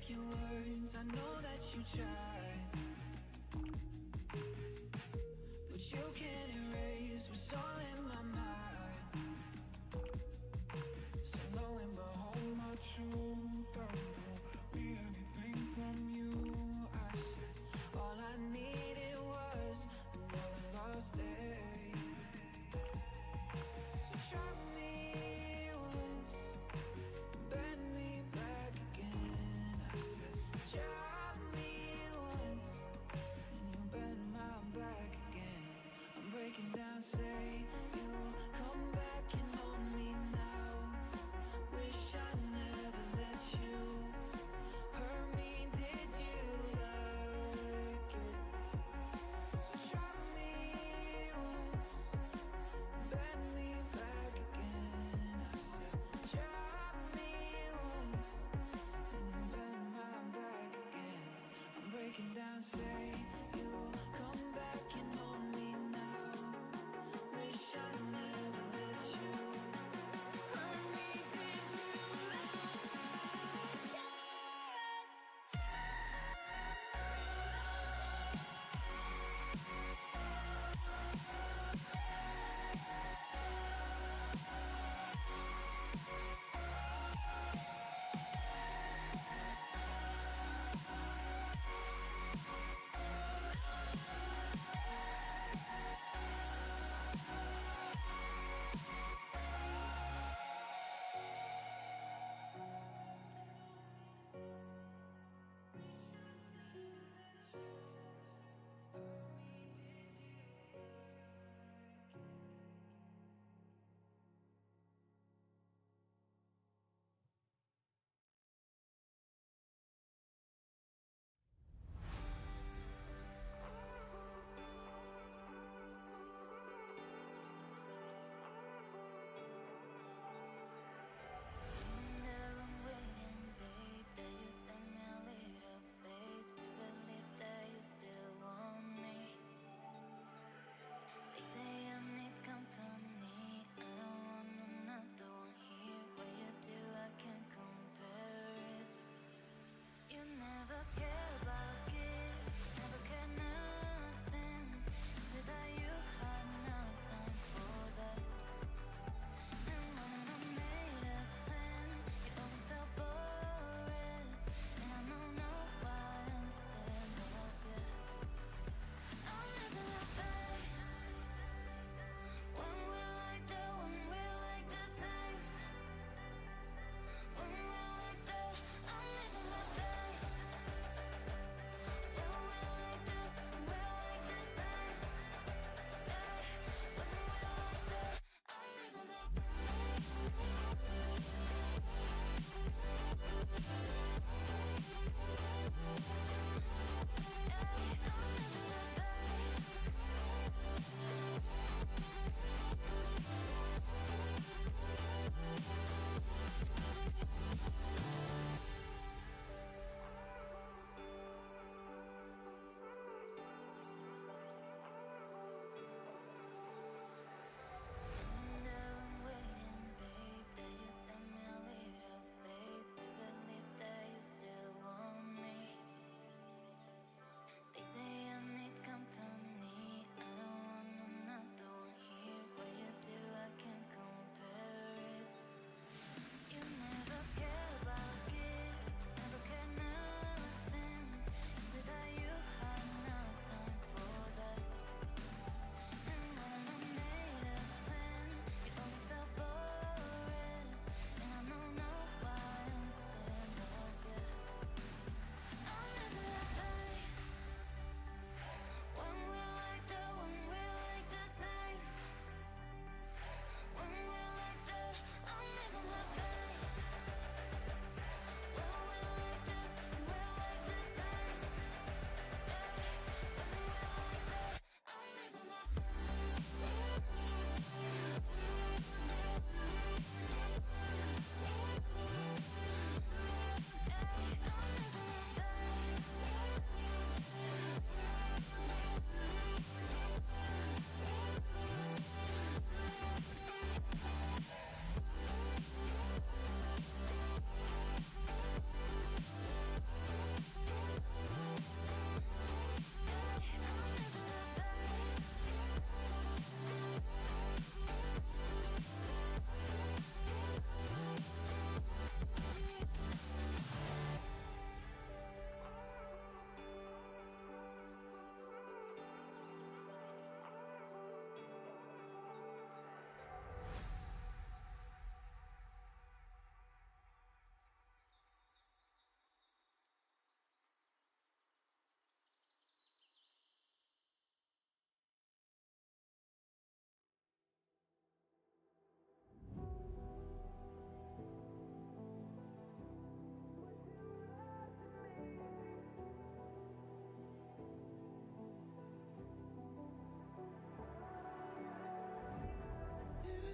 like your words, I know that you tried, but you can't erase what's all in my mind. So lo and behold, my truth, I don't need anything from you. I said all I needed was another lost day. So try me once, bend me back again. I said try me once, and you bend my back again. I'm breaking down, say you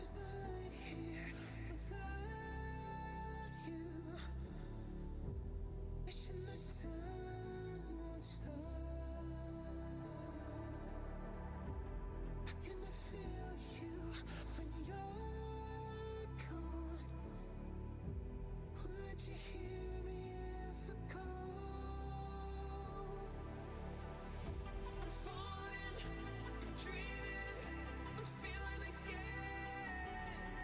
there's no light here without you. Wishing that time won't stop. Can I feel you when you're gone? Would you hear me if I call? I'm falling, I'm dreaming, I'm feeling again.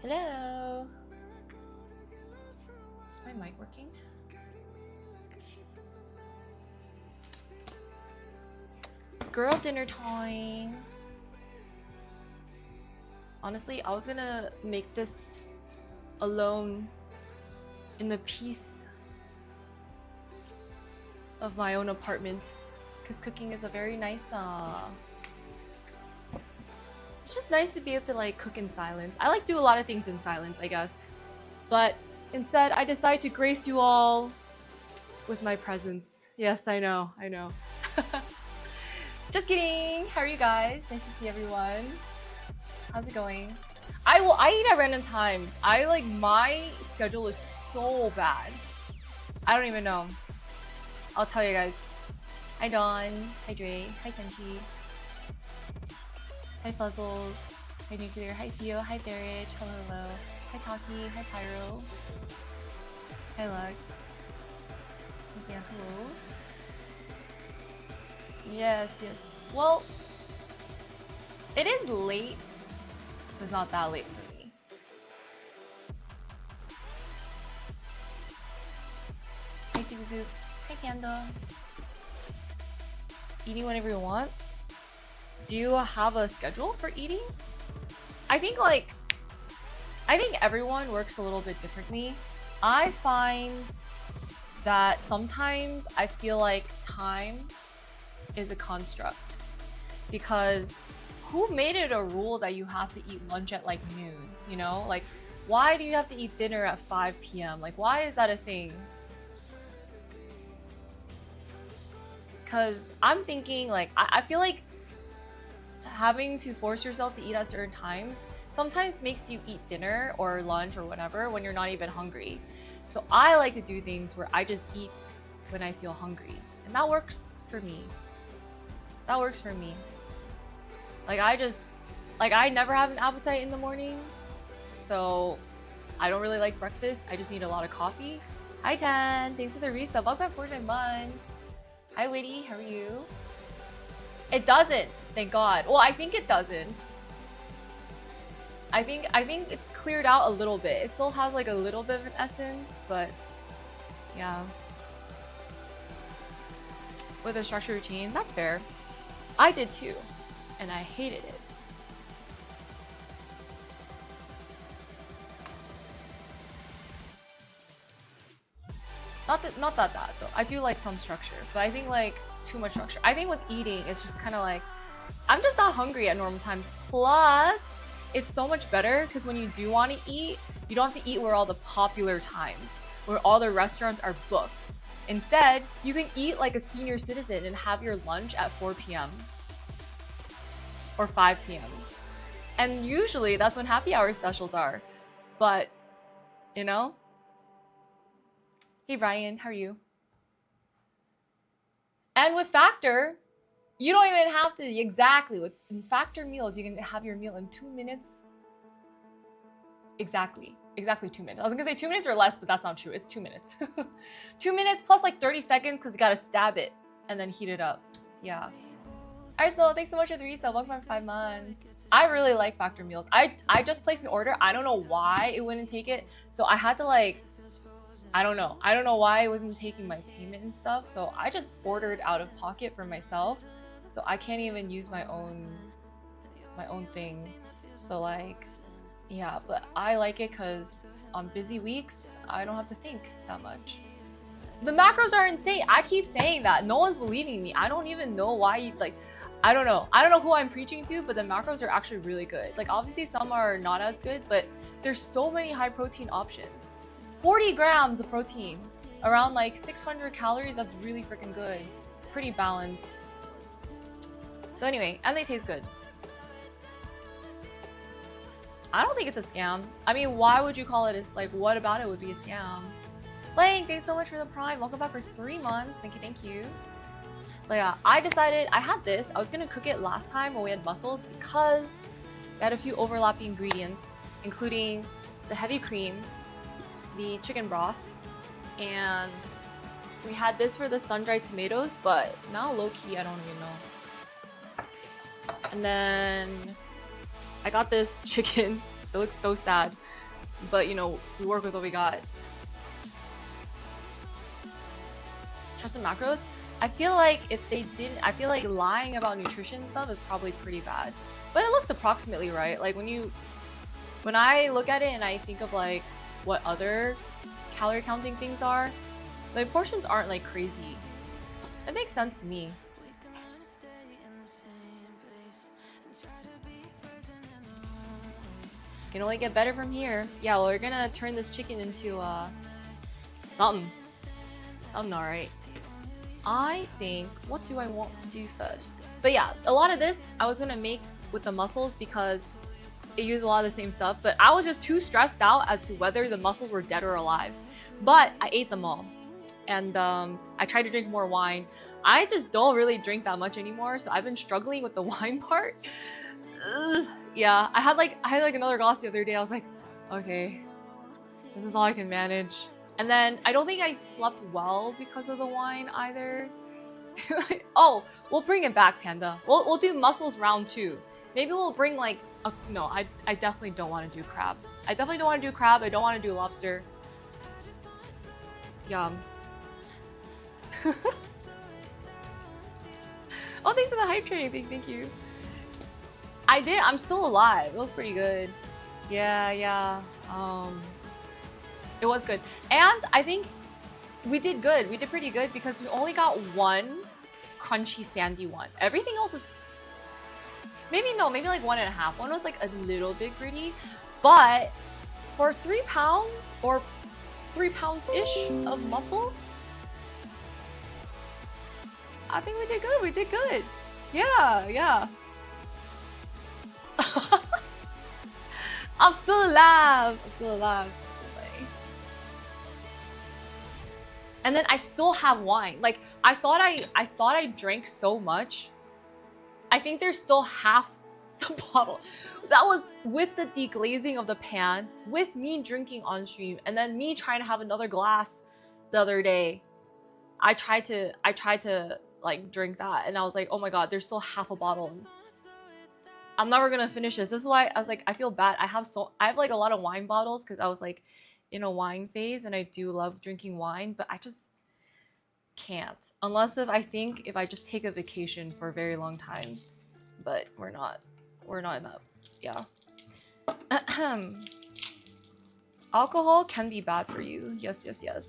Hello. Is my mic working? Girl dinner time. Honestly, I was gonna make this alone in the peace of my own apartment, because cooking is a very nice it's just nice to be able to like cook in silence. I like do a lot of things in silence, I guess, but instead I decided to grace you all with my presence. Yes, I know. Just kidding. How are you guys? Nice to see everyone. How's it going? I eat at random times. My schedule is so bad. I don't even know. I'll tell you guys. Hi Dawn. Hi Dre. Hi Tenchi. Hi Fuzzles. Hi Nuclear. Hi Seo. Hi Barrage. Hello. Hi Taki. Hi Pyro. Hi Lux. Hi hello. Yes. Well, it is late. It's not that late for me. Hi Supergoop. Hi Candle. Eating whenever you want. Do you have a schedule for eating? I think everyone works a little bit differently. I find that sometimes I feel like time is a construct, because who made it a rule that you have to eat lunch at like noon? You know, like why do you have to eat dinner at 5 p.m.? Like why is that a thing? Because I'm thinking like I feel like having to force yourself to eat at certain times sometimes makes you eat dinner or lunch or whatever when you're not even hungry. So I like to do things where I just eat when I feel hungry, and that works for me. Like I never have an appetite in the morning, so I don't really like breakfast. I just need a lot of coffee. Hi Tan, thanks for the resub. Welcome for 9 months. Hi Witty, how are you? It doesn't, thank God. Well, I think it doesn't. I think it's cleared out a little bit. It still has like a little bit of an essence, but yeah. With a structured routine, that's fair. I did too, and I hated it. Not that though. I do like some structure, but I think like too much structure. I think with eating, it's just kind of like, I'm just not hungry at normal times. Plus, it's so much better because when you do want to eat, you don't have to eat where all the popular times, where all the restaurants are booked. Instead, you can eat like a senior citizen and have your lunch at 4 p.m. or 5 p.m. And usually that's when happy hour specials are. But, you know? Hey Brian, how are you? And with Factor, you don't even have to, in Factor meals, you can have your meal in 2 minutes. Exactly 2 minutes. I was gonna say 2 minutes or less, but that's not true. It's 2 minutes. 2 minutes plus like 30 seconds because you gotta stab it and then heat it up. Yeah. Arsenal, thanks so much for the resale. Welcome for 5 months. I really like Factor meals. I just placed an order. I don't know why it wouldn't take it. So I had to like, I don't know why it wasn't taking my payment and stuff. So I just ordered out of pocket for myself. So I can't even use my own thing. So like, yeah, but I like it because on busy weeks, I don't have to think that much. The macros are insane. I keep saying that. No one's believing me. I don't even know why, like, I don't know who I'm preaching to, but the macros are actually really good. Like, obviously some are not as good, but there's so many high protein options. 40 grams of protein, around like 600 calories. That's really freaking good. It's pretty balanced. So anyway, and they taste good. I don't think it's a scam. I mean, why would you call it like, what about it would be a scam? Blank, thanks so much for the prime. Welcome back for 3 months. Thank you. But yeah, I decided, I had this. I was gonna cook it last time when we had mussels because we had a few overlapping ingredients, including the heavy cream, the chicken broth, and we had this for the sun-dried tomatoes, but now low-key, I don't even know. And then I got this chicken. It looks so sad. but you know, we work with what we got. Trusted macros. I feel like if they didn't, I feel like lying about nutrition stuff is probably pretty bad. But it looks approximately right. Like when I look at it and I think of like what other calorie counting things are, the portions aren't like crazy. It makes sense to me. Can only get better from here. Yeah, well, we're gonna turn this chicken into something alright. I think, what do I want to do first? But yeah, a lot of this I was gonna make with the mussels because it used a lot of the same stuff, but I was just too stressed out as to whether the mussels were dead or alive. But I ate them all. And I tried to drink more wine. I just don't really drink that much anymore, so I've been struggling with the wine part. Ugh. Yeah, I had like another glass the other day. I was like, okay, this is all I can manage. And then I don't think I slept well because of the wine either. Oh, we'll bring it back, Panda. We'll do mussels round 2. Maybe we'll bring like no, I definitely don't want to do crab. I definitely don't want to do crab. I don't want to do lobster. Yum. Oh, thanks for the hype training thing. Thank you. I did. I'm still alive. It was pretty good. Yeah. It was good. And I think we did good. We did pretty good because we only got one crunchy sandy one. Everything else is maybe like 1.5. One was like a little bit gritty, but for 3 pounds or 3 pounds-ish of mussels, I think we did good. We did good. Yeah. I'm still alive. And then I still have wine. Like I thought I drank so much. I think there's still half the bottle. That was with the deglazing of the pan, with me drinking on stream, and then me trying to have another glass the other day. I tried to like drink that, and I was like, oh my god, there's still half a bottle. I'm never gonna finish this. This is why I was like, I feel bad. I have like a lot of wine bottles because I was like in a wine phase, and I do love drinking wine, but I just can't unless if I just take a vacation for a very long time. But we're not in that. Yeah. Alcohol can be bad for you. Yes.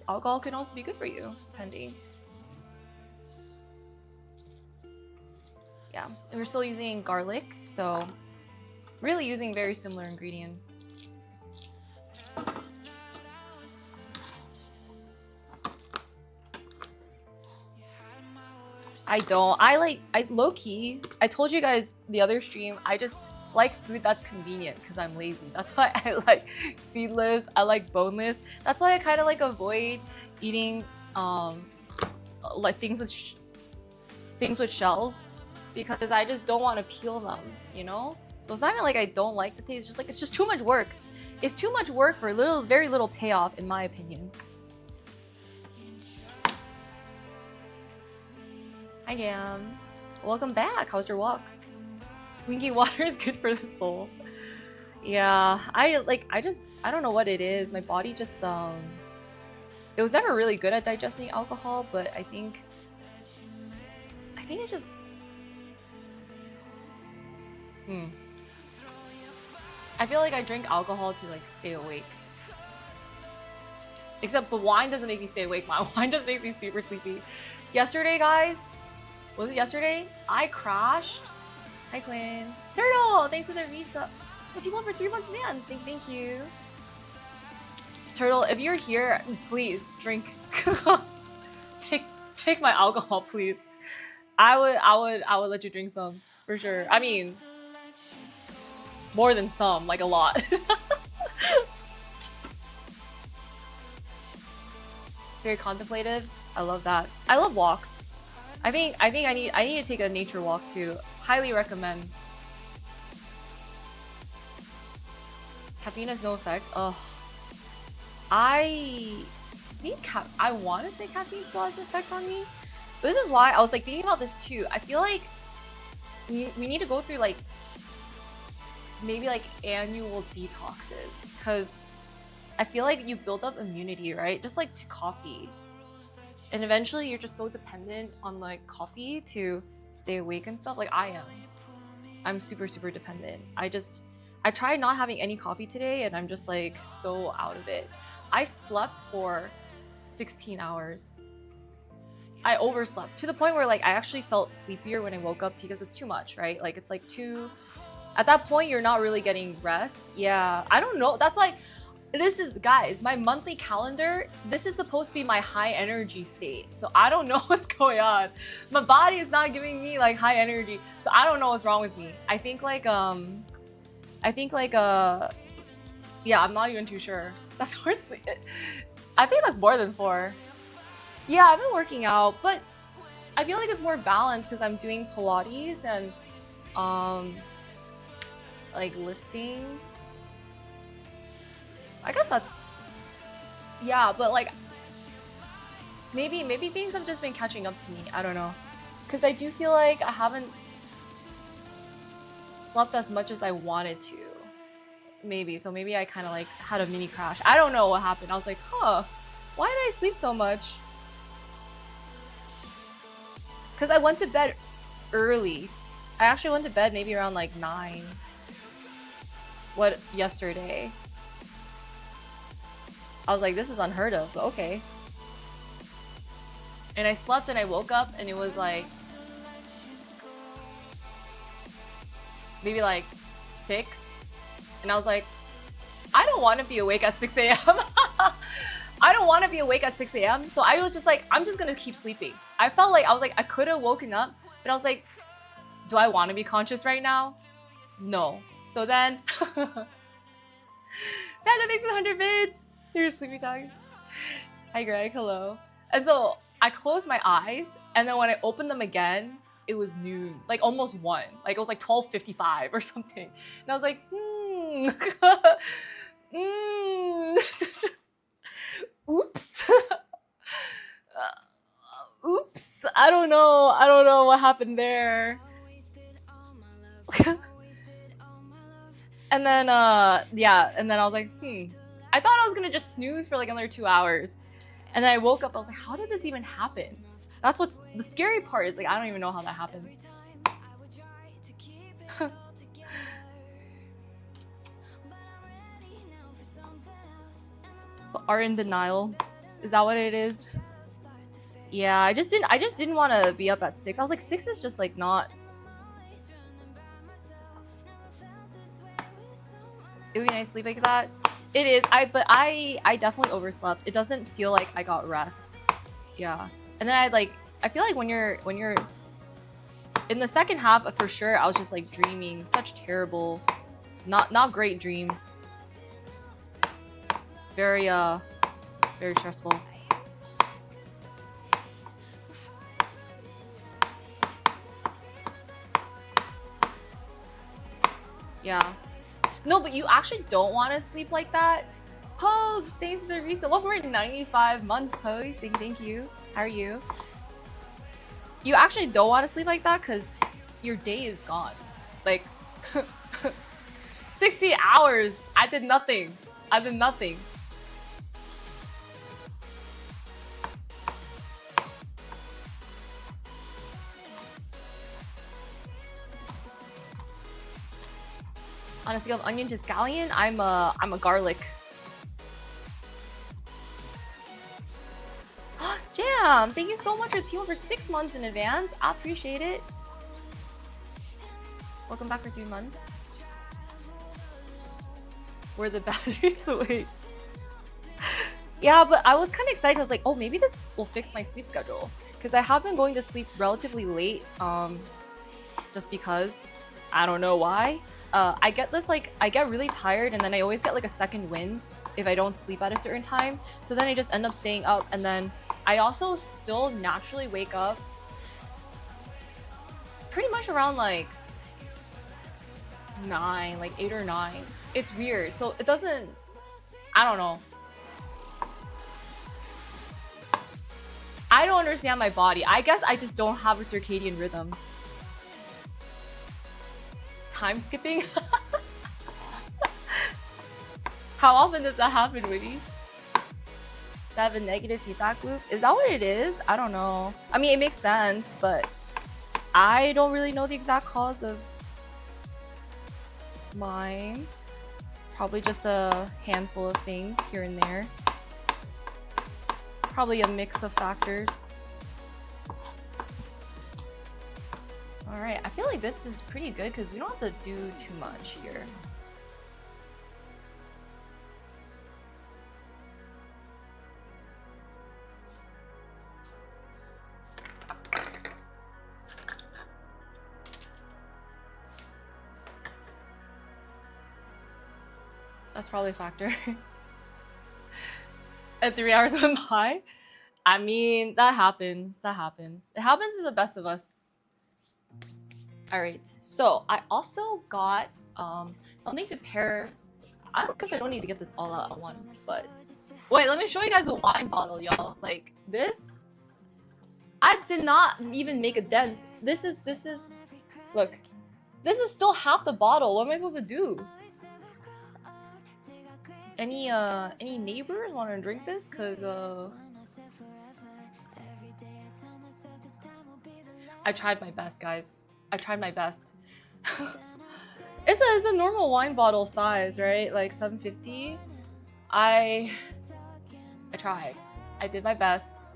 Alcohol can also be good for you, depending. Yeah, and we're still using garlic, so really using very similar ingredients. I low-key, I told you guys the other stream, I just like food that's convenient because I'm lazy. That's why I like seedless, I like boneless. That's why I kind of like avoid eating like things with shells, because I just don't want to peel them, you know? So it's not even like I don't like the taste, it's just like it's just too much work. It's too much work for very little payoff, in my opinion. Hi, Jam. Welcome back. How's your walk? Winky water is good for the soul. Yeah, I don't know what it is. My body just it was never really good at digesting alcohol, but I think it just I feel like I drink alcohol to like stay awake. Except the wine doesn't make me stay awake. My wine just makes me super sleepy. Yesterday, guys, was it yesterday? I crashed. Hi, Quinn. Turtle, thanks for the resub. Was he one for 3 months, man? Thank you. Turtle, if you're here, please drink. take my alcohol, please. I would let you drink some for sure. I mean, more than some, like a lot. Very contemplative. I love that. I love walks. I think I need to take a nature walk too. Highly recommend. Caffeine has no effect. Ugh. I think I want to say caffeine still has an effect on me. But this is why I was like thinking about this too. I feel like we need to go through like maybe like annual detoxes, because I feel like you build up immunity, right? Just like to coffee. And eventually you're just so dependent on like coffee to stay awake and stuff. Like I am. I'm super, super dependent. I tried not having any coffee today and I'm just like so out of it. I slept for 16 hours. I overslept to the point where like I actually felt sleepier when I woke up because it's too much, right? Like it's like too, at that point you're not really getting rest. Yeah, I don't know. That's why this is, guys, my monthly calendar, this is supposed to be my high energy state. So I don't know what's going on. My body is not giving me like high energy. So I don't know what's wrong with me. I think like, yeah, I'm not even too sure. That's 4 sleep. I think that's more than 4. Yeah, I've been working out, but I feel like it's more balanced because I'm doing Pilates and like lifting. I guess that's, yeah, but like maybe things have just been catching up to me. I don't know, because I do feel like I haven't slept as much as I wanted to. Maybe I kind of like had a mini crash. I don't know what happened. I was like, huh, why did I sleep so much? Because I went to bed early. I actually went to bed maybe around like 9. Yesterday? I was like, this is unheard of, but okay. And I slept and I woke up and it was like maybe like 6. And I was like, I don't want to be awake at 6 a.m. I don't want to be awake at 6 a.m. So I was just like, I'm just going to keep sleeping. I felt like, I could have woken up, but I was like, do I want to be conscious right now? No. So then, Panda, thanks for the 100 bits. Your sleepy times. Hi, Greg. Hello. And so I closed my eyes, and then when I opened them again, it was noon, like almost 1. Like it was like 12:55 or something. And I was like, oops. Oops. I don't know what happened there. And then yeah, and then I was like, I thought I was gonna just snooze for like another 2 hours. And then I woke up, I was like, how did this even happen? That's what's the scary part, is like I don't even know how that happened. Are in denial. Is that what it is? Yeah, I just didn't want to be up at 6. I was like, 6 is just like not. It would be nice to sleep like that. It is. But I definitely overslept. It doesn't feel like I got rest. Yeah. And then I feel like when you're in the second half, for sure, I was just like dreaming such terrible, not great dreams. Very stressful. Yeah. No, but you actually don't want to sleep like that. Pogues, thanks for the reset. Welcome for 95 months, Pogues. Thank you. How are you? You actually don't want to sleep like that because your day is gone. Like 60 hours. I did nothing. On a scale of onion to scallion, I'm a garlic. Jam, thank you so much for the team for 6 months in advance. I appreciate it. Welcome back for 3 months. Where the batteries? Wait. Yeah, but I was kind of excited. I was like, oh, maybe this will fix my sleep schedule, because I have been going to sleep relatively late. Just because, I don't know why. I get really tired, and then I always get like a second wind if I don't sleep at a certain time. So then I just end up staying up, and then I also still naturally wake up pretty much around like 9, like 8 or 9. It's weird. So it doesn't, I don't know. I don't understand my body. I guess I just don't have a circadian rhythm. Time skipping? How often does that happen with you? To have a negative feedback loop? Is that what it is? I don't know. I mean, it makes sense, but I don't really know the exact cause of mine. Probably just a handful of things here and there. Probably a mix of factors. All right, I feel like this is pretty good because we don't have to do too much here. That's probably a factor. At 3 hours went by. I mean, that happens. That happens. It happens to the best of us. All right. So I also got something to pair. I guess I don't need to get this all out at once, but wait, let me show you guys the wine bottle, y'all. Like this, I did not even make a dent. This is look. This is still half the bottle. What am I supposed to do? Any neighbors want to drink this? Cause I tried my best, guys. I tried my best. It's a normal wine bottle size, right? Like 750. I tried. I did my best.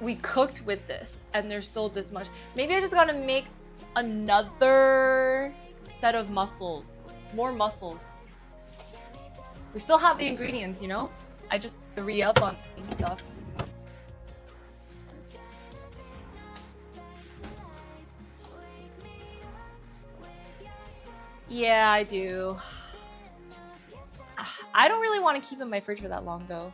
We cooked with this, and there's still this much. Maybe I just gotta make another set of mussels. More mussels. We still have the ingredients, you know? I just re-up on stuff. Yeah, I do. I don't really want to keep it in my fridge for that long, though.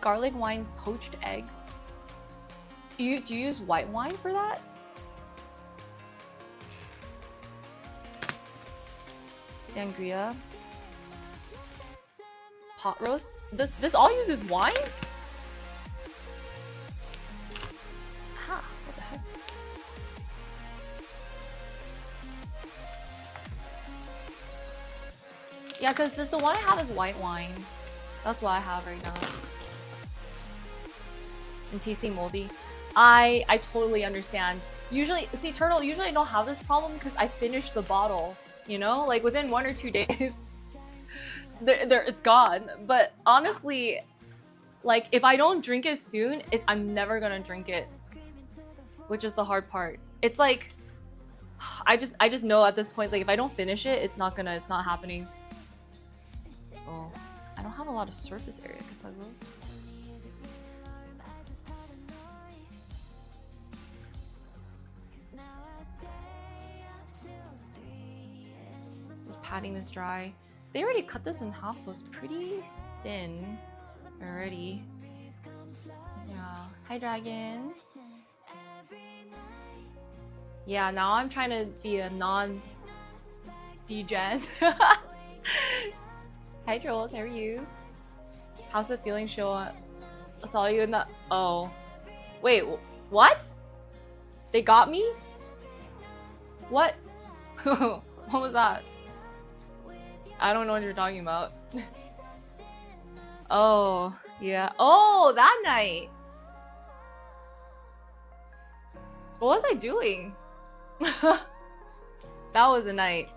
Garlic wine poached eggs. Do you use white wine for that? Sangria. Pot roast. This all uses wine? Huh, what the heck? Yeah, because the one I have is white wine. That's what I have right now. And tasting moldy. I totally understand. Usually, see, Turtle, usually I don't have this problem because I finish the bottle, you know? Like within 1 or 2 days, it's gone. But honestly, like if I don't drink it soon, I'm never gonna drink it. Which is the hard part. It's like, I just know at this point, like if I don't finish it, it's not happening. Oh, I don't have a lot of surface area, I guess I will. Just patting this dry. They already cut this in half, so it's pretty thin already. Yeah. Hi, Dragon. Yeah, now I'm trying to be a non-degen. Hi, Trolls. How are you? How's the feeling, show? I saw you in the... Oh. Wait, what? They got me? What? What was that? I don't know what you're talking about. Oh, yeah. Oh, that night. What was I doing? That was a night.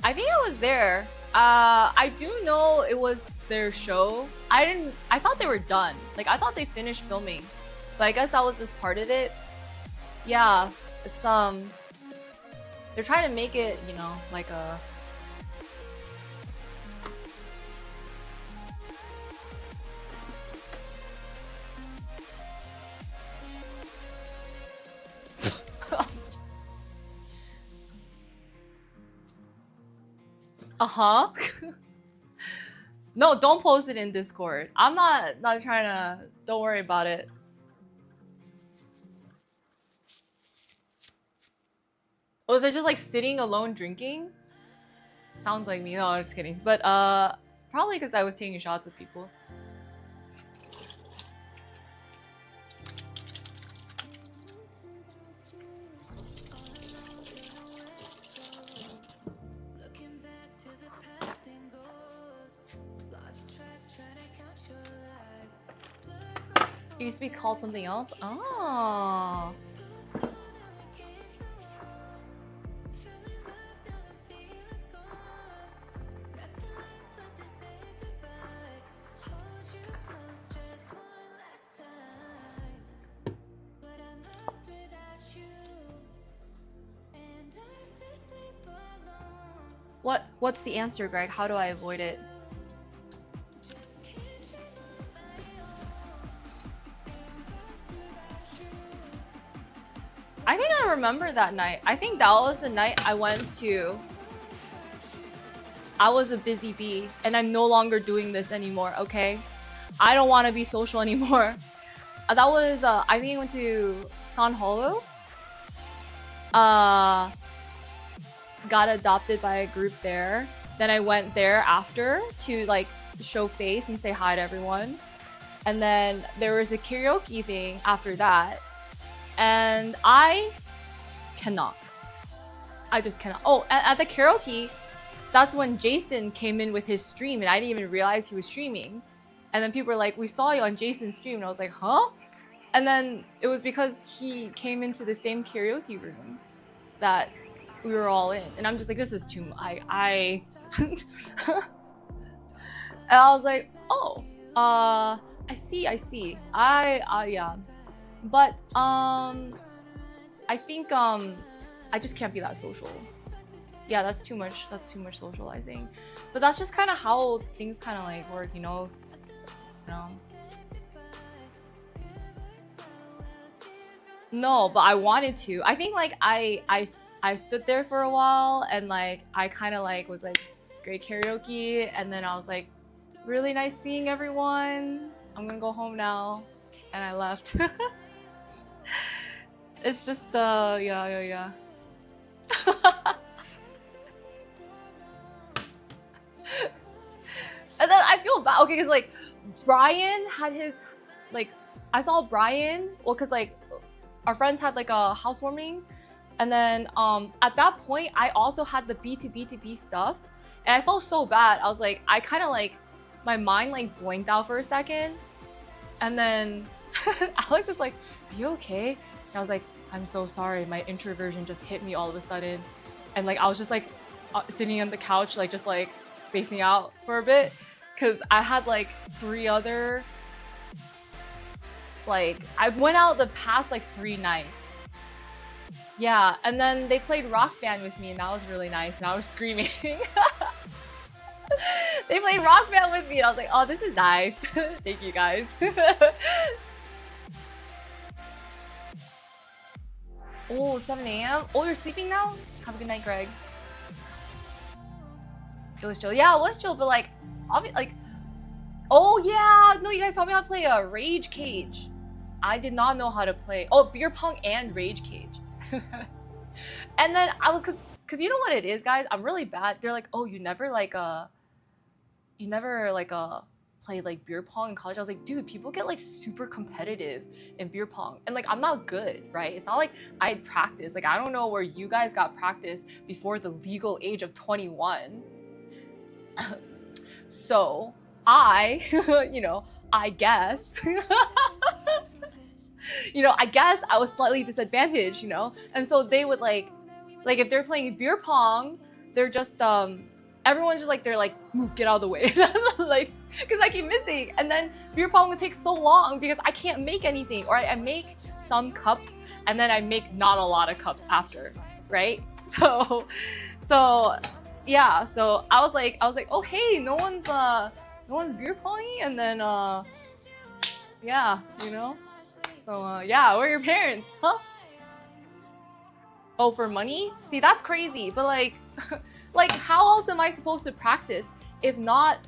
I think I was there. I do know it was their show. I thought they were done. Like, I thought they finished filming. But I guess that was just part of it. Yeah, it's, they're trying to make it, you know, like a... Uh-huh. No, don't post it in Discord. I'm not trying to. Don't worry about it. Was I just like sitting alone drinking? Sounds like me. No, I'm just kidding. But probably because I was taking shots with people. It used to be called something else? Oh. What's the answer, Greg? How do I avoid it? I think I remember that night. I think that was the night I went to. I was a busy bee, and I'm no longer doing this anymore, okay? I don't want to be social anymore. That was, I think I went to San Holo. Got adopted by a group there. Then I went there after to like show face and say hi to everyone. And then there was a karaoke thing after that. And I cannot. I just cannot. Oh, at the karaoke, that's when Jason came in with his stream and I didn't even realize he was streaming. And then people were like, we saw you on Jason's stream. And I was like, huh? And then it was because he came into the same karaoke room that we were all in. And I'm just like, this is too much. And I was like, oh, I see. Yeah. But, I think, I just can't be that social. Yeah, that's too much socializing. But that's just kind of how things kind of like work, you know? No, but I wanted to. I think like I stood there for a while and like I kind of like was like great karaoke and then I was like really nice seeing everyone. I'm gonna go home now, and I left. It's just yeah. And then I feel bad, okay, because like Brian had his like I saw Brian, well, because like our friends had like a housewarming, and then at that point I also had the B2B stuff, and I felt so bad. I was like, I kind of like my mind like blinked out for a second, and then Alex was like, "Are you okay?" And I was like, "I'm so sorry. My introversion just hit me all of a sudden," and like I was just like sitting on the couch, like just like spacing out for a bit, because I had like 3 other. Like, I went out the past like 3 nights. Yeah, and then they played Rock Band with me, and that was really nice, and I was screaming. They played Rock Band with me, and I was like, oh, this is nice. Thank you, guys. Oh, 7 a.m.? Oh, you're sleeping now? Have a good night, Greg. It was chill. Yeah, it was chill, but like, like, oh yeah, no, you guys saw me how to play a Rage Cage. I did not know how to play. Oh, beer pong and Rage Cage. And then I was, cause you know what it is, guys? I'm really bad. They're like, oh, you never played like beer pong in college. I was like, dude, people get like super competitive in beer pong, and like I'm not good, right? It's not like I had practice. Like I don't know where you guys got practice before the legal age of 21. So I, I guess, I guess I was slightly disadvantaged, and so they would like if they're playing beer pong, they're just everyone's just like, they're like, move, get out of the way, like, because I keep missing, and then beer pong would take so long because I can't make anything, or I make some cups and then I make not a lot of cups after, right? So yeah, so I was like, oh hey, no one's beer ponging, and then yeah, so yeah, where are your parents, huh? Oh, for money? See, that's crazy, but like Like, how else am I supposed to practice if not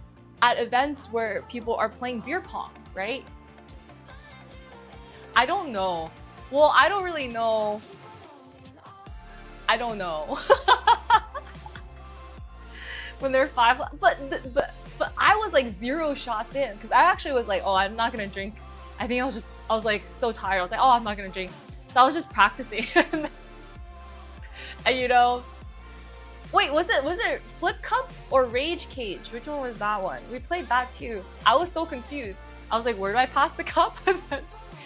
at events where people are playing beer pong, right? I don't know. Well, I don't really know. I don't know. When there's 5, but I was like 0 shots in because I actually was like, oh, I'm not gonna drink. I think I was like so tired. I was like, oh, I'm not gonna drink. So I was just practicing. And you know, wait, was it Flip Cup or Rage Cage? Which one was that one? We played that too. I was so confused. I was like, where do I pass the cup? And then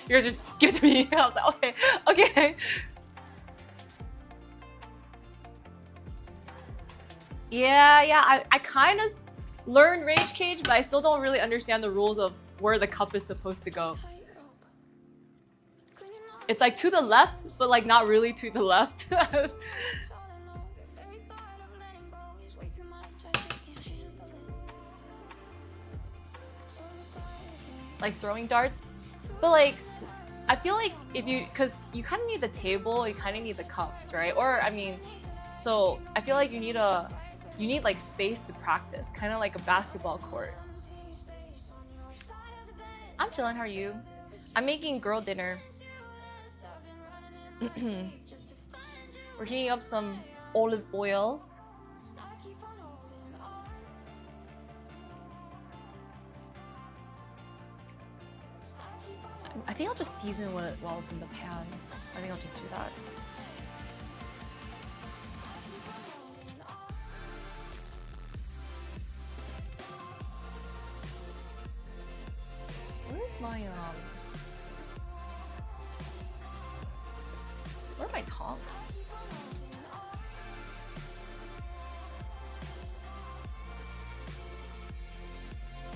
you're just give it to me. I was like, okay. Yeah. I kind of learned Rage Cage, but I still don't really understand the rules of where the cup is supposed to go. It's like to the left, but like not really to the left. Like throwing darts. But like, I feel like if you, cause you kind of need the table, you kind of need the cups, right? Or I mean, so I feel like you need like space to practice, kind of like a basketball court. I'm chilling, how are you? I'm making girl dinner. We're heating up some olive oil. I think I'll just season it while it's in the pan. I think I'll just do that. Where's my where are my tongs?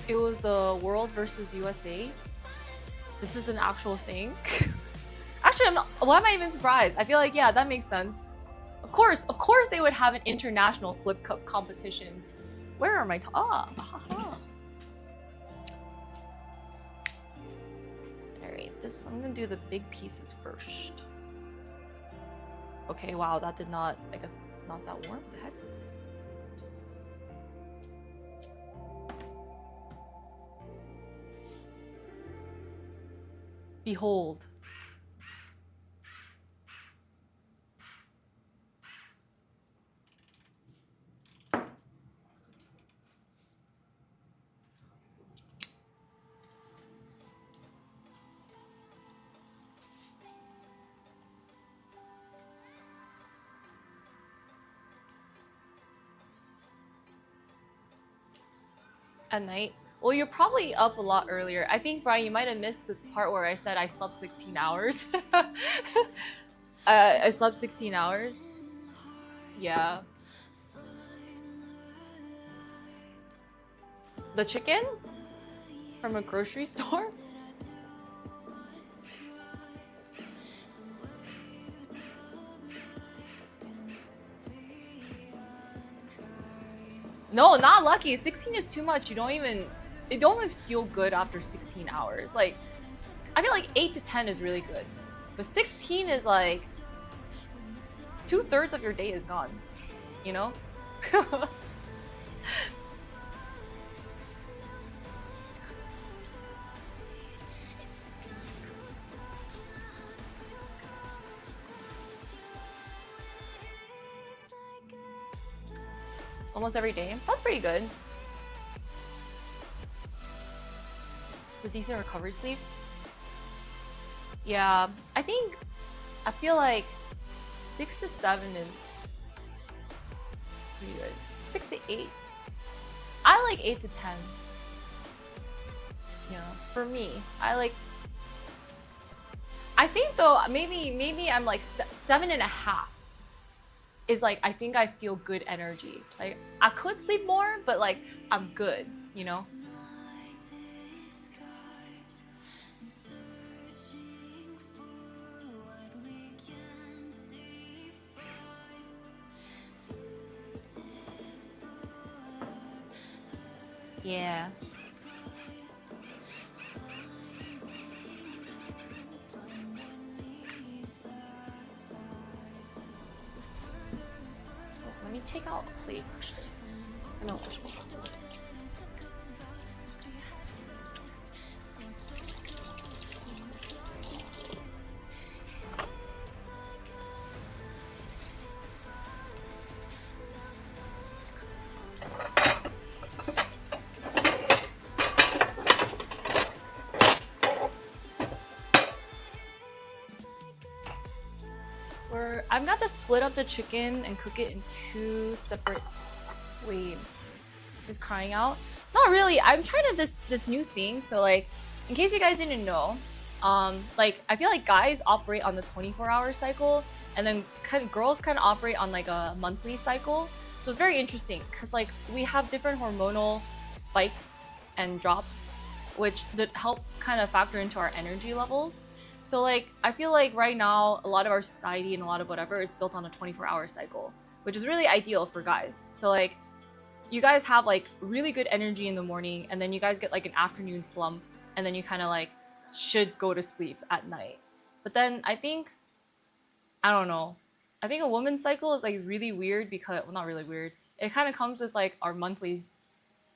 It was the World versus USA. This is an actual thing. Actually, I'm not. Why am I even surprised? I feel like, yeah, that makes sense. Of course they would have an international Flip Cup competition. Where are my All right, I'm gonna do the big pieces first. Okay, wow, that did not. I guess it's not that warm. What the heck? Behold. At night? Well, you're probably up a lot earlier. I think, Brian, you might have missed the part where I said I slept 16 hours. I slept 16 hours. Yeah. The chicken? From a grocery store? No, not lucky. 16 is too much. It don't even feel good after 16 hours. Like, I feel like 8 to 10 is really good. But 16 is like 2/3 of your day is gone, you know? Almost every day. That's pretty good. It's a decent recovery sleep. Yeah, I feel like 6 to 7 is pretty good. 6 to 8. I like 8 to 10. Yeah, for me, I think though, maybe I'm like 7.5. Is like, I think I feel good energy. Like, I could sleep more, but like, I'm good, you know? Yeah. me take out a plate actually. I know. I've got to split up the chicken and cook it in 2 separate waves. Is crying out? Not really. I'm trying to this new thing. So like, in case you guys didn't know, like I feel like guys operate on the 24-hour cycle, and then girls kind of operate on like a monthly cycle. So it's very interesting because like we have different hormonal spikes and drops, which help kind of factor into our energy levels. So like, I feel like right now, a lot of our society and a lot of whatever is built on a 24-hour cycle, which is really ideal for guys. So like, you guys have like really good energy in the morning, and then you guys get like an afternoon slump, and then you kind of like should go to sleep at night. But then I think, I don't know, I think a woman's cycle is like really weird because, well, not really weird. It kind of comes with like our monthly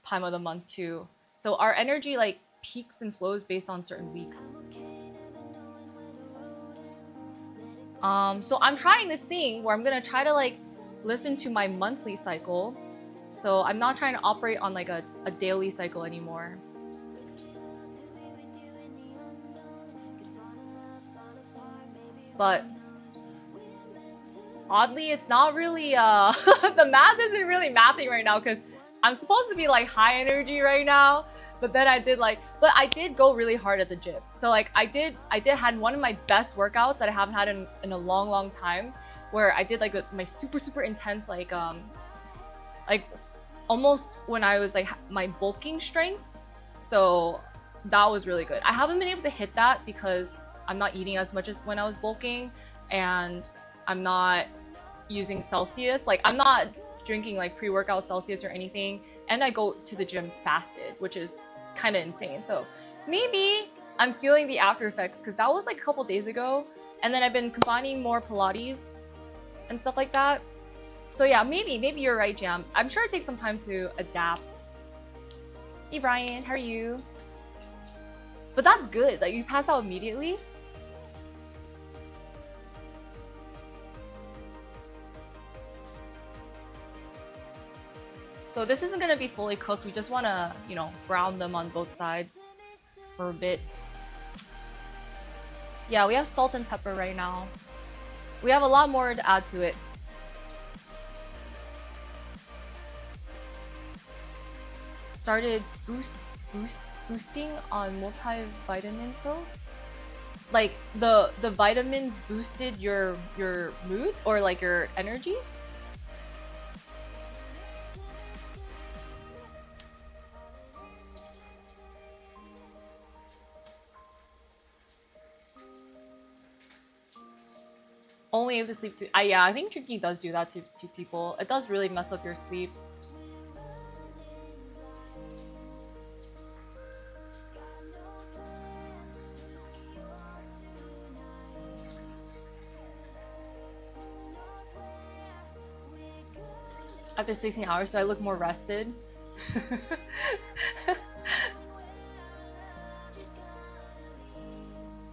time of the month too. So our energy like peaks and flows based on certain weeks. So I'm trying this thing where I'm gonna try to like listen to my monthly cycle. So I'm not trying to operate on like a daily cycle anymore. But oddly, it's not really, the math isn't really mathing right now because I'm supposed to be like high energy right now. But then I did go really hard at the gym. So like I did had one of my best workouts that I haven't had in a long time, where I did like my super intense like almost when I was like my bulking strength. So that was really good. I haven't been able to hit that because I'm not eating as much as when I was bulking, and I'm not using Celsius. Like I'm not drinking like pre-workout Celsius or anything, and I go to the gym fasted, which is kind of insane. So maybe I'm feeling the after effects because that was like a couple days ago, and then I've been combining more Pilates and stuff like that. So yeah, maybe you're right, Jam. I'm sure it takes some time to adapt. Hey Brian, how are you? But that's good. Like you pass out immediately. So this isn't gonna be fully cooked. We just wanna, you know, brown them on both sides for a bit. Yeah, we have salt and pepper right now. We have a lot more to add to it. Started boosting on multivitamin pills. Like the vitamins boosted your mood or like your energy. Only able to sleep through. Yeah, I think drinking does do that to people. It does really mess up your sleep. After 16 hours, so I look more rested.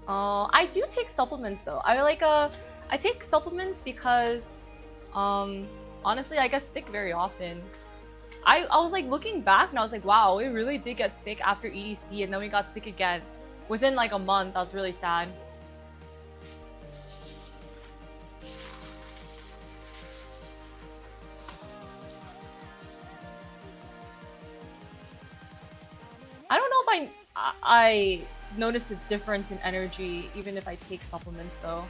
I do take supplements though. I take supplements because, honestly, I get sick very often. I was like looking back and I was like, wow, we really did get sick after EDC, and then we got sick again within like a month. That was really sad. I don't know if I notice a difference in energy even if I take supplements though.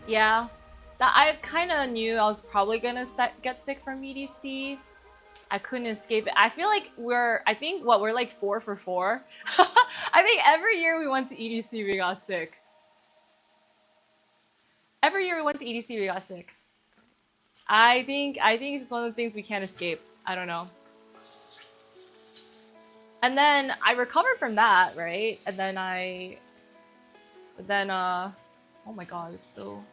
Yeah, that I kind of knew I was probably gonna get sick from EDC. I couldn't escape it. I feel like we're like 4 for 4. I think every year we went to EDC we got sick. Every year we went to EDC, we got sick. I think it's just one of the things we can't escape. I don't know. And then I recovered from that, right? And then oh my god, it's so.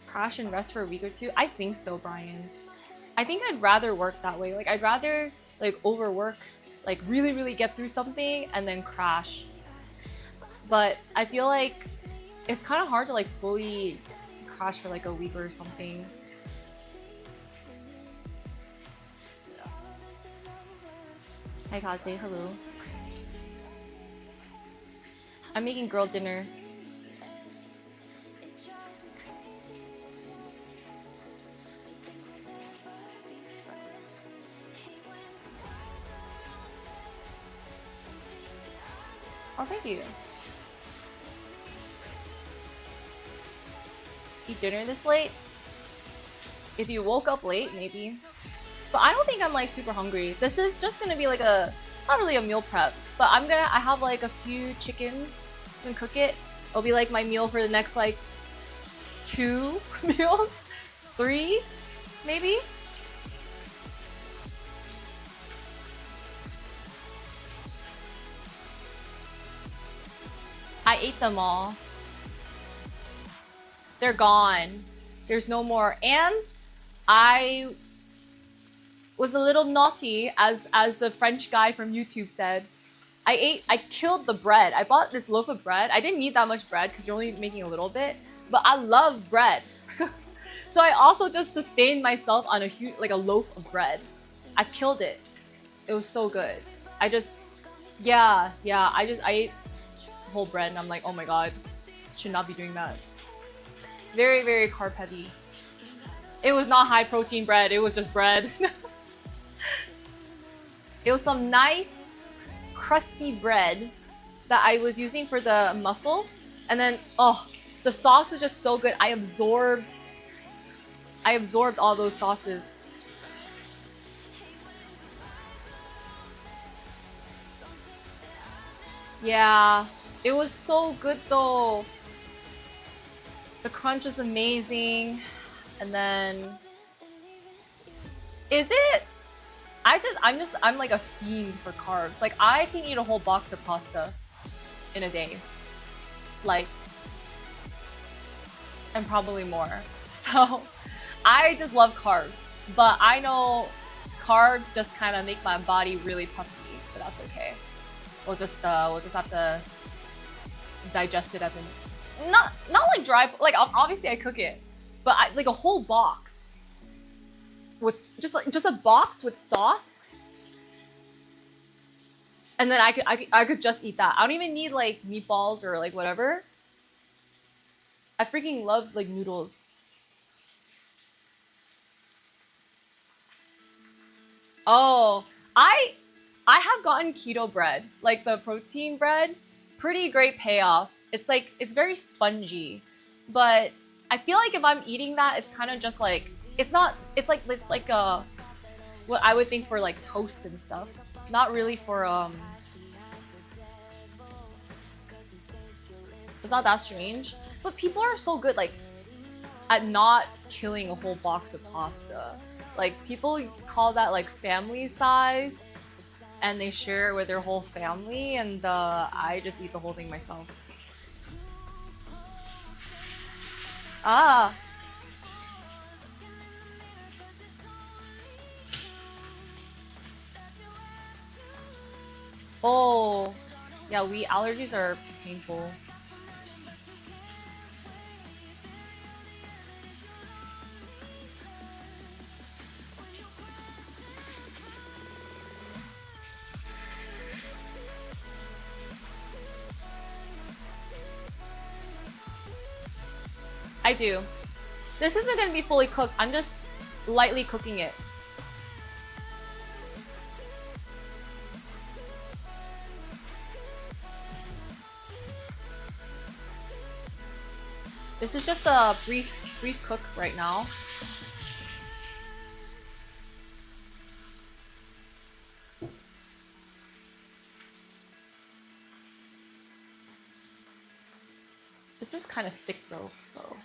Crash and rest for a week or two? I think so, Brian. I think I'd rather work that way. Like, I'd rather, like, overwork, like, really, really get through something and then crash. But I feel like it's kind of hard to, like, fully crash for, like, a week or something. Hi, Kaze. Hello. I'm making girl dinner. Oh, thank you. Eat dinner this late? If you woke up late, maybe. But I don't think I'm like super hungry. This is just gonna be like a, not really a meal prep, but I have like a few chickens and cook it. It'll be like my meal for the next like 2 meals, 3, maybe. I ate them all. They're gone. There's no more. And I was a little naughty, as the French guy from YouTube said. I killed the bread. I bought this loaf of bread. I didn't need that much bread because you're only making a little bit, but I love bread. So I also just sustained myself on a huge, like a loaf of bread. I killed it. It was so good. I ate whole bread and I'm like, oh my god, should not be doing that. Very, very carb heavy. It was not high protein bread, it was just bread. It was some nice crusty bread that I was using for the mussels, and then oh, the sauce was just so good. I absorbed all those sauces. Yeah, it was so good though. The crunch was amazing. And then I'm like a fiend for carbs. Like I can eat a whole box of pasta in a day. Like, and probably more. So I just love carbs. But I know carbs just kind of make my body really puffy, but that's okay. We'll just have to digest it at the not like dry, like obviously I cook it, but like a whole box with just a box with sauce, and then I could just eat that. I don't even need like meatballs or like whatever. I freaking love like noodles. Oh, I have gotten keto bread, like the protein bread. Pretty great payoff. It's like, it's very spongy, but I feel like if I'm eating that, it's kind of just like, it's like what I would think for like toast and stuff. Not really for, it's not that strange. But people are so good, like, at not killing a whole box of pasta. Like, people call that like family size, and they share it with their whole family, and I just eat the whole thing myself. Ah. Oh. Yeah, wheat allergies are painful. I do. This isn't gonna be fully cooked. I'm just lightly cooking it. This is just a brief cook right now. This is kind of thick though, so.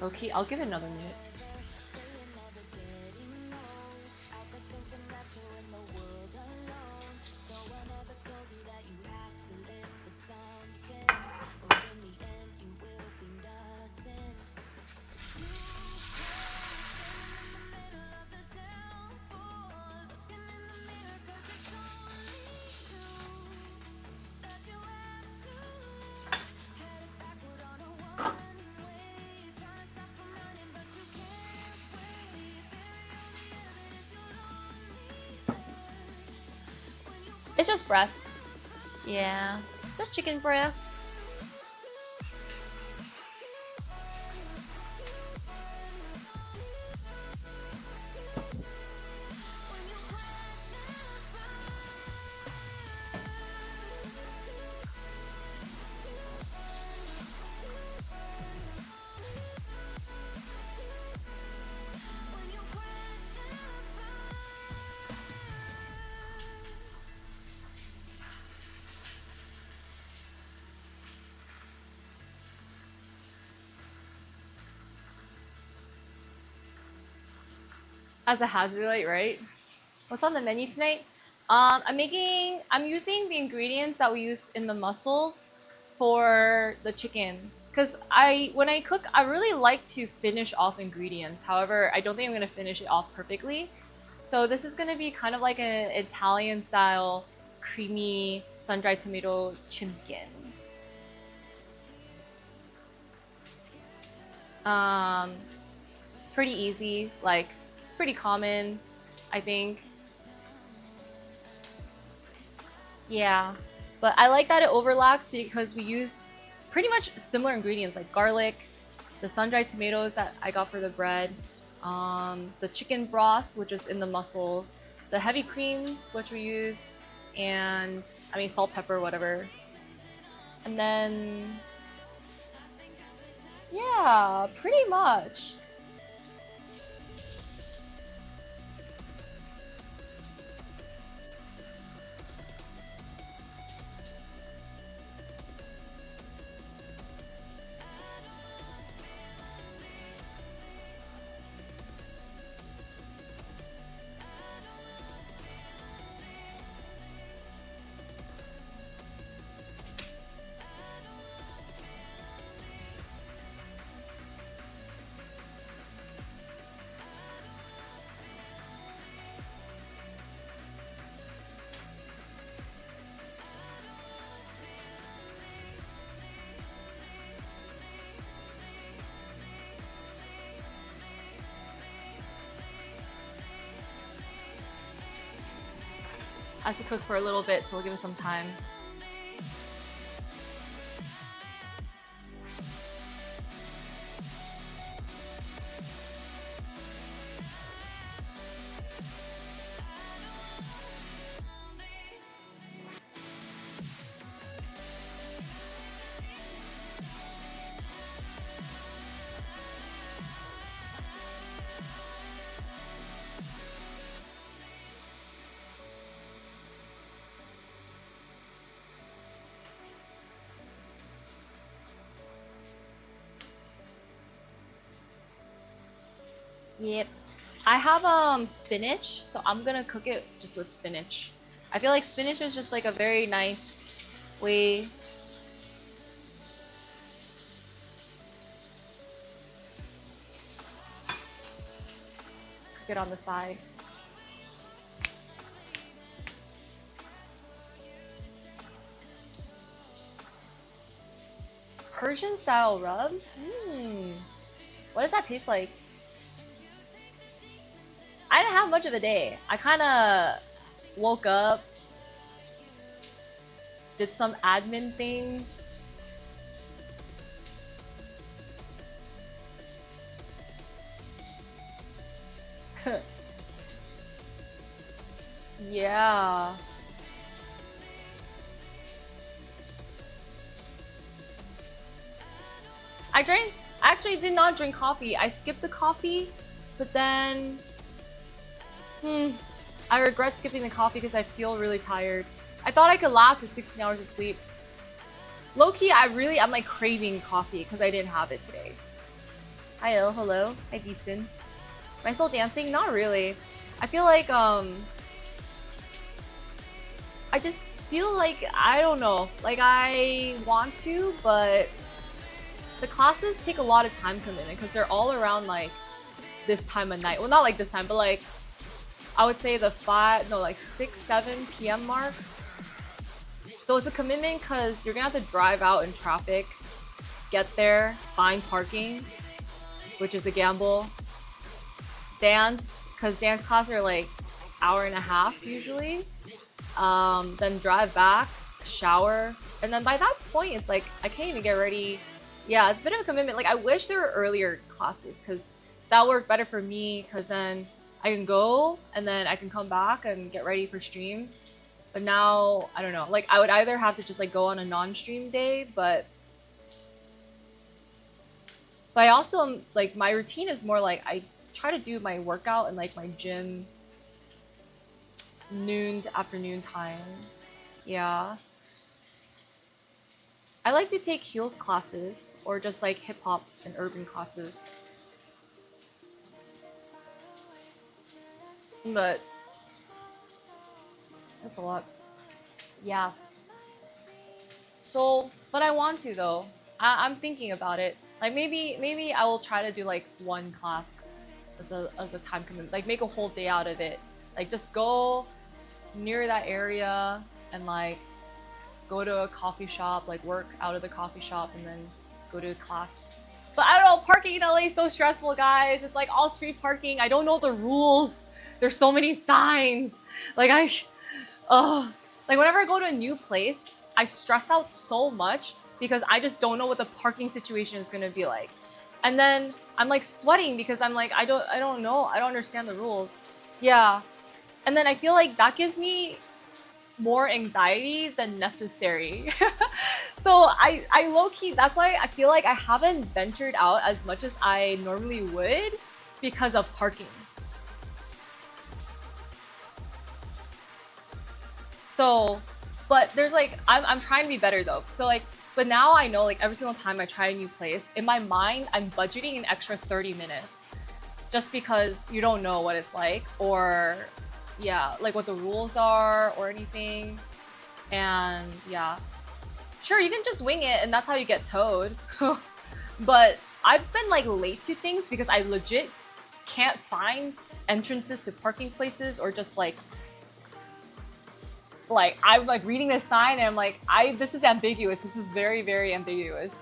Okay, I'll give it another minute. It's just breast. Yeah, just chicken breast. As a hazard light, right? What's on the menu tonight? I'm using the ingredients that we use in the mussels for the chicken. Cause when I cook, I really like to finish off ingredients. However, I don't think I'm gonna finish it off perfectly. So this is gonna be kind of like an Italian style creamy sun-dried tomato chimkin. Pretty easy, like it's pretty common, I think. Yeah, but I like that it overlaps because we use pretty much similar ingredients like garlic, the sun-dried tomatoes that I got for the bread, the chicken broth, which is in the mussels, the heavy cream, which we used, and I mean salt, pepper, whatever. And then, yeah, pretty much. Has to cook for a little bit, so we'll give it some time. Yep. I have spinach, so I'm gonna cook it just with spinach. I feel like spinach is just like a very nice way. Cook it on the side. Persian style rub? What does that taste like? I didn't have much of a day. I kind of woke up, did some admin things. Yeah. I actually did not drink coffee. I skipped the coffee, but then, I regret skipping the coffee because I feel really tired. I thought I could last with 16 hours of sleep. Low-key, I'm like craving coffee because I didn't have it today. Hi, El, hello. Hi, Beaston. Am I still dancing? Not really. I feel like, I just feel like, I don't know. Like, I want to, but the classes take a lot of time commitment because they're all around, like, this time of night. Well, not like this time, but, like, I would say the 6, 7 p.m. mark. So it's a commitment because you're gonna have to drive out in traffic, get there, find parking, which is a gamble. Dance, because dance classes are like hour and a half usually. Then drive back, shower, and then by that point it's like I can't even get ready. Yeah, it's a bit of a commitment. Like I wish there were earlier classes because that worked better for me because then I can go and then I can come back and get ready for stream. But now, I don't know, like I would either have to just like go on a non-stream day, but I also like my routine is more like I try to do my workout and like my gym noon to afternoon time. Yeah. I like to take heels classes or just like hip hop and urban classes. But that's a lot. Yeah. So, but I want to though. I'm thinking about it. Like maybe I will try to do like one class as a time commitment. Like make a whole day out of it. Like just go near that area and like go to a coffee shop, like work out of the coffee shop and then go to a class. But I don't know, parking in LA is so stressful, guys. It's like all street parking. I don't know the rules. There's so many signs. Like like whenever I go to a new place, I stress out so much because I just don't know what the parking situation is gonna be like. And then I'm like sweating because I'm like, I don't know. I don't understand the rules. Yeah. And then I feel like that gives me more anxiety than necessary. So I low-key, that's why I feel like I haven't ventured out as much as I normally would because of parking. So, but there's like, I'm trying to be better though. So like, but now I know like every single time I try a new place, in my mind, I'm budgeting an extra 30 minutes just because you don't know what it's like or yeah, like what the rules are or anything. And yeah, sure, you can just wing it and that's how you get towed. But I've been like late to things because I legit can't find entrances to parking places or just like I'm like reading this sign and I'm like, this is ambiguous. This is very, very ambiguous.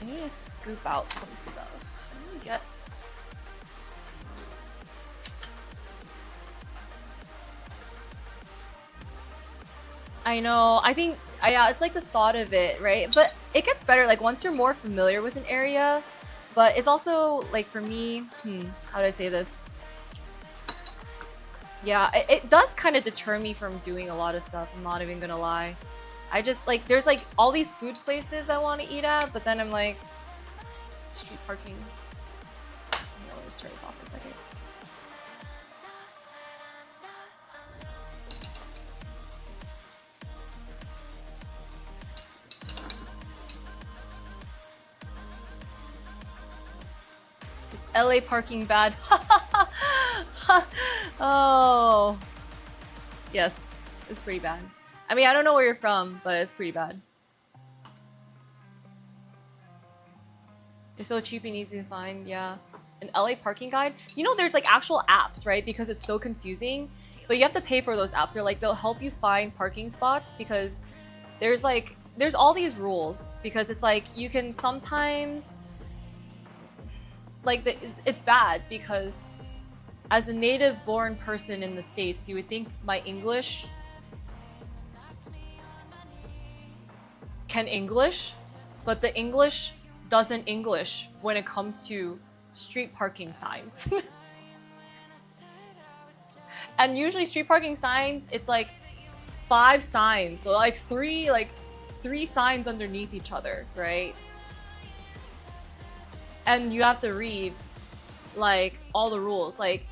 I need to scoop out some stuff. Let me get. I know. I think, yeah, it's like the thought of it, right? But it gets better like once you're more familiar with an area. But it's also like for me, how do I say this? Yeah, it does kind of deter me from doing a lot of stuff. I'm not even gonna lie. I just like, there's like all these food places I want to eat at, but then I'm like, street parking. Let me just turn this off for a second. Is LA parking bad? Oh. Yes, it's pretty bad. I mean, I don't know where you're from, but it's pretty bad. It's so cheap and easy to find, yeah. An LA parking guide? You know, there's like actual apps, right? Because it's so confusing. But you have to pay for those apps. They're like, they'll help you find parking spots because there's all these rules. Because it's like, you can sometimes, like, it's bad because as a native born person in the States, you would think my English can English, but the English doesn't English when it comes to street parking signs. And usually street parking signs, it's like 5 signs, so like three signs underneath each other, right? And you have to read like all the rules, like,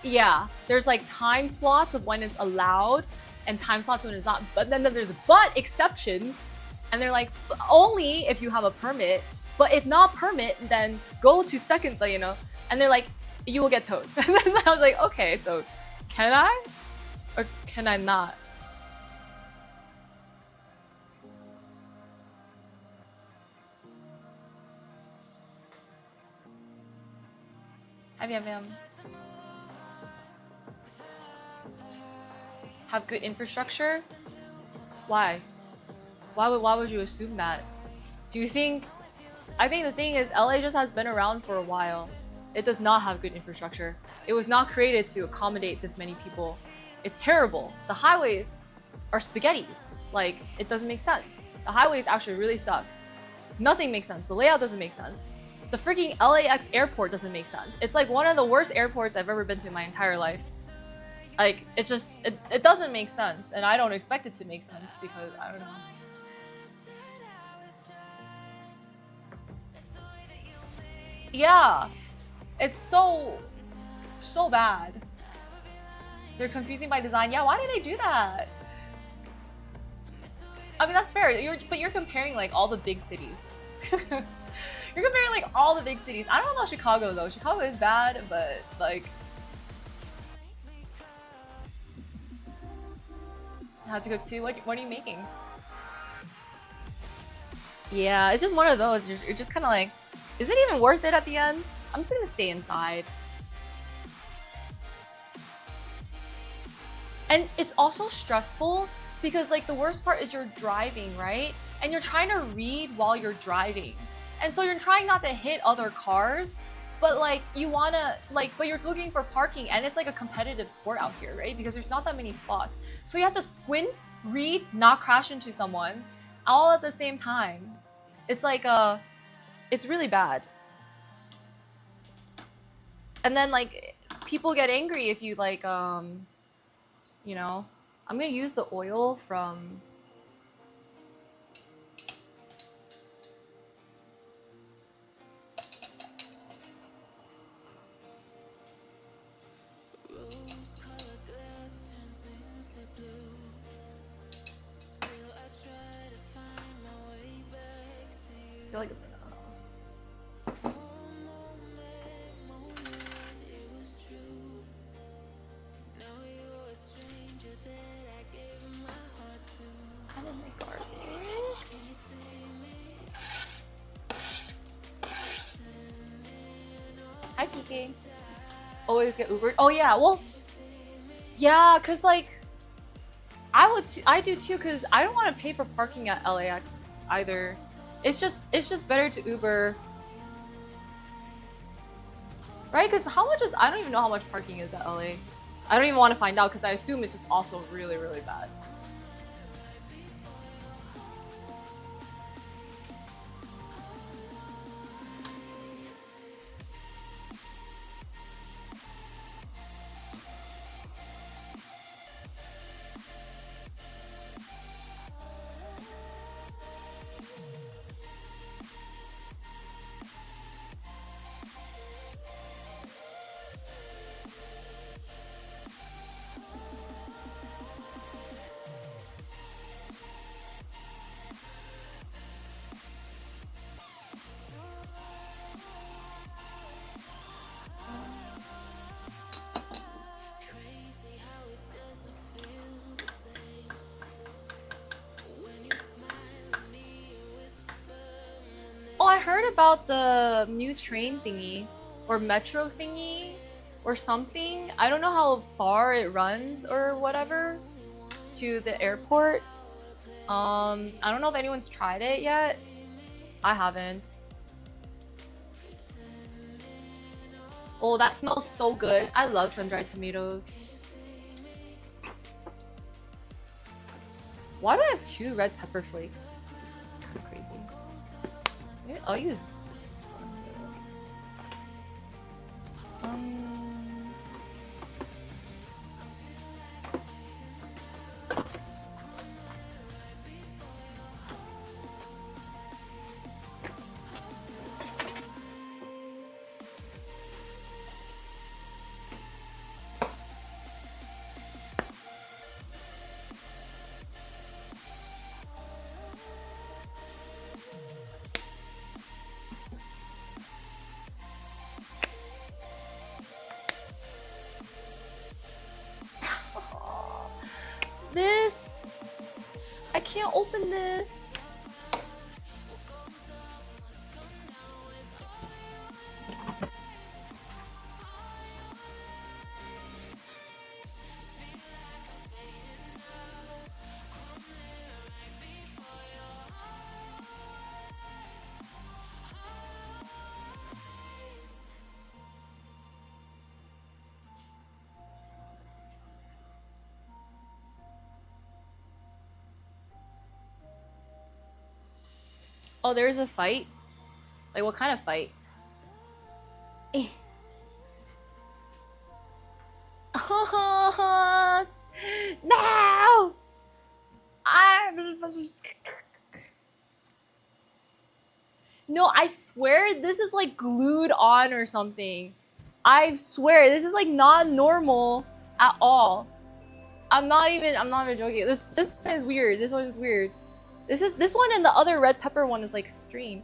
yeah, there's like time slots of when it's allowed and time slots when it's not, but then there's exceptions, and they're like, only if you have a permit, but if not permit, then go to second, you know, and they're like, you will get towed. And then I was like, okay, so can I or can I not? Have good infrastructure? Why? Why would you assume that? Do you think? I think the thing is, LA just has been around for a while. It does not have good infrastructure. It was not created to accommodate this many people. It's terrible. The highways are spaghettis. Like, it doesn't make sense. The highways actually really suck. Nothing makes sense. The layout doesn't make sense. The freaking LAX airport doesn't make sense. It's like one of the worst airports I've ever been to in my entire life. Like, it's just, it doesn't make sense. And I don't expect it to make sense because, I don't know. Yeah. It's so bad. They're confusing by design. Yeah, why did they do that? I mean, that's fair. But you're comparing like all the big cities. You're comparing like all the big cities. I don't know about Chicago though. Chicago is bad, but like, have to cook too. What are you making? Yeah, it's just one of those. You're just kind of like, is it even worth it at the end? I'm just gonna stay inside. And it's also stressful because like the worst part is you're driving, right? And you're trying to read while you're driving. And so you're trying not to hit other cars, but like you wanna like, but you're looking for parking and it's like a competitive sport out here, right? Because there's not that many spots. So you have to squint, read, not crash into someone all at the same time. It's like, it's really bad. And then like people get angry if you like, you know, I'm gonna use the oil from I feel like it's gonna I didn't make garbage. Hi, PK. Always get Ubered. Oh yeah, well, yeah, cause like I do too, cause I don't want to pay for parking at LAX either. It's just better to Uber, right? Cause how much is, I don't even know how much parking is at LA. I don't even want to find out, cause I assume it's just also really bad. heard about the new train thingy or metro thingy or something. I don't know how far it runs or whatever to the airport. I don't know if anyone's tried it yet. I haven't. Oh, that smells so good. I love sun-dried tomatoes. Why do I have 2 red pepper flakes? This is kind of crazy. Maybe I'll use this one. This, I can't open this. Oh, there's a fight? Like, what kind of fight? Eh. No! No, I swear this is like glued on or something. I swear this is like not normal at all. I'm not even joking. This one is weird. This one is weird. This one and the other red pepper one is like strange.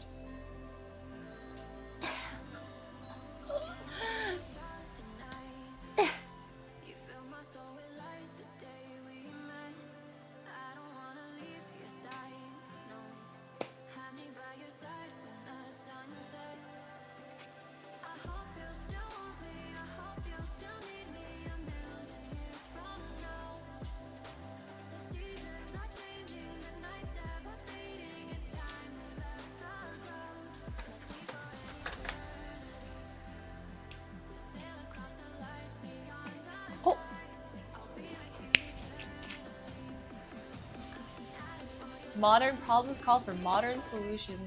Modern problems call for modern solutions.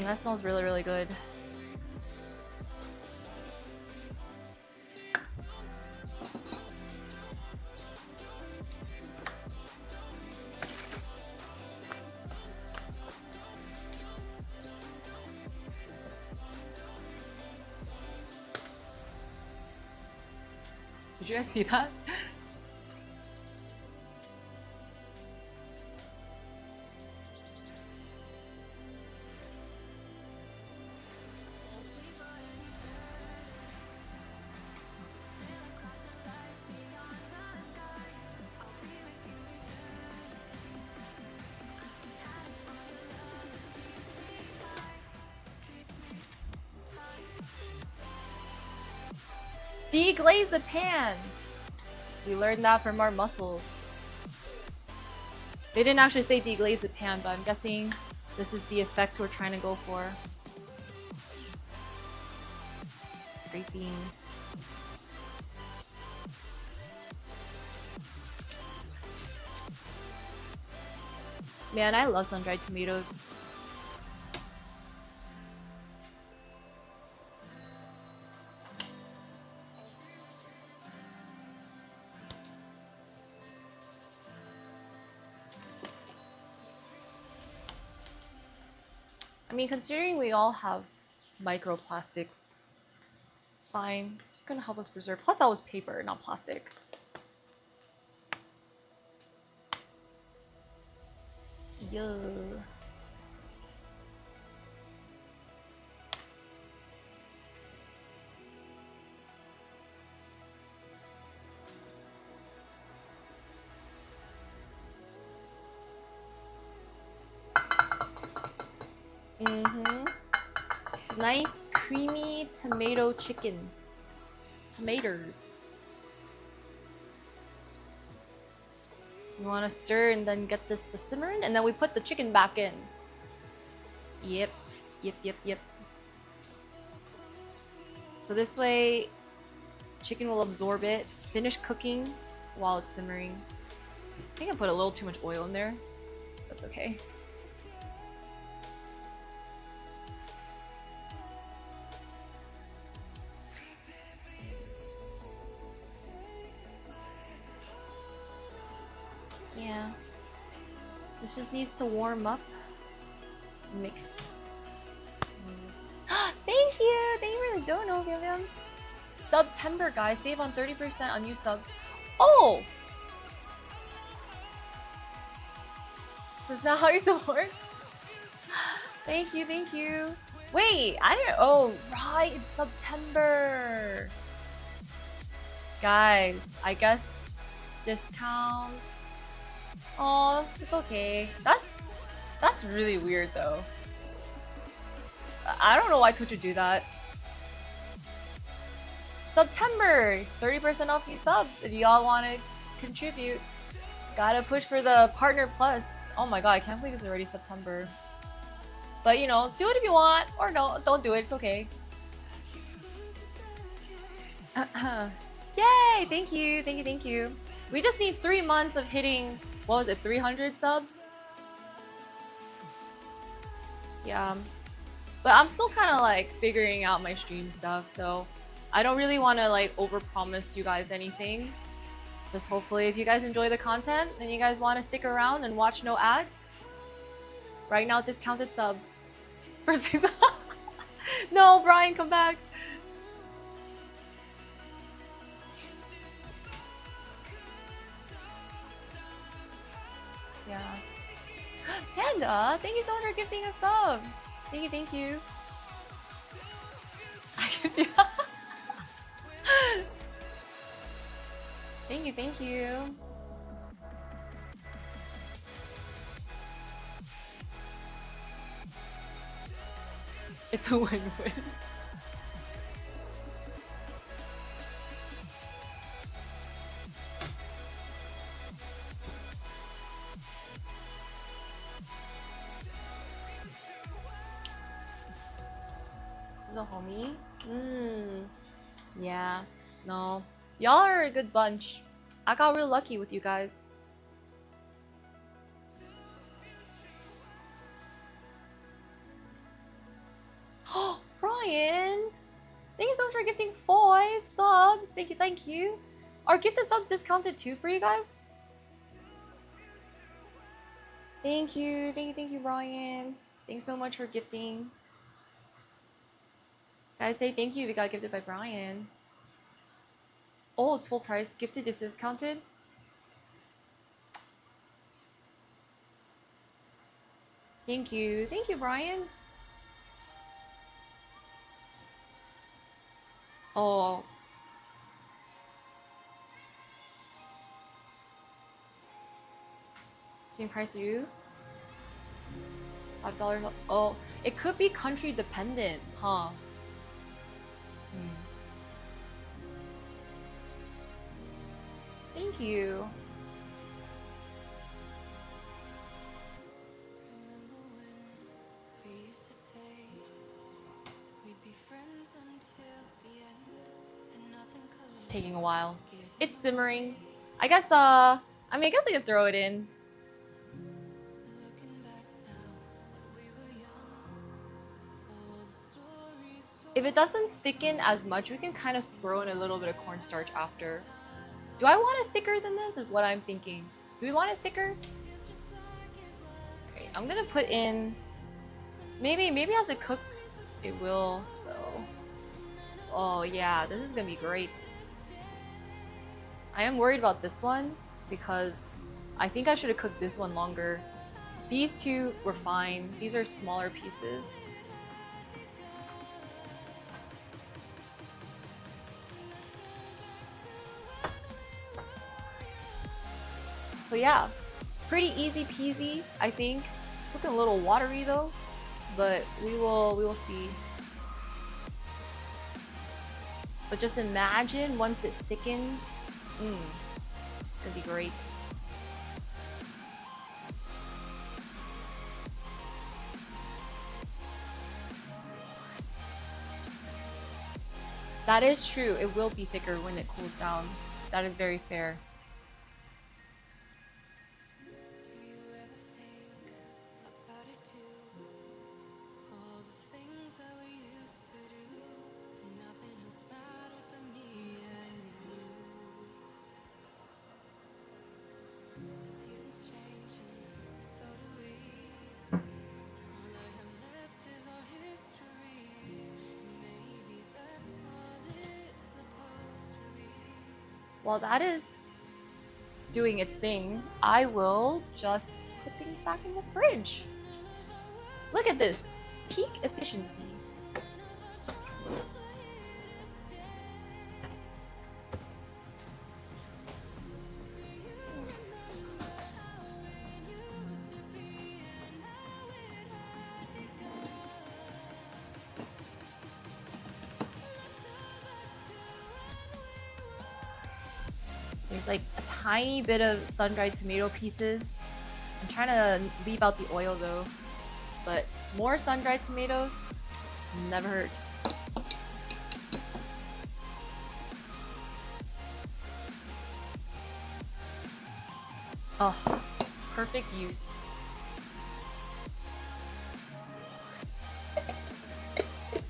That smells really, really good. Did you guys see that? Deglaze the pan! We learned that from our muscles. They didn't actually say deglaze the pan, but I'm guessing this is the effect we're trying to go for. Scraping. Man, I love sun-dried tomatoes. I mean, considering we all have microplastics, it's fine. It's just gonna help us preserve. Plus, that was paper, not plastic. Yeah. It's nice, creamy tomato chicken. Tomatoes. You want to stir and then get this to simmer in, and then we put the chicken back in. Yep. So this way, chicken will absorb it, finish cooking while it's simmering. I think I put a little too much oil in there. That's okay. Yeah. This just needs to warm up. Mix. Thank you! Thank you for the dono, Vivian. September, guys. Save on 30% on new subs. Oh! So is that how you support? Thank you, thank you. Wait, I didn't. Oh, right. It's September. Guys, I guess discounts. Oh, it's okay. That's really weird though. I don't know why Twitch would do that. September, 30% off new subs if y'all want to contribute. Gotta push for the Partner Plus. Oh my god, I can't believe it's already September. But you know, do it if you want, or no, don't do it. It's okay. Yay! Thank you, thank you, thank you. We just need 3 months of hitting, what was it, 300 subs? Yeah. But I'm still kind of like figuring out my stream stuff, so I don't really want to like overpromise you guys anything. Just hopefully if you guys enjoy the content and you guys want to stick around and watch no ads. Right now, discounted subs. For 6 No, Brian, come back. Yeah. Panda, thank you so much for gifting a sub. Thank you, thank you. I gift you. Thank you, thank you. It's a win-win. Is a homie? Yeah. No. Y'all are a good bunch. I got real lucky with you guys. Oh, Brian! Thank you so much for gifting 5 subs. Thank you, thank you. Are gifted subs discounted too for you guys? Thank you, Brian. Thanks so much for gifting. Guys, say thank you if you got gifted by Brian. Oh, it's full price. Gifted is discounted? Thank you, Brian. Oh. Same price as you? $5. Oh, it could be country dependent, huh? Thank you. It's taking a while. It's simmering. I guess I guess we can throw it in. If it doesn't thicken as much, we can kind of throw in a little bit of cornstarch after. Do I want it thicker than this is what I'm thinking. Do we want it thicker? Okay, I'm gonna put in, maybe as it cooks, it will though. Oh yeah, this is gonna be great. I am worried about this one because I think I should have cooked this one longer. These two were fine. These are smaller pieces. So yeah, pretty easy peasy, I think. It's looking a little watery though, but we will see. But just imagine once it thickens, it's gonna be great. That is true. It will be thicker when it cools down. That is very fair. While that is doing its thing, I will just put things back in the fridge. Look at this, peak efficiency. There's like a tiny bit of sun-dried tomato pieces. I'm trying to leave out the oil though. But more sun-dried tomatoes never hurt. Oh, perfect use.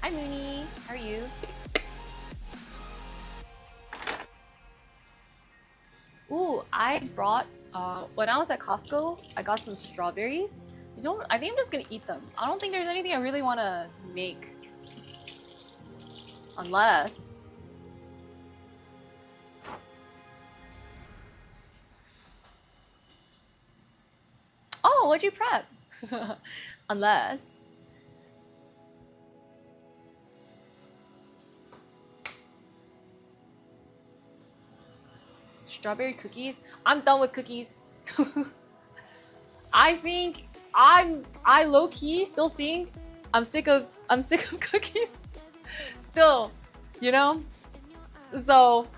Hi Mooney, how are you? Ooh, I brought, when I was at Costco, I got some strawberries. You know, I think I'm just gonna eat them. I don't think there's anything I really want to make. Unless... Oh, what'd you prep? Unless... Strawberry cookies? I'm done with cookies. I think I low-key still think I'm sick of cookies. Still, you know? So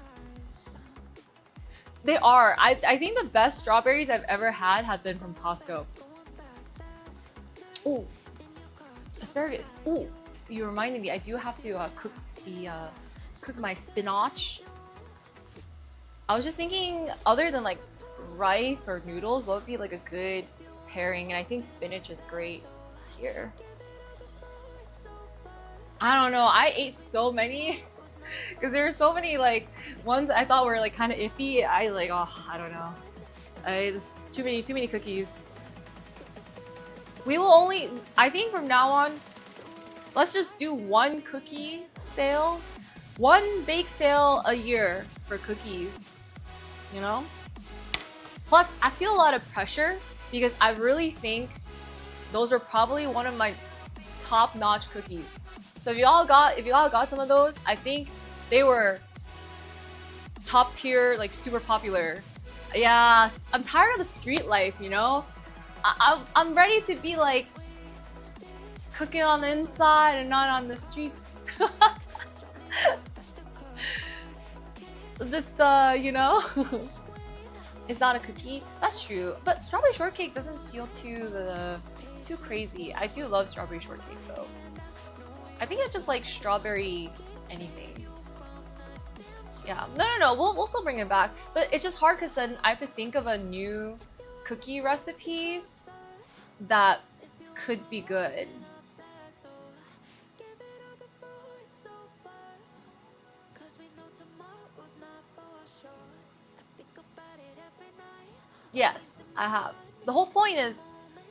they are. I think the best strawberries I've ever had have been from Costco. Oh, asparagus. Oh, you reminded me. I do have to cook my spinach. I was just thinking, other than like rice or noodles, what would be like a good pairing? And I think spinach is great here. I don't know. I ate so many because there were so many like ones I thought were like kind of iffy. I like, oh, I don't know. There's too many cookies. We will only, I think from now on, let's just do one cookie sale, one bake sale a year for cookies. You know? Plus, I feel a lot of pressure because I really think those are probably one of my top-notch cookies. So if you all got some of those, I think they were top tier, like super popular. Yeah, I'm tired of the street life, you know? I'm ready to be like cooking on the inside and not on the streets. Just you know. It's not a cookie. That's true, but strawberry shortcake doesn't feel too crazy. I do love strawberry shortcake though. I think it's just like strawberry anything. Yeah, no. We'll still bring it back, but it's just hard because then I have to think of a new cookie recipe that could be good. Yes, I have. The whole point is,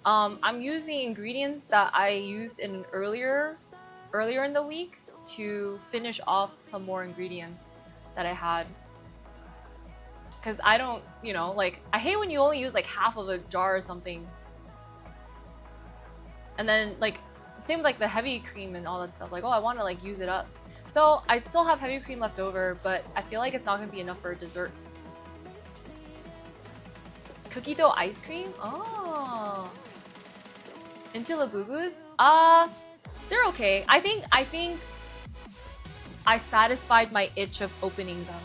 I'm using ingredients that I used in earlier in the week to finish off some more ingredients that I had. Cause I don't, you know, like I hate when you only use like half of a jar or something. And then like same with like the heavy cream and all that stuff. Like, oh, I want to like use it up. So I still have heavy cream left over, but I feel like it's not gonna be enough for a dessert. Cookie dough ice cream? Oh. Into Labubus? They're okay. I think I satisfied my itch of opening them.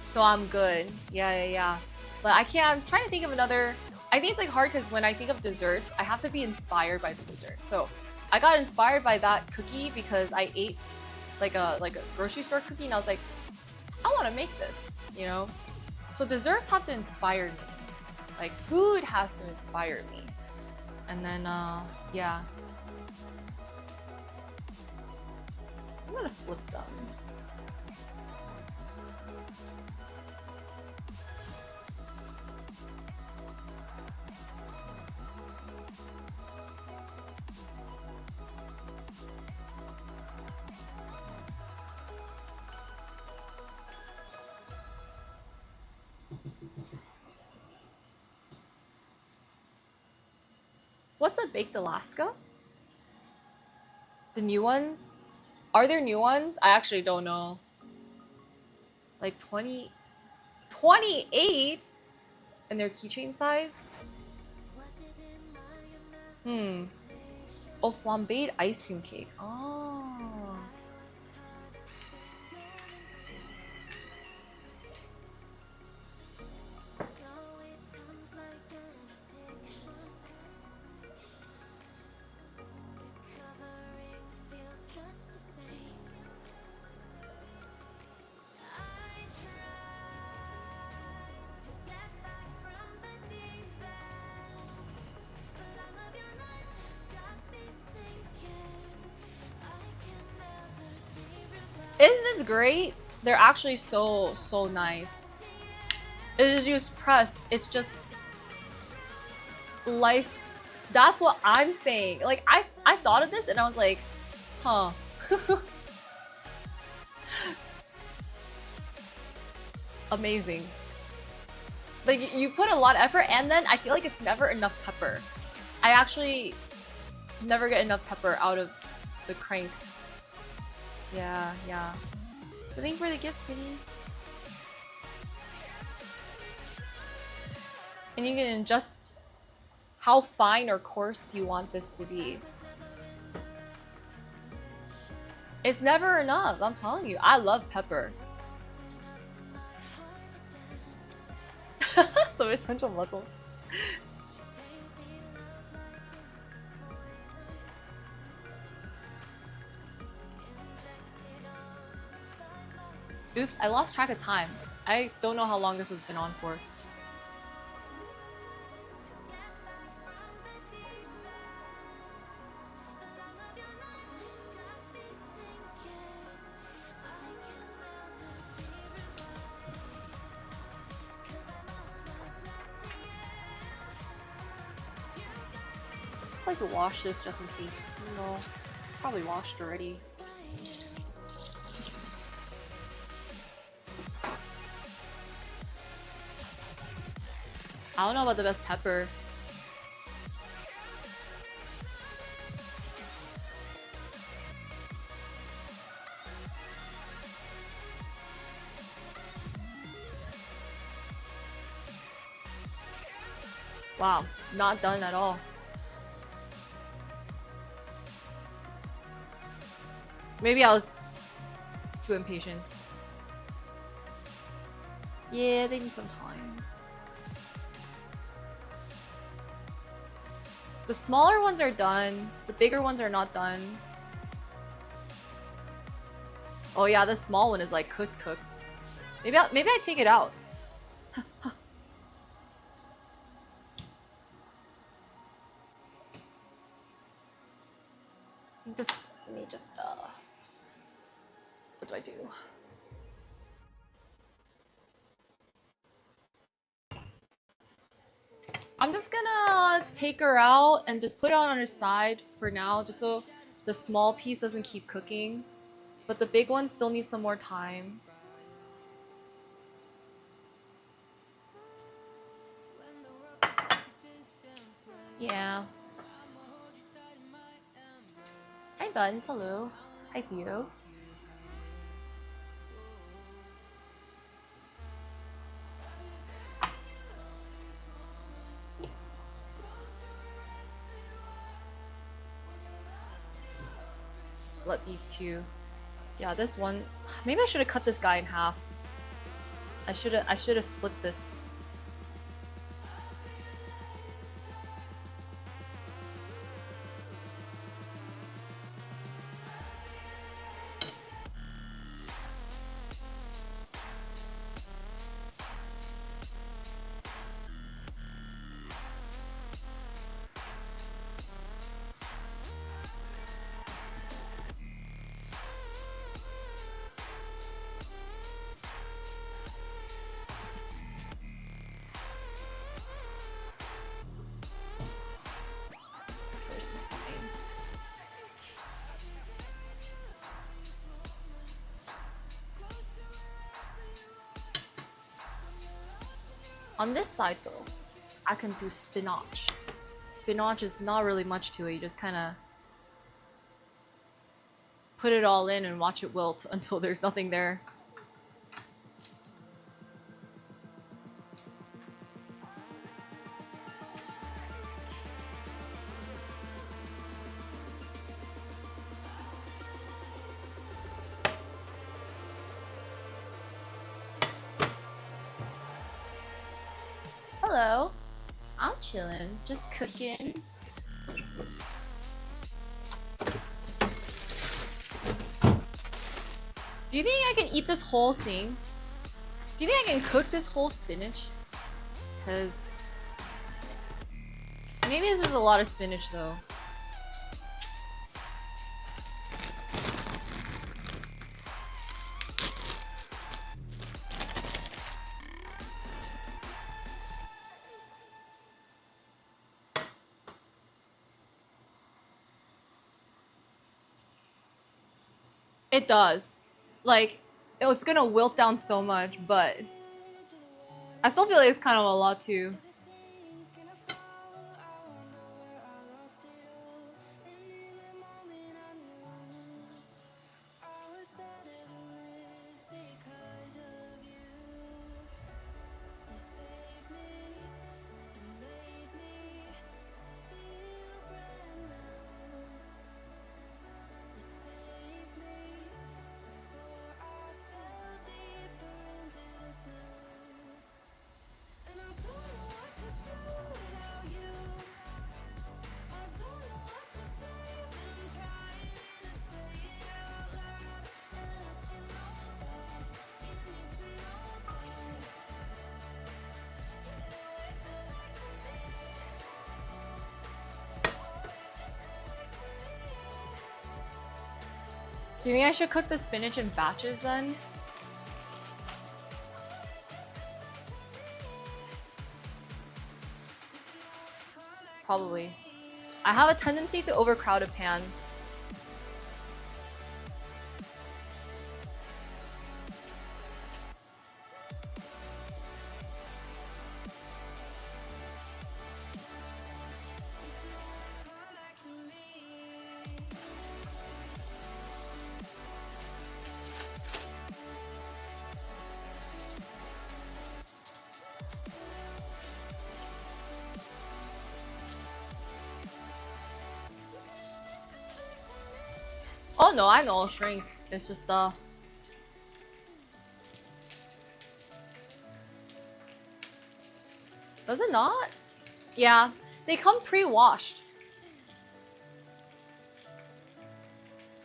So I'm good. Yeah. But I can't, I'm trying to think of another. I think it's like hard because when I think of desserts, I have to be inspired by the dessert. So I got inspired by that cookie because I ate like a grocery store cookie and I was like, I want to make this, you know? So desserts have to inspire me. Like food has to inspire me. And then, yeah. I'm gonna flip them. What's a baked Alaska? The new ones? Are there new ones? I actually don't know. Like 28 in their keychain size? Oh, flambéed ice cream cake. Oh. Isn't this great? They're actually so nice. It's just press. It's just life. That's what I'm saying. Like I thought of this and I was like, huh. Amazing. Like you put a lot of effort and then I feel like it's never enough pepper. I actually never get enough pepper out of the cranks. Yeah. So thank you for the gifts, Minnie. And you can adjust how fine or coarse you want this to be. It's never enough, I'm telling you. I love pepper. So essential muscle. Oops, I lost track of time. I don't know how long this has been on for. It's like to wash this just in case. No, probably washed already. I don't know about the best pepper. Wow, not done at all. Maybe I was too impatient. Yeah, they need some time. The smaller ones are done. The bigger ones are not done. Oh yeah, the small one is like cooked. Maybe I take it out. Let me just what do I do? I'm just gonna take her out and just put it on her side for now, just so the small piece doesn't keep cooking. But the big one still needs some more time. Yeah. Hi Buns, hello. Hi Theo. Just let these two. Yeah, this one. Maybe I should have cut this guy in half. I should have split this. Where's my name? On this side though, I can do spinach. Spinach is not really much to it, you just kind of put it all in and watch it wilt until there's nothing there. Hello. I'm chilling, just cooking. Do you think I can eat this whole thing? Do you think I can cook this whole spinach? Cause maybe this is a lot of spinach though. It does. Like, it was gonna wilt down so much, but I still feel like it's kind of a lot too. Do you think I should cook the spinach in batches then? Probably. I have a tendency to overcrowd a pan. Oh no, I know I'll shrink. It's just Does it not? Yeah, they come pre-washed.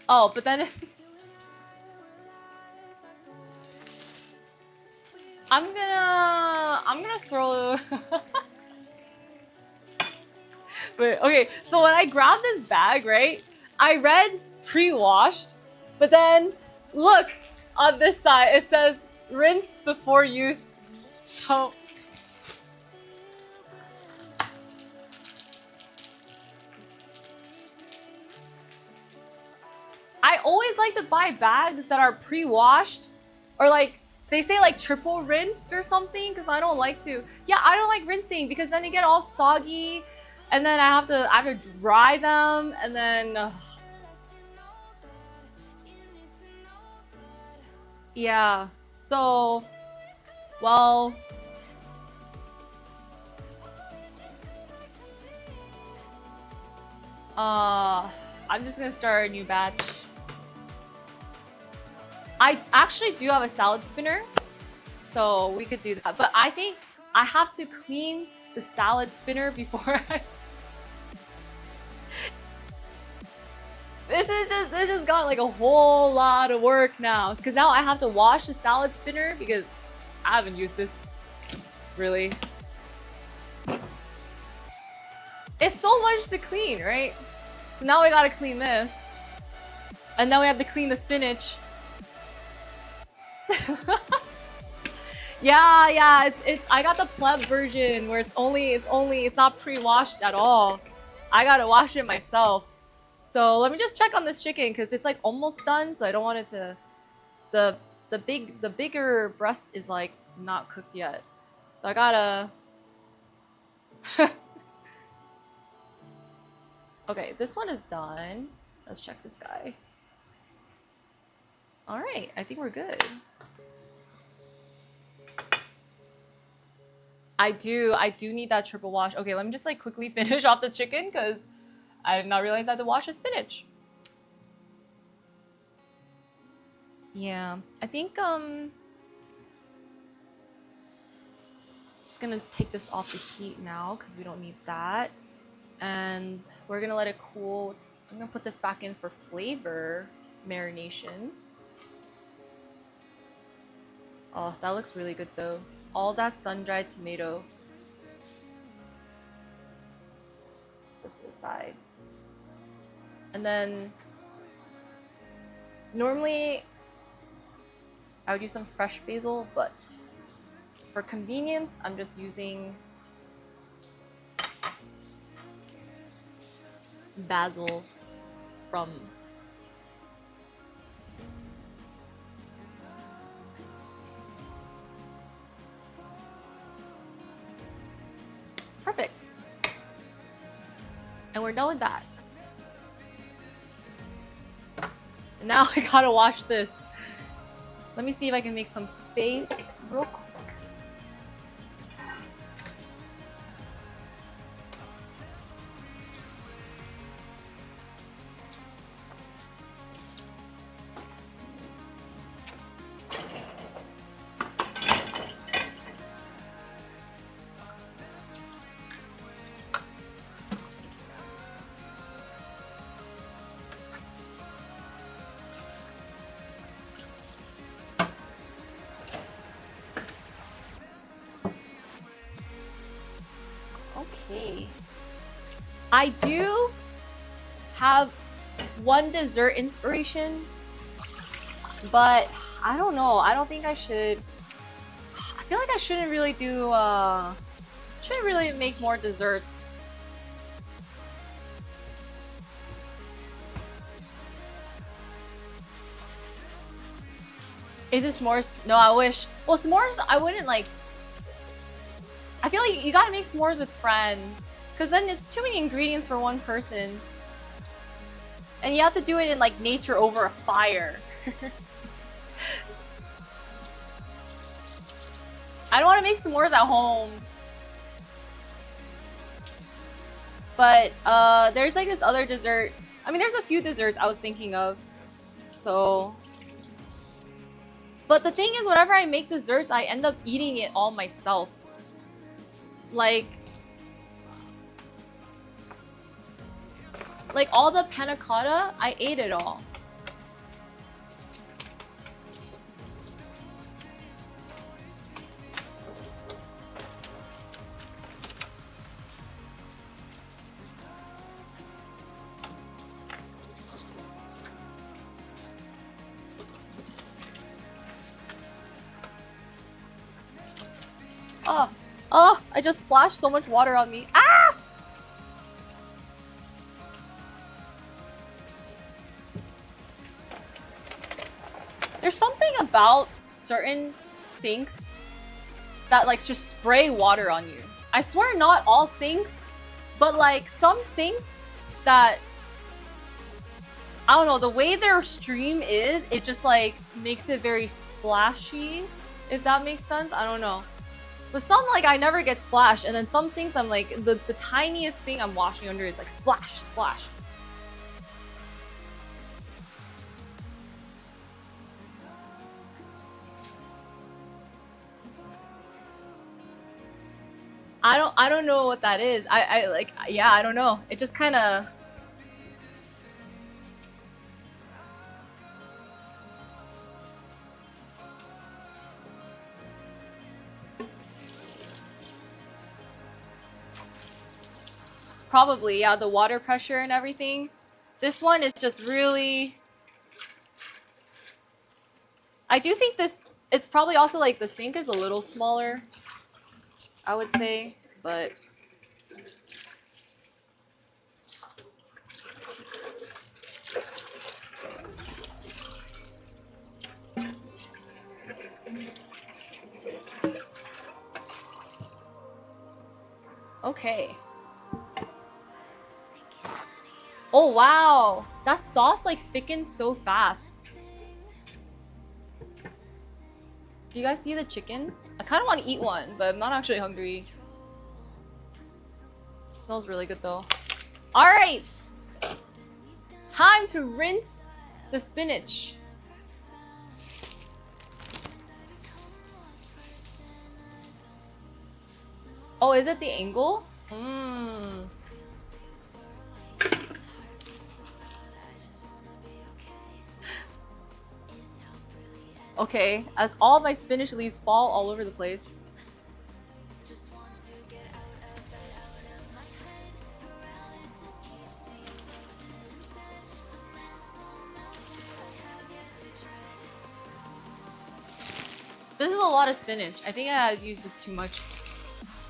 Oh, but then I'm gonna throw Wait, okay, so when I grabbed this bag, right? I read pre-washed, but then look on this side, it says rinse before use. So always like to buy bags that are pre-washed or like they say like triple rinsed or something because I don't like to. Yeah, I don't like rinsing because then they get all soggy and then I have to dry them and then yeah. So well, I'm just gonna start a new batch. I actually do have a salad spinner, so we could do that. But I think I have to clean the salad spinner before I... This just got like a whole lot of work now. Because now I have to wash the salad spinner because I haven't used this really. It's so much to clean, right? So now we gotta clean this. And now we have to clean the spinach. yeah, it's I got the pleb version where it's not pre-washed at all. I gotta wash it myself. So let me just check on this chicken because it's like almost done, so I don't want it to the bigger breast is like not cooked yet. So I gotta okay, this one is done. Let's check this guy. Alright, I think we're good. I do need that triple wash. Okay, let me just like quickly finish off the chicken because I did not realize I had to wash the spinach. Yeah, I think just gonna take this off the heat now because we don't need that. And we're gonna let it cool. I'm gonna put this back in for flavor marination. Oh, that looks really good though. All that sun-dried tomato. This aside. And then normally I would use some fresh basil, but for convenience, I'm just using basil from perfect. And we're done with that. And now I gotta wash this. Let me see if I can make some space real quick. Okay. I do have one dessert inspiration, but I don't know. I don't think I should. I feel like I shouldn't really do, shouldn't really make more desserts. Is it s'mores? No, I wish. Well, s'mores, I wouldn't like. I feel like you gotta make s'mores with friends, because then it's too many ingredients for one person. And you have to do it in like nature over a fire. I don't want to make s'mores at home. But there's like this other dessert. I mean, there's a few desserts I was thinking of. So. But the thing is, whenever I make desserts, I end up eating it all myself. Like all the panna cotta, I ate it all. Oh, I just splashed so much water on me. Ah! about certain sinks that like just spray water on you. I swear not all sinks, but like some sinks that, I don't know, the way their stream is, it just like makes it very splashy, if that makes sense. I don't know. But some, like, I never get splashed, and then some sinks I'm like, the tiniest thing I'm washing under is like splash, splash. I don't know what that is. I like, yeah, I don't know. It just kind of. Probably, yeah, the water pressure and everything. This one is just really. I do think this, it's probably also like the sink is a little smaller, I would say, but. Okay. Oh wow, that sauce like thickens so fast. Do you guys see the chicken? I kind of want to eat one, but I'm not actually hungry. It smells really good though. All right, time to rinse the spinach. Oh, is it the angle? Mmm. Okay, as all my spinach leaves fall all over the place. This is a lot of spinach. I think I used just too much.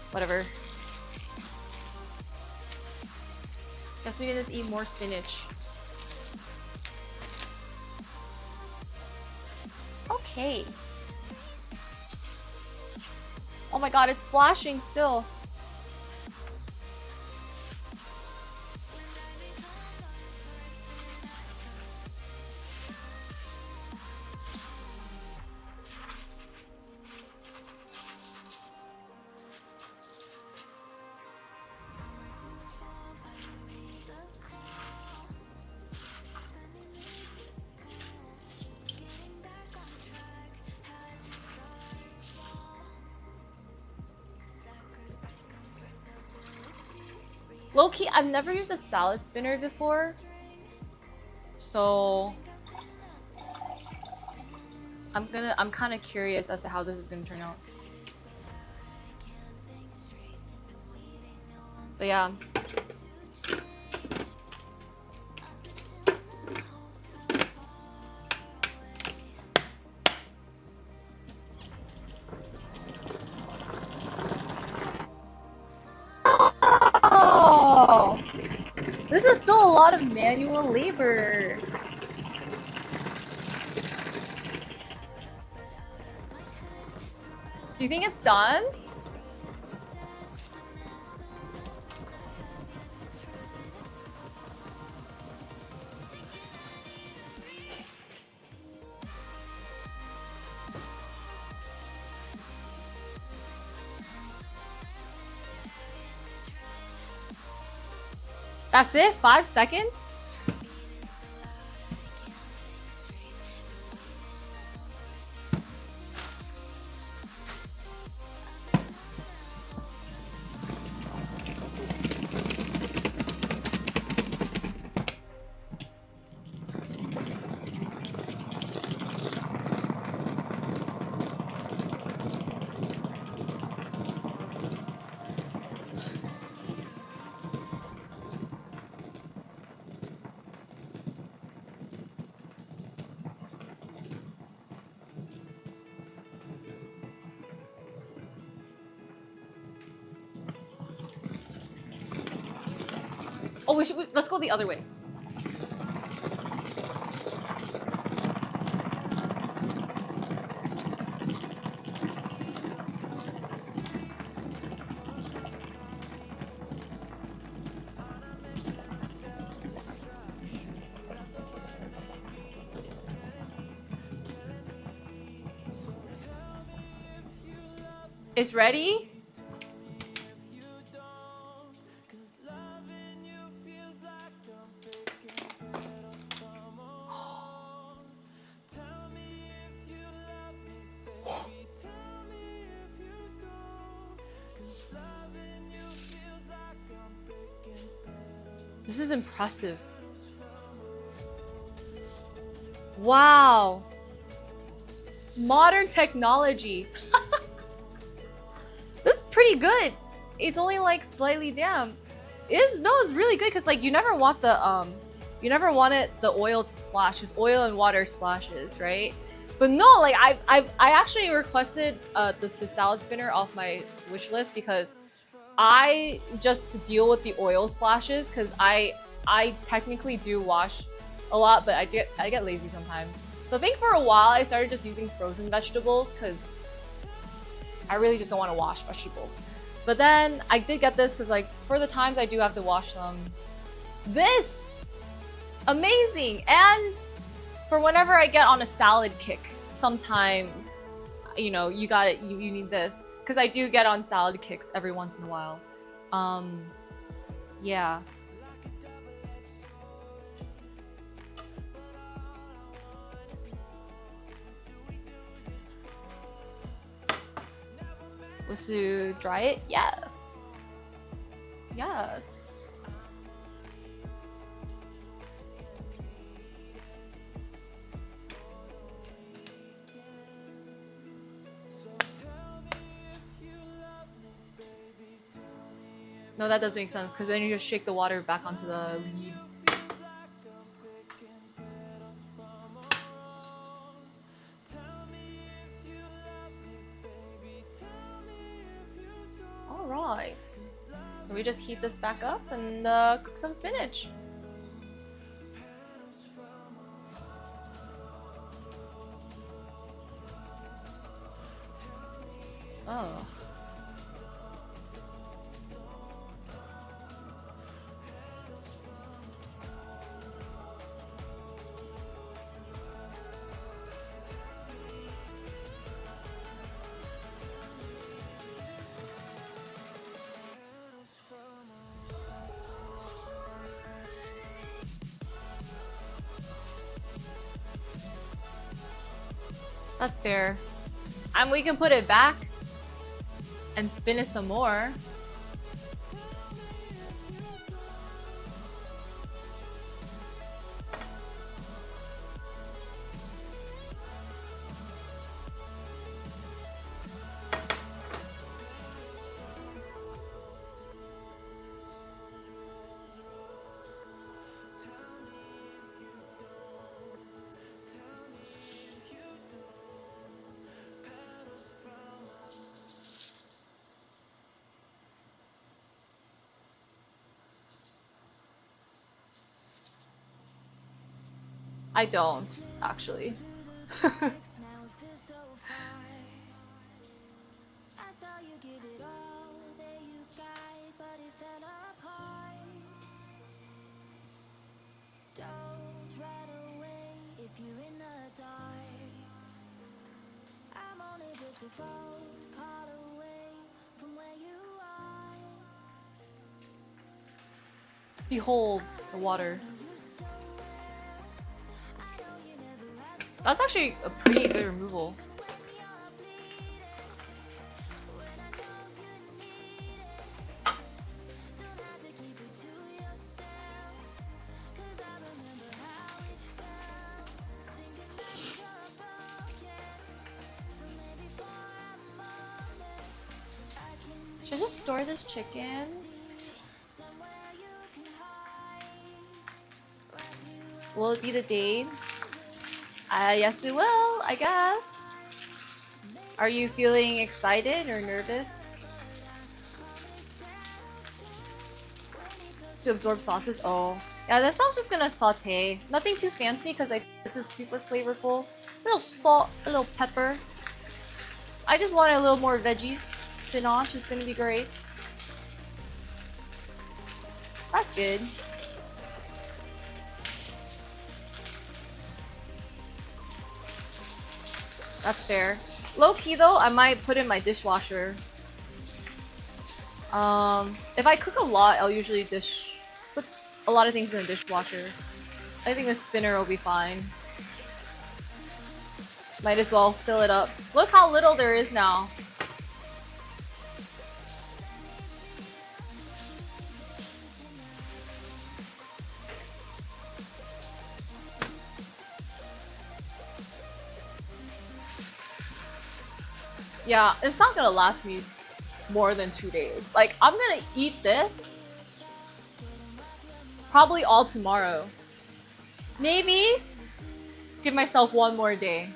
Whatever. Guess we can just eat more spinach. Okay. Oh my god, it's splashing still. Low-key, I've never used a salad spinner before, so I'm kind of curious as to how this is gonna turn out. But yeah. This is still a lot of manual labor. Do you think it's done? That's it? 5 seconds? Oh, let's go the other way. It's ready? This is impressive. Wow. Modern technology. This is pretty good. It's only like slightly damp. It's really good because like you never want the the oil to splash because oil and water splashes, right? But no, like I actually requested the salad spinner off my wish list because I just deal with the oil splashes because I technically do wash a lot, but I get lazy sometimes. So I think for a while I started just using frozen vegetables because I really just don't want to wash vegetables. But then I did get this because like for the times I do have to wash them. This! Amazing! And for whenever I get on a salad kick, sometimes, you know, you need this. Because I do get on salad kicks every once in a while. Yeah. Was to dry it? Yes. Yes. No, that does make sense because then you just shake the water back onto the leaves. All right. So we just heat this back up and cook some spinach. Oh. That's fair. And we can put it back and spin it some more. I don't, actually. Behold the water. That's actually a pretty good removal. Should I just store this chicken? Will it be the day? Yes, it will, I guess. Are you feeling excited or nervous to absorb sauces? Oh, yeah, this I'm just gonna saute. Nothing too fancy because this is super flavorful. A little salt, a little pepper. I just want a little more veggies. Spinach is gonna be great. That's good. That's fair. Low key though, I might put in my dishwasher. If I cook a lot, I'll usually put a lot of things in the dishwasher. I think a spinner will be fine. Might as well fill it up. Look how little there is now. Yeah, it's not gonna last me more than 2 days. Like, I'm gonna eat this probably all tomorrow. Maybe give myself 1 more day.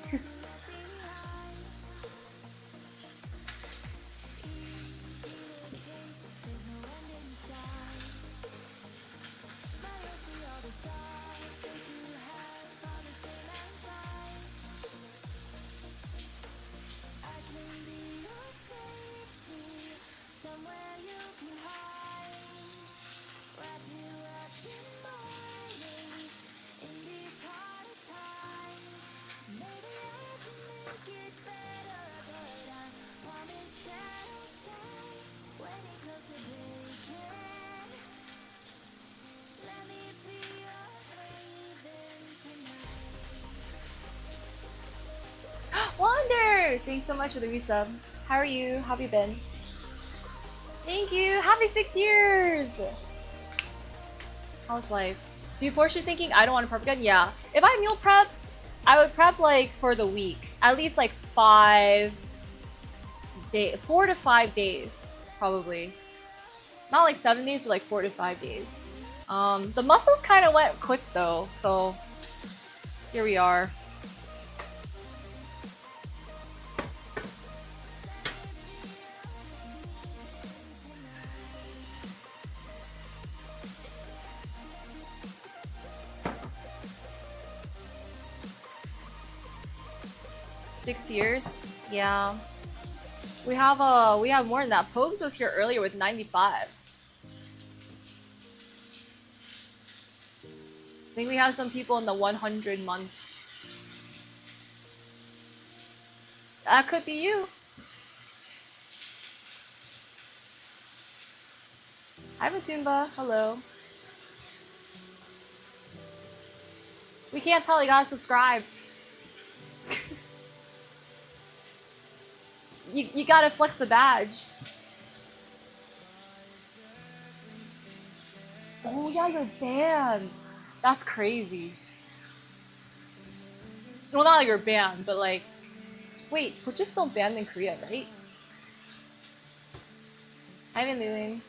Wonder! Thanks so much for the resub. How are you? How have you been? Thank you! Happy 6 years! How's life? Do you portion thinking I don't want to prep again? Yeah. If I meal prep, I would prep like for the week. At least like 4 to 5 days, probably. Not like 7 days, but like 4 to 5 days. The muscles kind of went quick though, so here we are. Six years? Yeah. We have more than that. Pogues was here earlier with 95. I think we have some people in the 100 month. That could be you. Hi Matumba, hello. We can't tell, you gotta subscribe. You gotta flex the badge. Oh yeah, you're banned. That's crazy. Well, not like you're banned, but like... Wait, Twitch is still banned in Korea, right? I've been doing...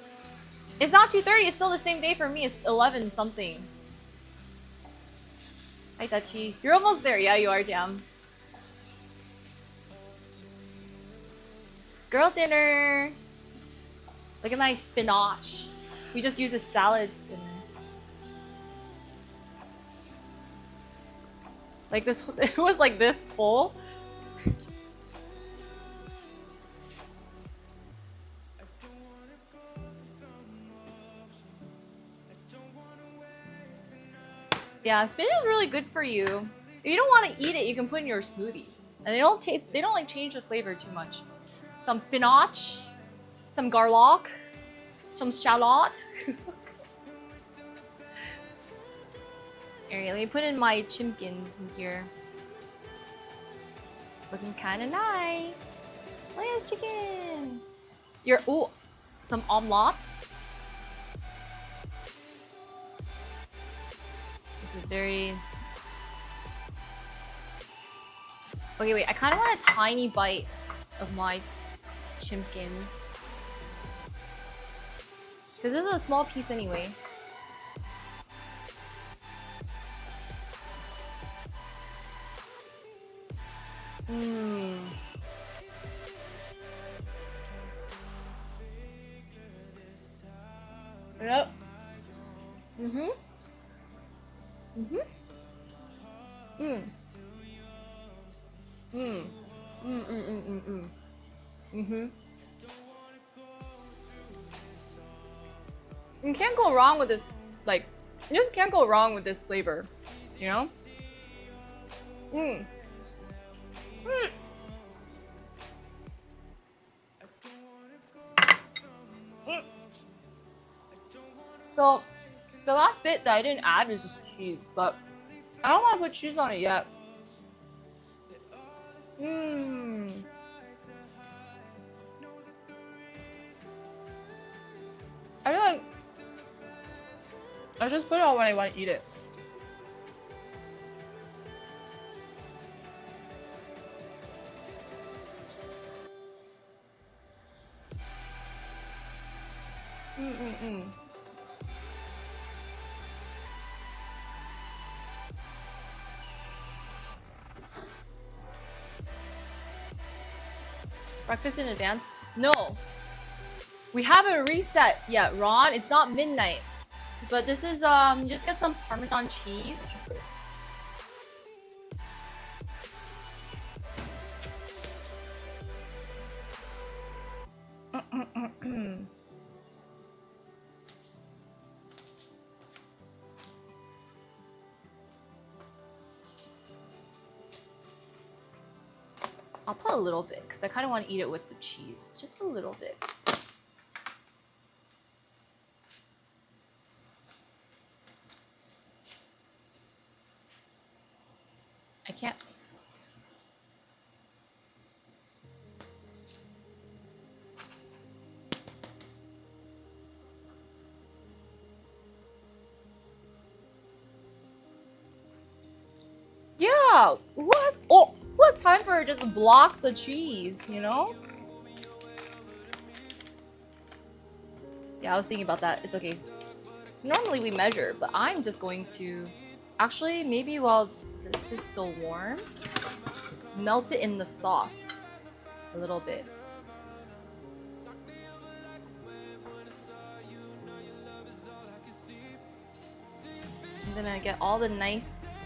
It's not 2:30, it's still the same day for me. It's 11 something. Hi Tachi. You're almost there. Yeah, you are, Jam. Girl dinner! Look at my spinach. We just use a salad spinner. Like this, it was like this full. Yeah, spinach is really good for you. If you don't want to eat it, you can put in your smoothies. And they don't like change the flavor too much. Some spinach, some garlic, some shallot. Alright, let me put in my chimkins in here. Looking kind of nice. Let's chicken. Ooh, some omelettes. This is very... Okay, wait, I kind of want a tiny bite of my chimkin. Because this is a small piece anyway. Mmm. Yep. Mm-hmm. Mm-hmm. Mm. Mm. Mm-mm-mm-mm-mm. Mm-hmm. You can't go wrong with this, like, you just can't go wrong with this flavor, you know? Mm. Mm. So the last bit that I didn't add is just cheese, but I don't want to put cheese on it yet. Mmm. I feel like I just put it on when I want to eat it. Breakfast in advance? No. We haven't reset yet, Ron. It's not midnight. But this is, you just get some Parmesan cheese. I'll put a little bit because I kind of want to eat it with the cheese. Just a little bit. I can't. Yeah, who has time for just blocks of cheese, you know? Yeah, I was thinking about that. It's okay. So normally we measure, but I'm just going to actually maybe while this is still warm, melt it in the sauce a little bit. I'm gonna get all the nice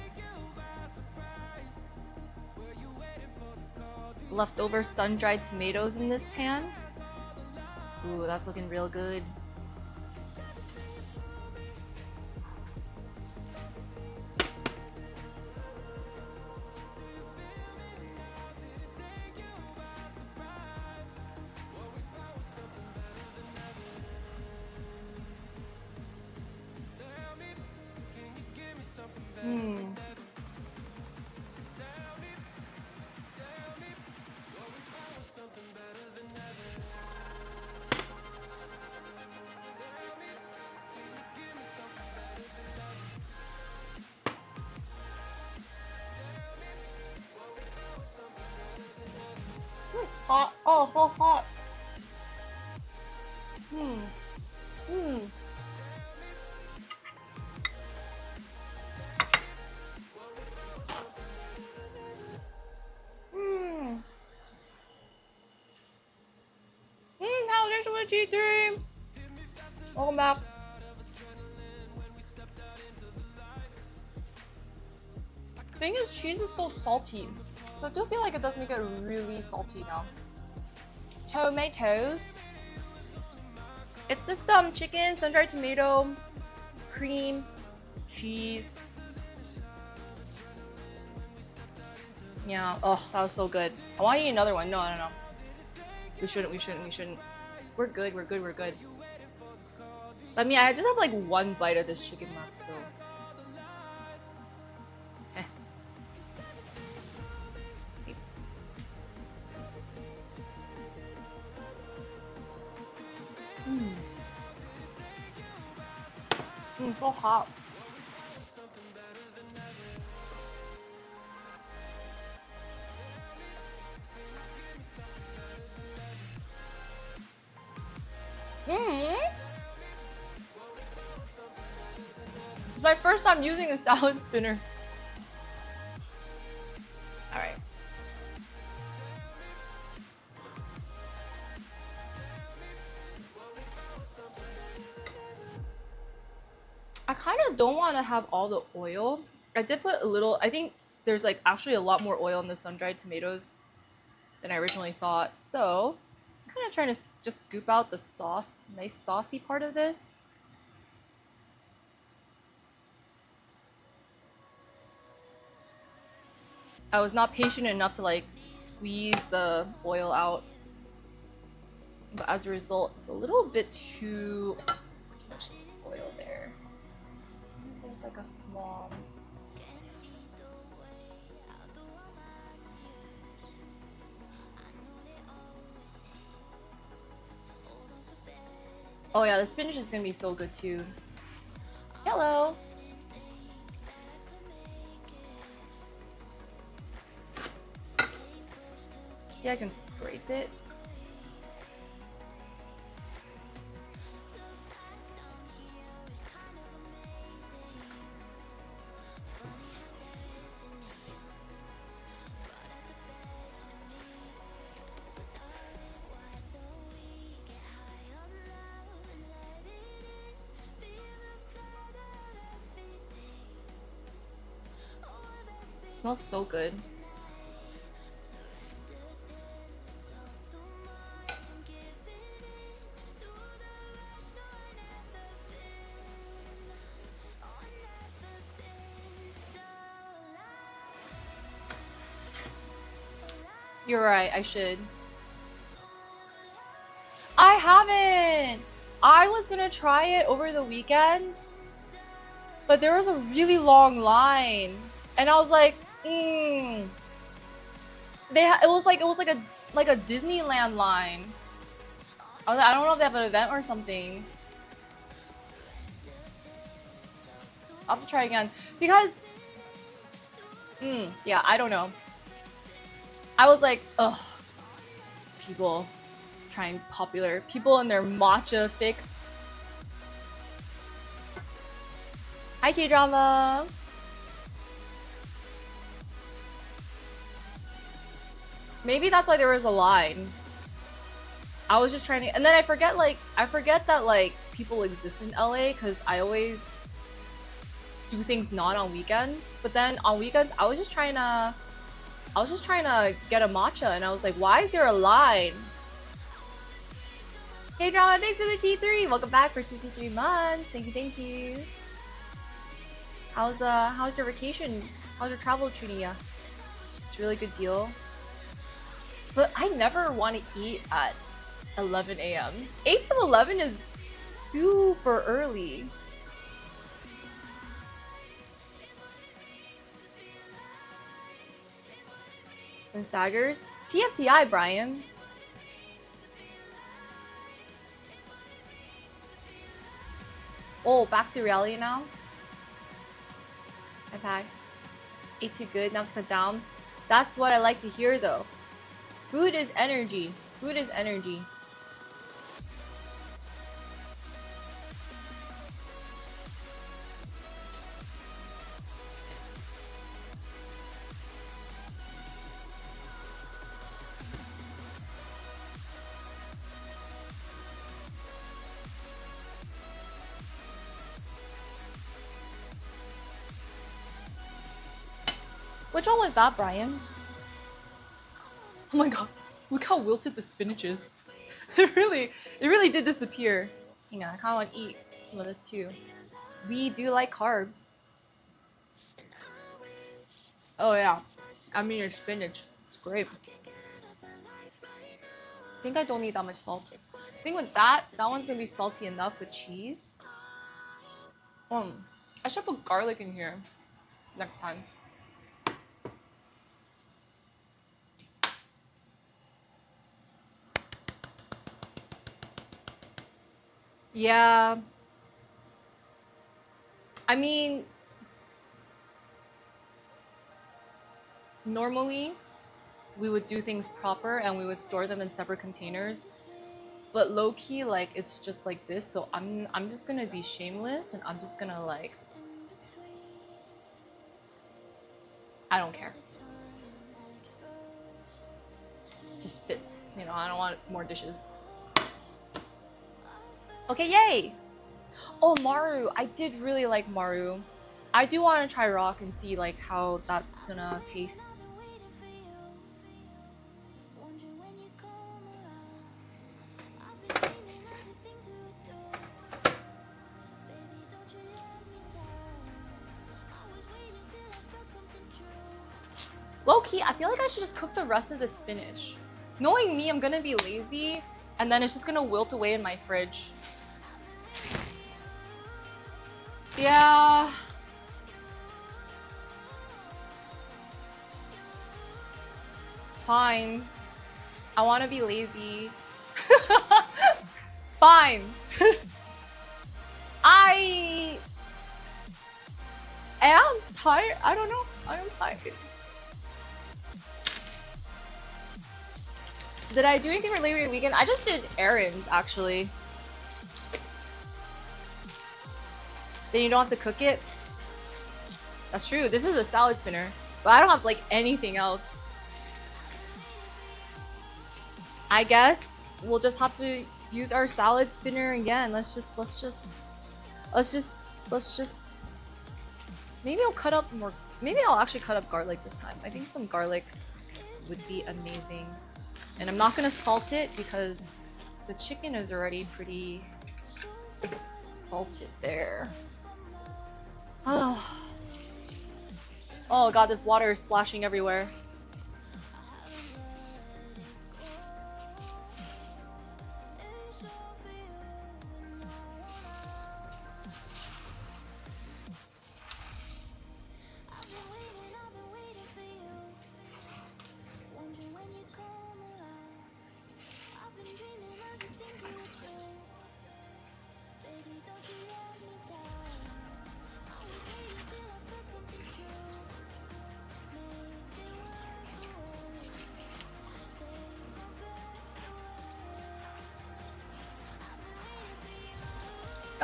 leftover sun-dried tomatoes in this pan. Ooh, that's looking real good. Hot. Oh, so hot. How's your G3? Welcome back. The thing is, cheese is so salty. So I do feel like it does make it really salty now. Tomatoes. It's just chicken, sun-dried tomato, cream, cheese. Yeah. Oh, that was so good. I want to eat another one. No. We shouldn't. We're good. I mean, I just have like one bite of this chicken mat, so. So hot. It's my first time using a salad spinner. All right. I kind of don't want to have all the oil. I did put a little, I think there's like actually a lot more oil in the sun-dried tomatoes than I originally thought. So I'm kind of trying to just scoop out the sauce, nice saucy part of this. I was not patient enough to like squeeze the oil out. But as a result, it's a little bit too much oil there. like a small. Oh yeah, the spinach is gonna be so good too. Hello. See, I can scrape it. It smells so good. You're right, I should. I haven't! I was gonna try it over the weekend, but there was a really long line. And I was like, it was like a Disneyland line. I was like, I don't know if they have an event or something. I'll have to try again. Because yeah, I don't know. I was like, ugh, people trying popular. People in their matcha fix. Hi, K-drama. Maybe that's why there was a line. I was just trying to, and then I forget that like people exist in LA because I always do things not on weekends. But then on weekends, I was just trying to get a matcha, and I was like, why is there a line? Hey drama, thanks for the T3. Welcome back for 63 months. Thank you. How's your vacation? How's your travel treating you? It's a really good deal. But I never want to eat at 11 a.m. 8 to 11 is super early. And staggers? TFTI, Brian. Oh, back to reality now? I've had ate too good, now to cut down. That's what I like to hear though. Food is energy. Food is energy. Which one was that, Brian? Oh my god, look how wilted the spinach is. It really did disappear. Hang on, I kinda want to eat some of this too. We do like carbs. Oh yeah, I mean your spinach, it's great. I think I don't need that much salt. I think with that one's gonna be salty enough with cheese. I should put garlic in here next time. Yeah. I mean, normally we would do things proper and we would store them in separate containers. But low key, like it's just like this. So I'm just gonna be shameless and I'm just gonna like, I don't care. It just fits, you know. I don't want more dishes. Okay, yay! Oh, Maru. I did really like Maru. I do want to try Rock and see like how that's gonna taste. Low-key, I feel like I should just cook the rest of the spinach. Knowing me, I'm gonna be lazy, and then it's just gonna wilt away in my fridge. Yeah, Fine. I want to be lazy. Fine. I am tired. I don't know. I am tired. Did I do anything for Labor Day weekend? I just did errands, actually. Then you don't have to cook it. That's true. This is a salad spinner, but I don't have like anything else. I guess we'll just have to use our salad spinner again. Let's just. Maybe I'll cut up more. Maybe I'll actually cut up garlic this time. I think some garlic would be amazing. And I'm not gonna salt it because the chicken is already pretty salted there. Oh. Oh god, this water is splashing everywhere.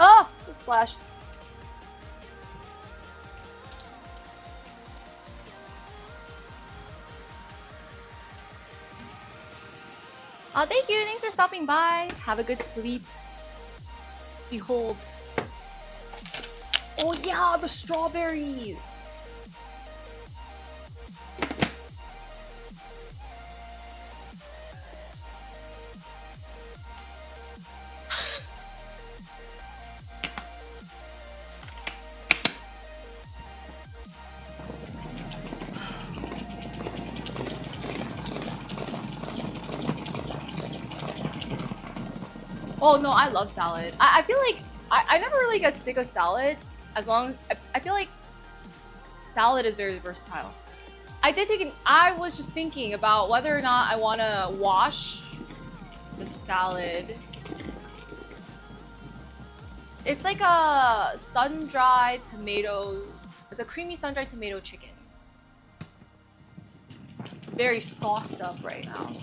Oh, it splashed. Oh, thank you. Thanks for stopping by. Have a good sleep. Behold. Oh yeah, the strawberries. Oh no, I love salad. I feel like I never really get sick of salad as long I feel like salad is very versatile. I was just thinking about whether or not I want to wash the salad. It's like a sun-dried tomato. It's a creamy sun-dried tomato chicken. It's very sauced up right now.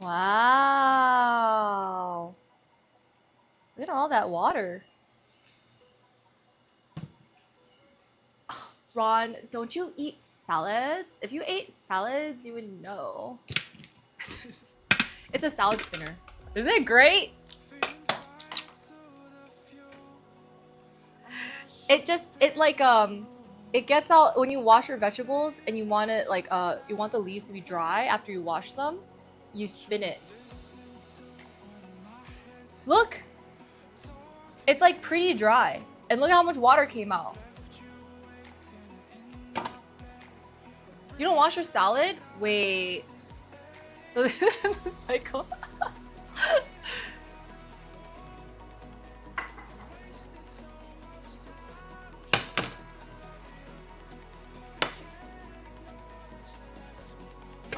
Wow. Look at all that water. Oh, Ron, don't you eat salads? If you ate salads, you would know. It's a salad spinner. Isn't it great? It gets out when you wash your vegetables and you want it like you want the leaves to be dry after you wash them. You spin it. Look! It's like pretty dry. And look how much water came out. You don't wash your salad? Wait. So the cycle.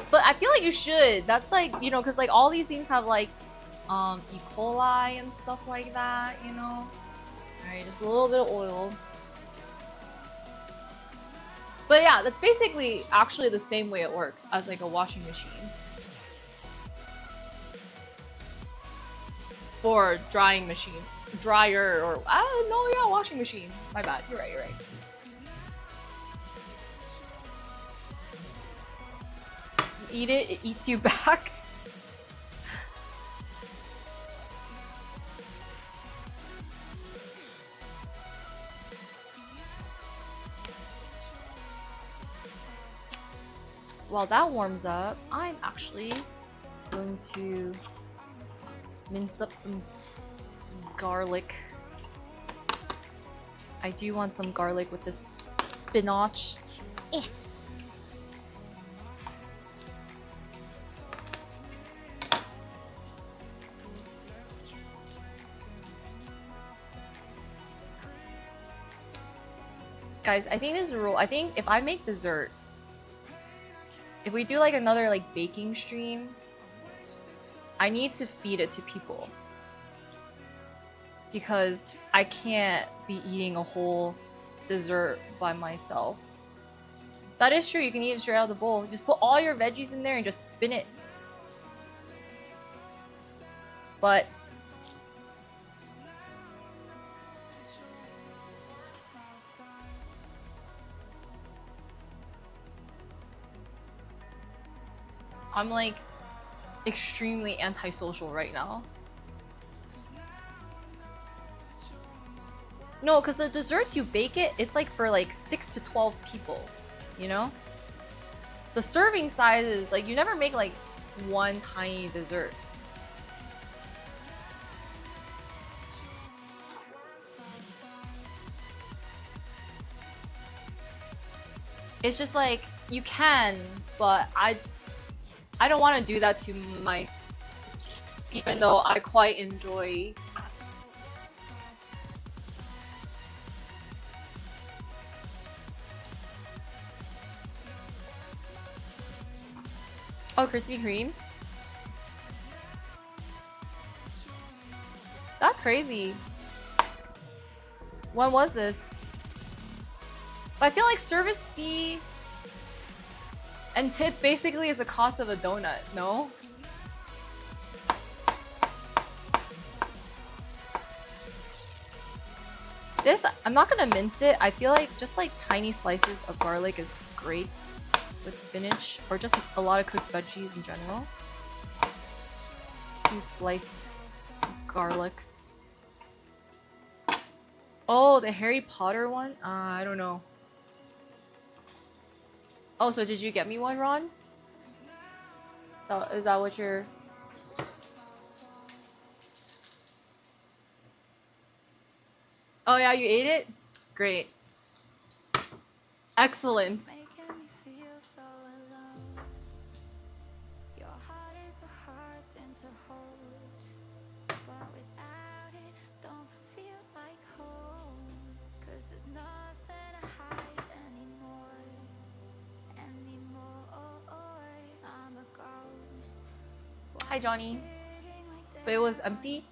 But I feel like you should. That's like, you know, because like all these things have like E. coli and stuff like that, you know? Alright, just a little bit of oil. But yeah, that's basically actually the same way it works as like a washing machine. Or drying machine. Dryer or, no, yeah, washing machine. My bad, you're right, you're right. Eat it, it eats you back. While that warms up, I'm actually going to mince up some garlic. I do want some garlic with this spinach. Guys, I think this is a rule. I think if I make dessert, if we do like another like baking stream, I need to feed it to people. Because I can't be eating a whole dessert by myself. That is true, you can eat it straight out of the bowl. Just put all your veggies in there and just spin it. But I'm like extremely antisocial right now. No, because the desserts you bake it, it's like for like 6 to 12 people, you know? The serving size is like you never make like one tiny dessert. It's just like you can, but I don't want to do that to my, even though I quite enjoy. Oh, Krispy Kreme? That's crazy. When was this? But I feel like service fee and tip basically is the cost of a donut, no? This, I'm not gonna mince it. I feel like just like tiny slices of garlic is great with spinach, or just a lot of cooked veggies in general. 2 sliced garlics. Oh, the Harry Potter one? I don't know. Oh, so did you get me one, Ron? So is that what you're... Oh yeah, you ate it? Great. Excellent. Hi, Johnny. But it was empty.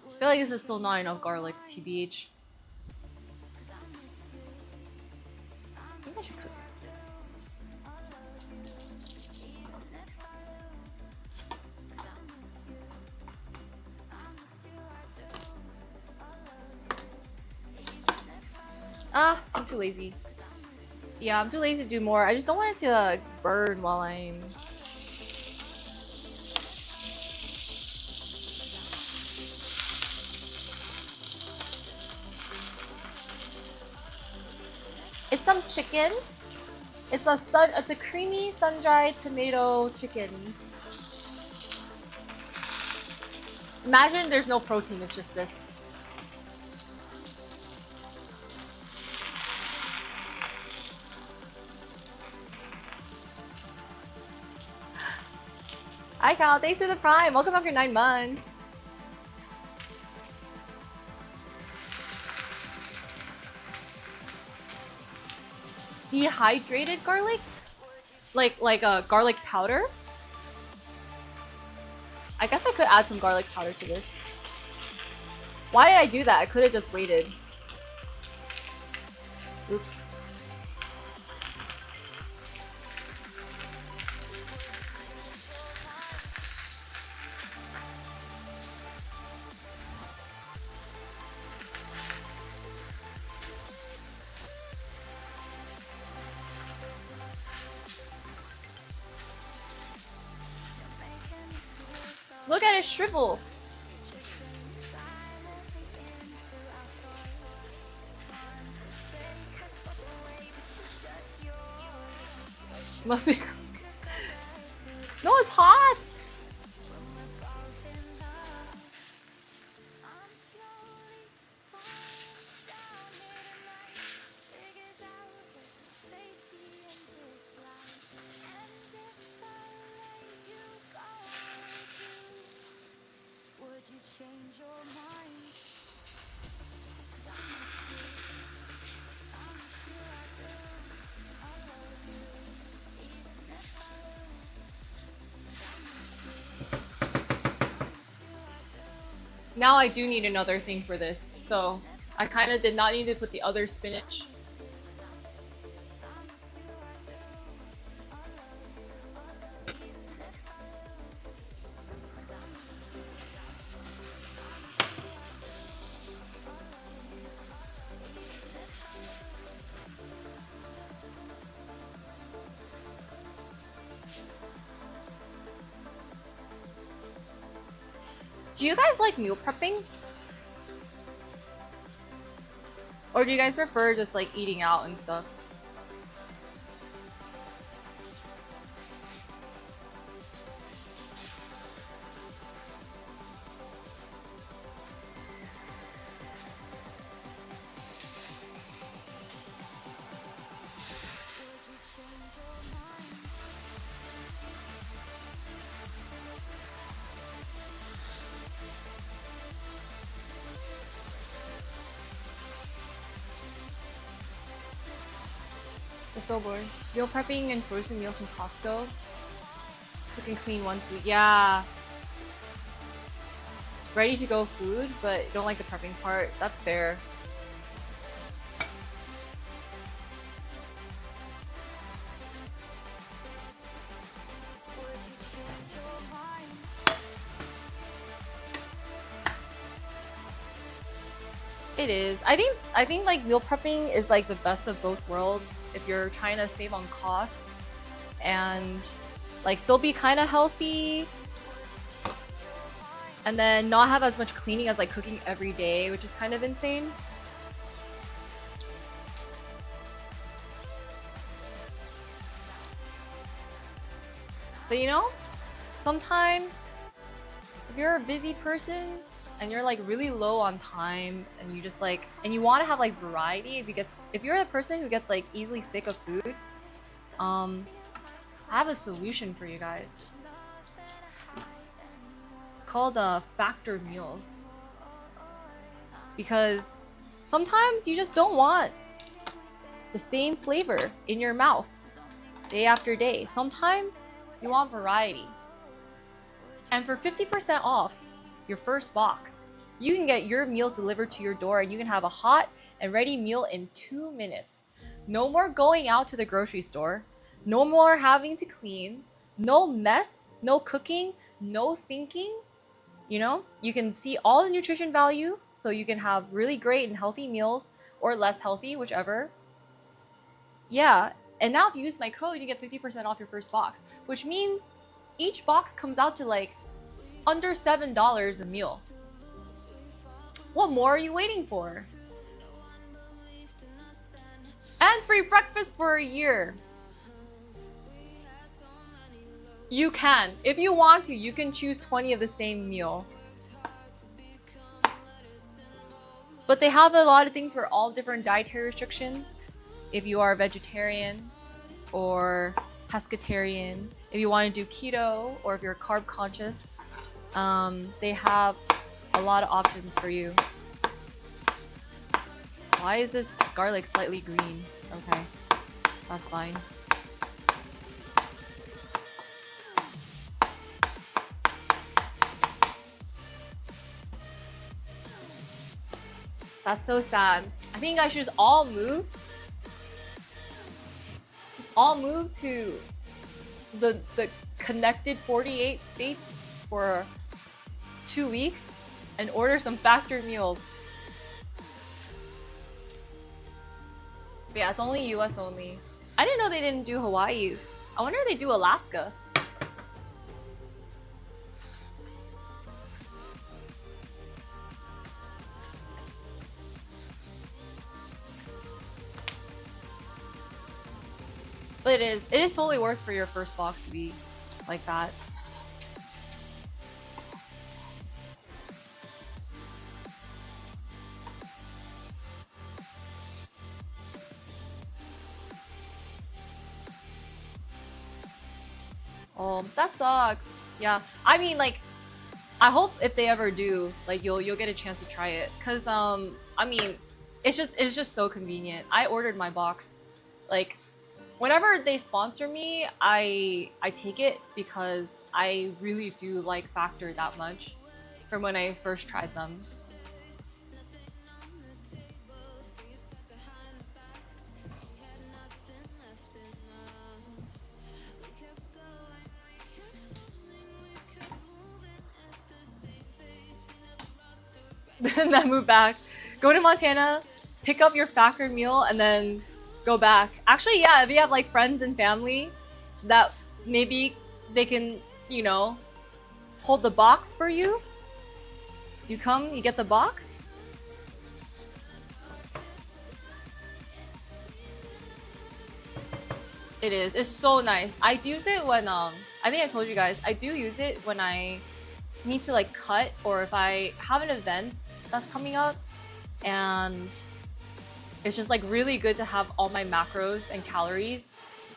I feel like this is still not enough garlic, TBH. I think I should cook. Ah, I'm too lazy. Yeah, I'm too lazy to do more. I just don't want it to burn while I'm... It's some chicken. It's a creamy sun-dried tomato chicken. Imagine there's no protein, it's just this. Hi Cal, thanks for the prime. Welcome after 9 months. Dehydrated garlic? Like a garlic powder? I guess I could add some garlic powder to this. Why did I do that? I could have just waited. Oops. Look at it shrivel. Must be. Now I do need another thing for this, so I kind of did not need to put the other spinach. Do you guys like meal prepping? Or do you guys prefer just like eating out and stuff? It's so boring. Meal prepping and frozen meals from Costco. Cooking clean once a week. Yeah. Ready to go food, but don't like the prepping part. That's fair. It is. I think like meal prepping is like the best of both worlds if you're trying to save on costs and like still be kind of healthy and then not have as much cleaning as like cooking every day, which is kind of insane. But you know, sometimes if you're a busy person and you're like really low on time and you just like and you want to have like variety, if you're a person who gets like easily sick of food, I have a solution for you guys. It's called Factor meals. Because sometimes you just don't want the same flavor in your mouth day after day. Sometimes you want variety. And for 50% off your first box, you can get your meals delivered to your door and you can have a hot and ready meal in 2 minutes. No more going out to the grocery store. No more having to clean. No mess, no cooking, no thinking. You know, you can see all the nutrition value, so you can have really great and healthy meals or less healthy, whichever. Yeah, and now if you use my code, you get 50% off your first box, which means each box comes out to like under $7 a meal. What more are you waiting for? And free breakfast for a year. You can. If you want to, you can choose 20 of the same meal. But they have a lot of things for all different dietary restrictions. If you are a vegetarian or pescatarian, if you want to do keto, or if you're carb conscious, they have a lot of options for you. Why is this garlic slightly green? Okay, that's fine. That's so sad. I think I should just all move. Just all move to the connected 48 states for 2 weeks and order some factor meals. But yeah, it's only US only. I didn't know they didn't do Hawaii. I wonder if they do Alaska. But it is totally worth for your first box to be like that. Oh, that sucks. Yeah, I mean, like, I hope if they ever do, like, you'll get a chance to try it, cause I mean, it's just so convenient. I ordered my box, like, whenever they sponsor me, I take it because I really do like Factor that much. from when I first tried them. Then move back. Go to Montana, pick up your factor meal, and then go back. Actually, yeah, if you have like friends and family that maybe they can, you know, hold the box for you. You come, you get the box. It is. It's so nice. I use it when I think I told you guys, I do use it when I need to like cut, or if I have an event that's coming up, and it's just like really good to have all my macros and calories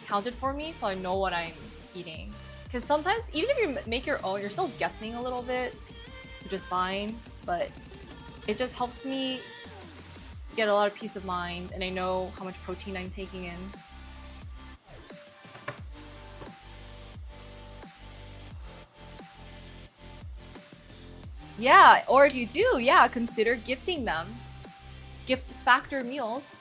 counted for me so I know what I'm eating. Because sometimes even if you make your own, you're still guessing a little bit, which is fine, but it just helps me get a lot of peace of mind, and I know how much protein I'm taking in. Yeah, or if you do, yeah, consider gifting them. Gift factor meals.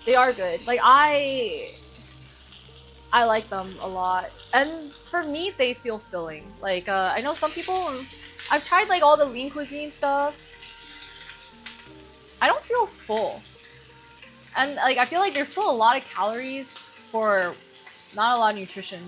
They are good. Like I like them a lot. And for me, they feel filling. Like I know some people, I've tried like all the lean cuisine stuff. I don't feel full. And like I feel like there's still a lot of calories for not a lot of nutrition.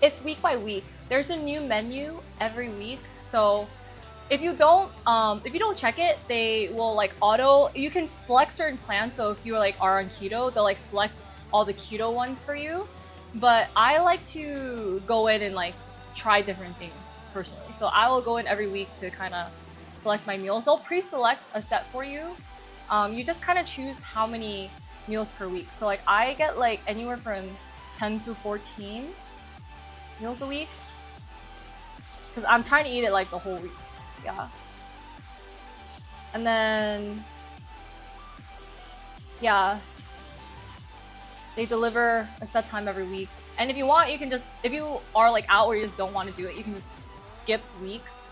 It's week by week. There's a new menu every week, so if you don't check it, they will like auto. You can select certain plans. So if you like are on keto, they'll like select all the keto ones for you. But I like to go in and like try different things personally. So I will go in every week to kind of select my meals. They'll pre-select a set for you. You just kind of choose how many meals per week. So like I get like anywhere from 10 to 14 meals a week, because I'm trying to eat it like the whole week. Yeah. And then yeah, they deliver a set time every week. And if you want, you can just, if you are like out or you just don't want to do it, you can just skip weeks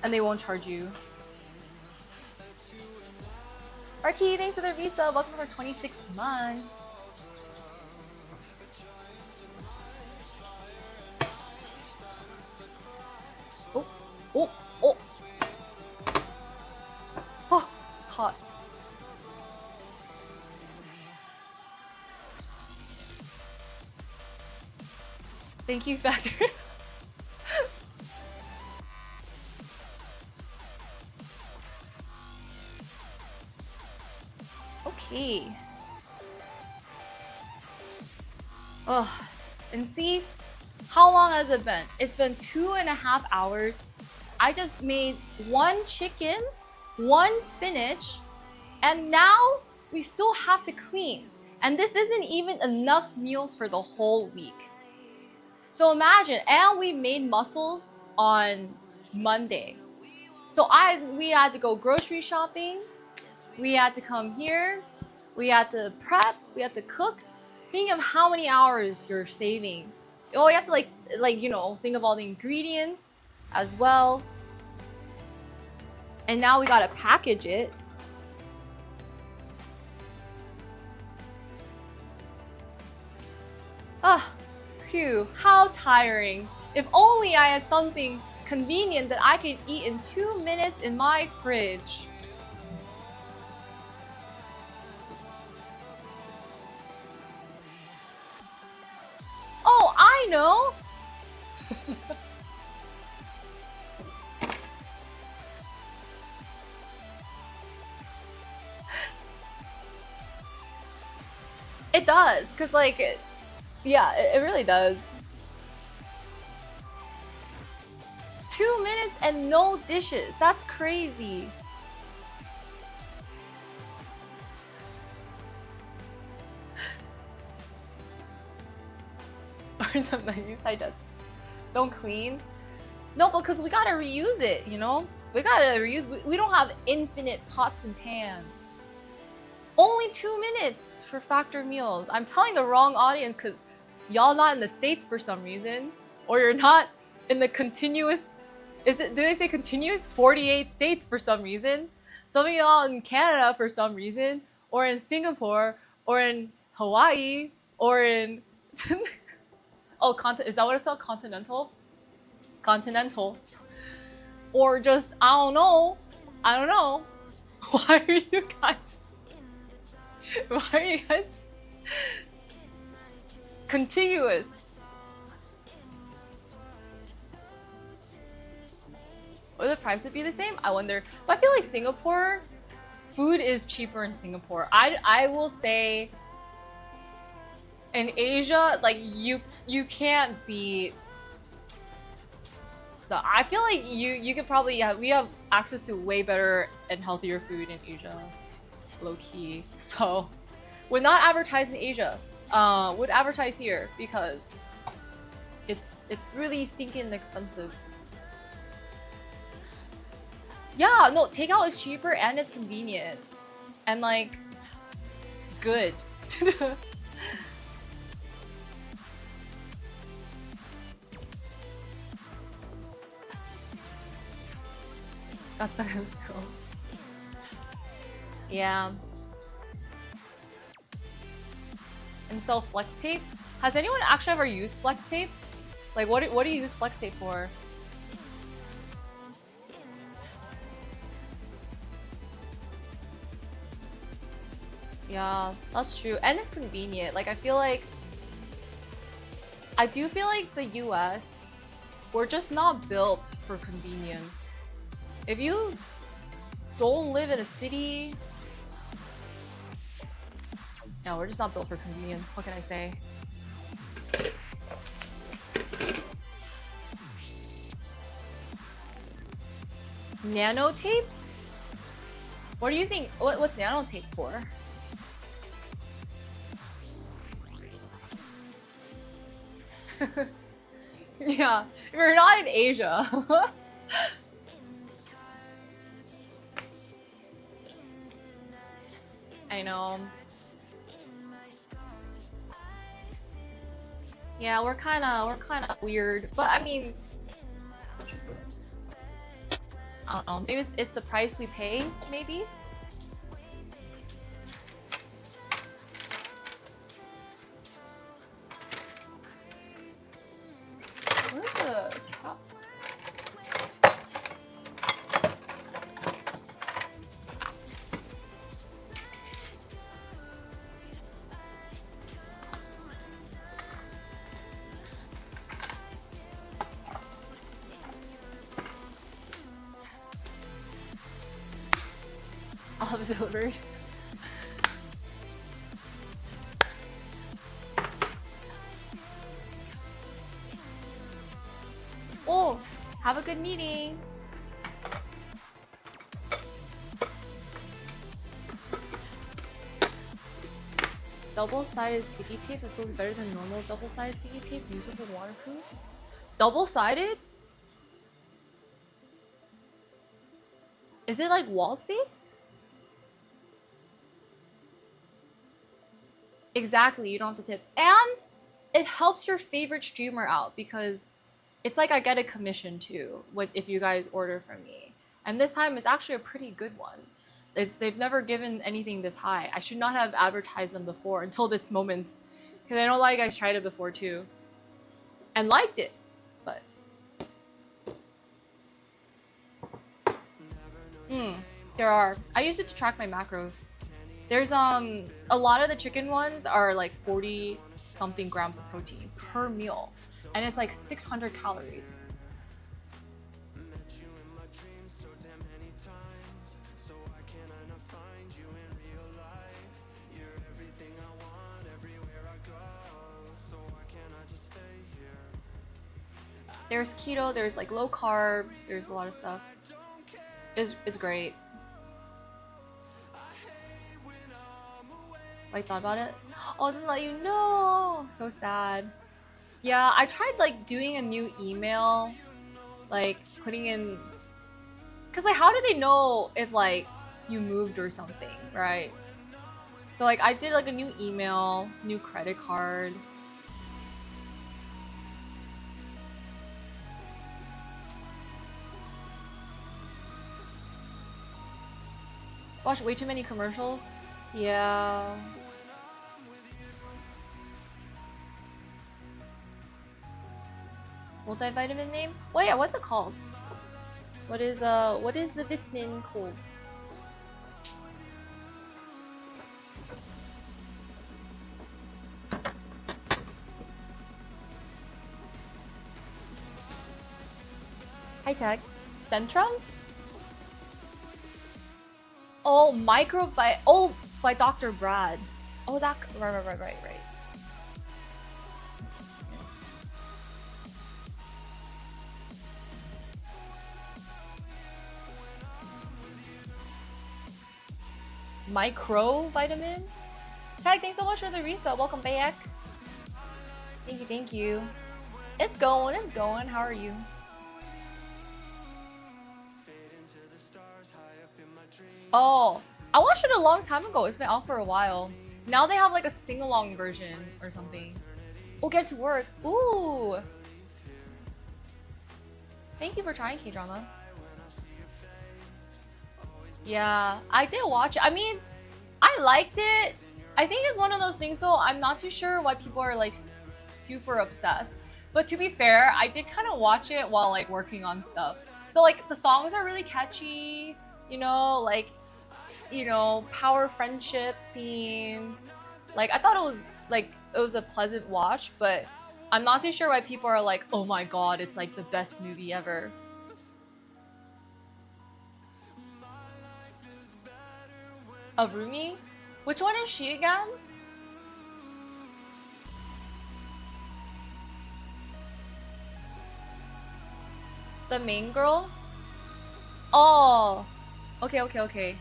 and they won't charge you. Arky, thanks for the visa. Welcome for 26th month. Oh, oh. Oh, it's hot. Thank you, Factor. Okay. Oh, and see, how long has it been? It's been 2.5 hours. I just made 1 chicken, 1 spinach, and now we still have to clean. And this isn't even enough meals for the whole week. So imagine, and we made mussels on Monday. So we had to go grocery shopping. We had to come here. We had to prep. We had to cook. Think of how many hours you're saving. Oh, you have to like you know, think of all the ingredients as well. And now we gotta package it. Ah, phew, how tiring. If only I had something convenient that I could eat in 2 minutes in my fridge. Oh, I know! It does, cause like, yeah, it really does. 2 minutes and no dishes. That's crazy. Or something use I just don't clean. No, because we gotta reuse it, you know? We gotta reuse. We don't have infinite pots and pans. It's only 2 minutes for factor meals. I'm telling the wrong audience because y'all not in the States for some reason. Or you're not in the continuous. Do they say continuous? 48 states for some reason. Some of y'all in Canada for some reason. Or in Singapore. Or in Hawaii. Or in. Oh, is that what it's called? Continental? Continental. Or just, I don't know. I don't know. Why are you guys contiguous? Would the price be the same? I wonder. But I feel like Singapore, food is cheaper in Singapore. I will say in Asia, like you can't beat. I feel like you could probably we have access to way better and healthier food in Asia, low key. So, would not advertise in Asia. Would advertise here because it's really stinking expensive. Yeah, no, takeout is cheaper and it's convenient and like good. That's the school. Yeah. And sell flex tape? Has anyone actually ever used flex tape? Like what do you use flex tape for? Yeah, that's true. And it's convenient. Like I do feel like the US, we're just not built for convenience. If you don't live in a city, no, we're just not built for convenience. What can I say? Nano tape? What are you using? What's nano tape for? Yeah, you're not in Asia. I know. Yeah, we're kind of weird, but I mean, I don't know. Maybe it's the price we pay. Maybe. Where's the cap? I'll have it delivered. Oh, have a good meeting. Double-sided sticky tape is supposed to be better than normal double-sided sticky tape, usable, waterproof. Double-sided? Is it like wall safe? Exactly, you don't have to tip. And it helps your favorite streamer out because it's like I get a commission too if you guys order from me. And this time it's actually a pretty good one. They've never given anything this high. I should not have advertised them before until this moment. Because I know a lot of you guys tried it before too. And liked it. But there are. I use it to track my macros. There's a lot of the chicken ones are like 40 something grams of protein per meal. And it's like 600 calories. There's keto, there's like low carb, there's a lot of stuff. It's great. I thought about it. Oh, it doesn't let you know. So sad. Yeah, I tried like doing a new email, like putting in, cause like how do they know if like you moved or something, right? So like I did like a new email, new credit card. Watch way too many commercials. Yeah. Multivitamin name? Well, yeah, what's it called? What is the vitamin called? Hi tag. Centrum? Oh, microbi. Oh, by Dr. Brad. Oh, that. Right. Micro vitamin. Tag, thanks so much for the resale. Welcome back. Thank you. It's going. How are you? Oh, I watched it a long time ago. It's been out for a while. Now they have like a sing-along version or something. Oh, get to work. Ooh. Thank you for trying K-drama. Yeah, I did watch it. I mean, I liked it. I think it's one of those things though, I'm not too sure why people are like super obsessed. But to be fair, I did kind of watch it while like working on stuff. So like the songs are really catchy, you know, like, you know, power friendship themes. Like I thought it was a pleasant watch, but I'm not too sure why people are like, oh my god, it's like the best movie ever. Of Rumi? Which one is she again? The main girl? Oh, okay.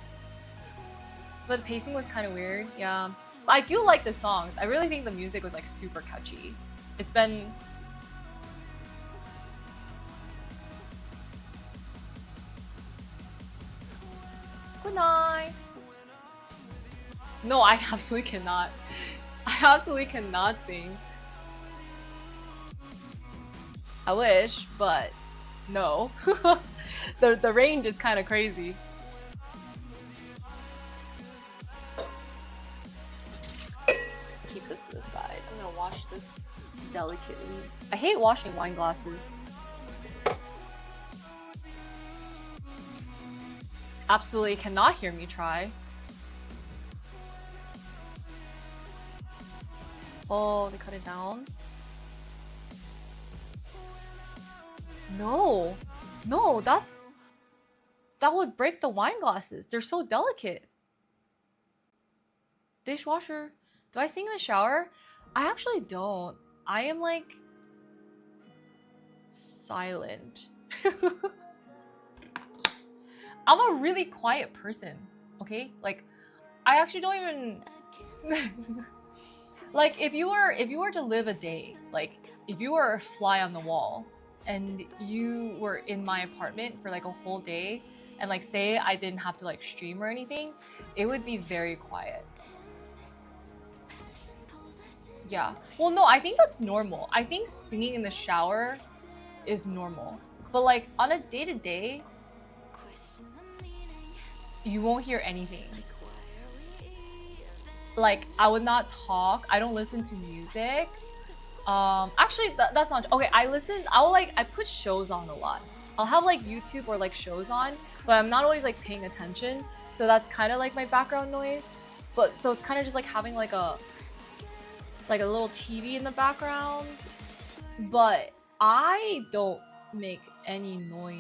But the pacing was kind of weird, yeah. But I do like the songs. I really think the music was like super catchy. It's been... Good night. No, I absolutely cannot. I absolutely cannot sing. I wish, but no. the range is kind of crazy. Just keep this to the side. I'm gonna wash this delicately. I hate washing wine glasses. Absolutely cannot hear me try. Oh, they cut it down. No, that would break the wine glasses. They're so delicate. Dishwasher. Do I sing in the shower? I actually don't. I am like silent. I'm a really quiet person, okay? Like I actually don't even like if you were to live a day, like if you were a fly on the wall and you were in my apartment for like a whole day and like say I didn't have to like stream or anything, it would be very quiet. Yeah. Well, no, I think that's normal. I think singing in the shower is normal. But like on a day-to-day, you won't hear anything. Like I would not talk. I don't listen to music. Actually that's not okay. I put shows on a lot. I'll have like YouTube or like shows on, but I'm not always like paying attention. So that's kind of like my background noise. But so it's kind of just like having like a little TV in the background. But I don't make any noise.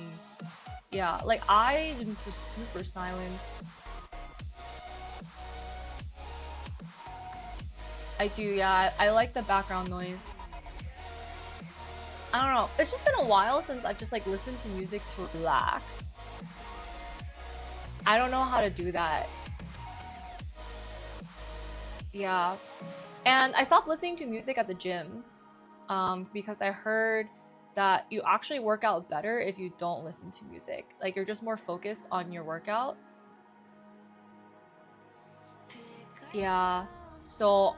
Yeah, like I am just super silent. I do, yeah. I like the background noise. I don't know. It's just been a while since I've just like listened to music to relax. I don't know how to do that. Yeah. And I stopped listening to music at the gym because I heard that you actually work out better if you don't listen to music. Like you're just more focused on your workout. Yeah. So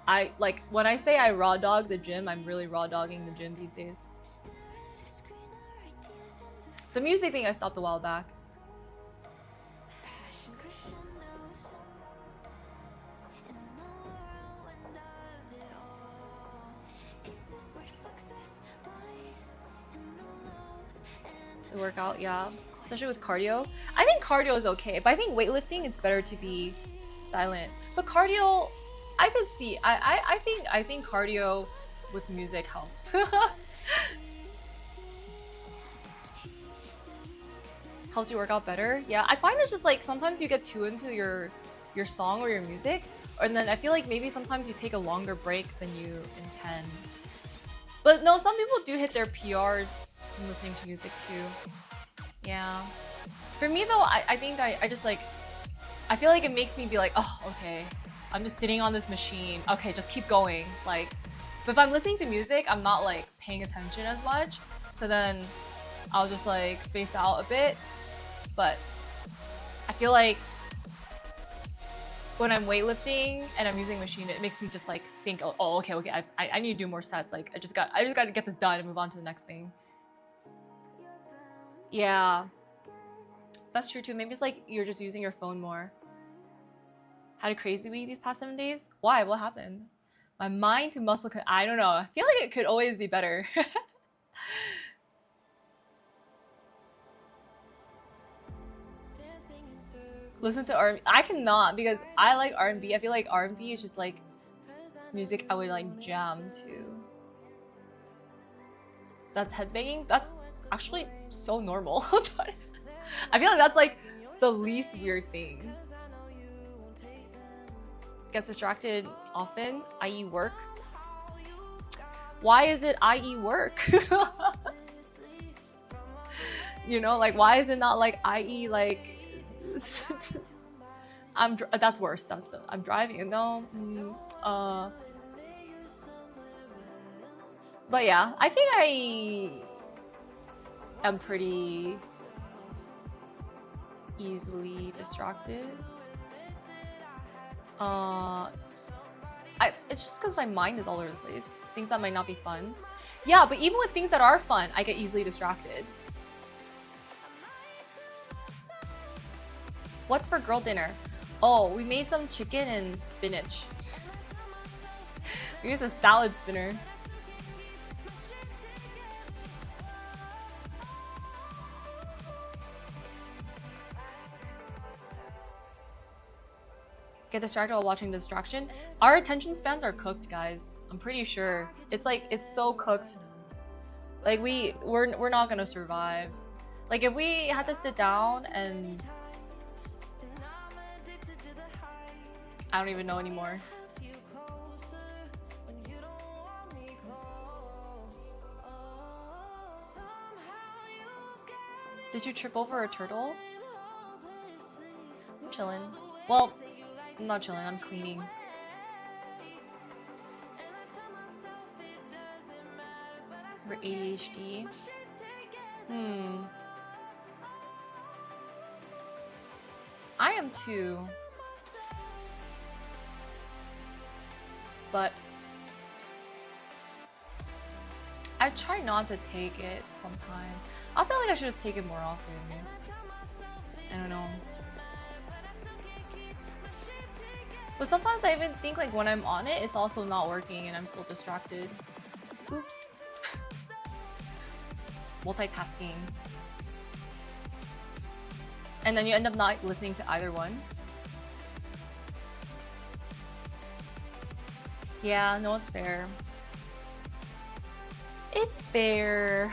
I like when I say I raw dog the gym, I'm really raw dogging the gym these days. The music thing I stopped a while back. The workout, yeah. Especially with cardio. I think cardio is okay, but I think weightlifting it's better to be silent. But cardio, I could see. I think cardio with music helps. Helps you work out better. Yeah, I find it's just like sometimes you get too into your song or your music, and then I feel like maybe sometimes you take a longer break than you intend. But no, some people do hit their PRs from listening to music too. Yeah. For me though, I think I just like, I feel like it makes me be like, oh, okay. I'm just sitting on this machine. Okay, just keep going. Like, but if I'm listening to music, I'm not like paying attention as much. So then I'll just like space out a bit. But I feel like when I'm weightlifting and I'm using a machine, it makes me just like think, oh, okay, I need to do more sets. Like I just got to get this done and move on to the next thing. Yeah, that's true too. Maybe it's like you're just using your phone more. Had a crazy week these past 7 days. Why? What happened? My mind to muscle. I don't know. I feel like it could always be better. Listen to R&B. I cannot because I like R&B. I feel like R&B is just like music I would like jam to. That's headbanging. That's actually so normal. I feel like that's like the least weird thing. Gets distracted often, i.e. work. Why is it i.e. work? You know, like why is it not like i.e. like that's worse. I'm driving. No. But yeah, I think I am pretty easily distracted. It's just because my mind is all over the place. Things that might not be fun. Yeah, but even with things that are fun, I get easily distracted. What's for girl dinner? Oh, we made some chicken and spinach. We used a salad spinner. Get distracted while watching Distraction. Our attention spans are cooked, guys. I'm pretty sure. It's like, it's so cooked. Like we're not gonna survive. Like if we had to sit down and I don't even know anymore. Did you trip over a turtle? I'm chilling. Well, I'm not chilling, I'm cleaning. For ADHD. I am too. But I try not to take it sometimes. I feel like I should just take it more often. I don't know. But sometimes I even think like when I'm on it, it's also not working and I'm still distracted. Oops. Multitasking. And then you end up not listening to either one. Yeah, no, it's fair. It's fair.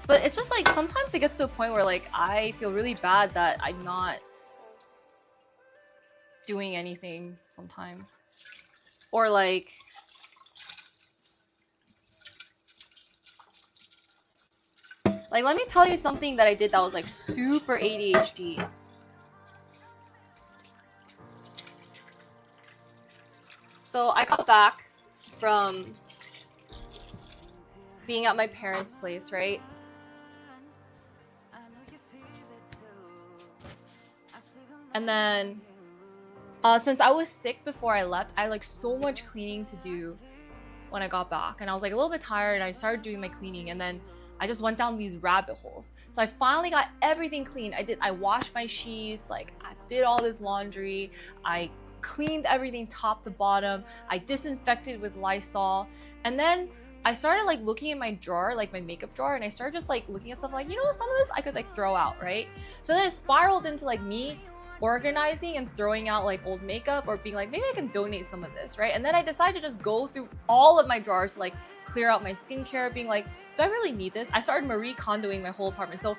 But it's just like sometimes it gets to a point where like I feel really bad that I'm not doing anything sometimes. Or like Like, let me tell you something that I did that was like super ADHD. So I got back from being at my parents' place, right? And then since I was sick before I left, I had like so much cleaning to do when I got back. And I was like a little bit tired and I started doing my cleaning, and then I just went down these rabbit holes. So I finally got everything clean. I washed my sheets, like I did all this laundry, I cleaned everything top to bottom, I disinfected with Lysol, and then I started like looking in my drawer, like my makeup drawer, and I started just like looking at stuff like, you know, some of this I could like throw out, right? So then it spiraled into like me organizing and throwing out like old makeup, or being like, maybe I can donate some of this, right? And then I decided to just go through all of my drawers to like clear out my skincare, being like, do I really need this? I started Marie Kondoing my whole apartment. So,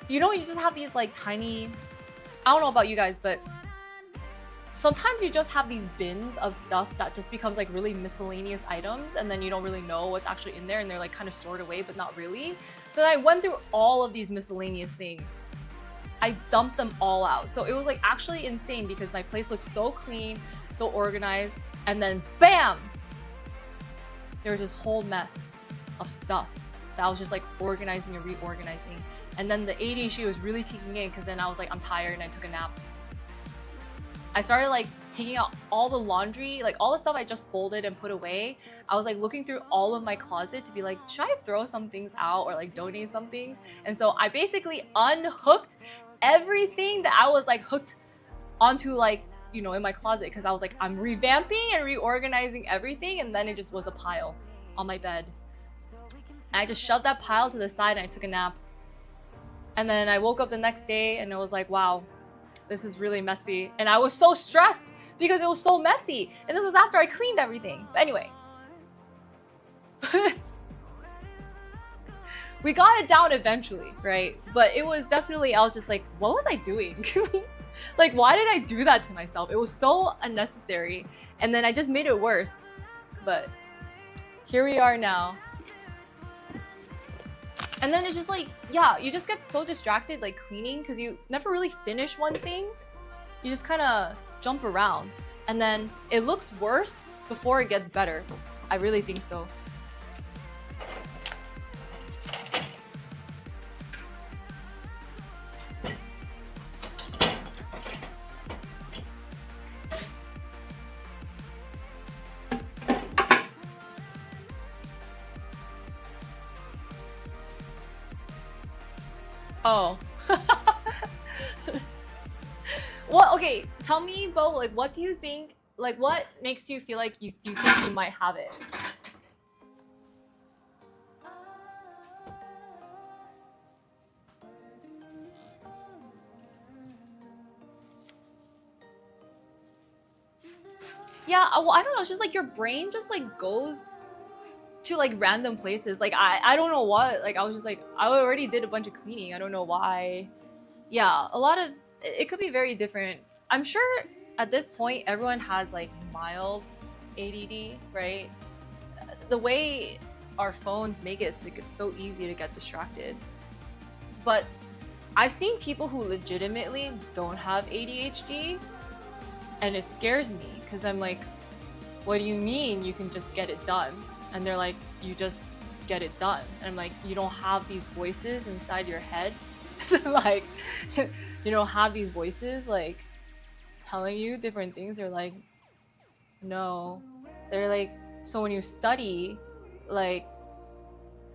you know, you just have these like tiny, I don't know about you guys, but sometimes you just have these bins of stuff that just becomes like really miscellaneous items, and then you don't really know what's actually in there, and they're like kind of stored away, but not really. So then I went through all of these miscellaneous things. I dumped them all out. So it was like actually insane because my place looked so clean, so organized, and then BAM! There was this whole mess of stuff that I was just like organizing and reorganizing. And then the ADHD was really kicking in because then I was like, I'm tired, and I took a nap. I started like taking out all the laundry, like all the stuff I just folded and put away. I was like looking through all of my closet to be like, should I throw some things out or like donate some things? And so I basically unhooked everything that I was like hooked onto, like, you know, in my closet, because I was like, I'm revamping and reorganizing everything, and then it just was a pile on my bed. And I just shoved that pile to the side and I took a nap. And then I woke up the next day and it was like, wow, this is really messy. And I was so stressed because it was so messy. And this was after I cleaned everything. But anyway. We got it down eventually, right? But it was definitely, I was just like, what was I doing? Like, why did I do that to myself? It was so unnecessary. And then I just made it worse. But here we are now. And then it's just like, yeah, you just get so distracted like cleaning because you never really finish one thing. You just kind of jump around. And then it looks worse before it gets better. I really think so. Oh. What? Okay, tell me, Bo, like, what do you think, like, what makes you feel like you think you might have it? Yeah, well, I don't know, it's just like your brain just like goes to like random places. Like I don't know what, like I was just like, I already did a bunch of cleaning, I don't know why. Yeah, a lot of it could be very different. I'm sure at this point everyone has like mild ADD, right? The way our phones make it so like it's so easy to get distracted. But I've seen people who legitimately don't have ADHD, and it scares me because I'm like, what do you mean you can just get it done? And they're like, you just get it done. And I'm like, you don't have these voices inside your head? Like, you don't have these voices like telling you different things? They're like, no. They're like, so when you study, like,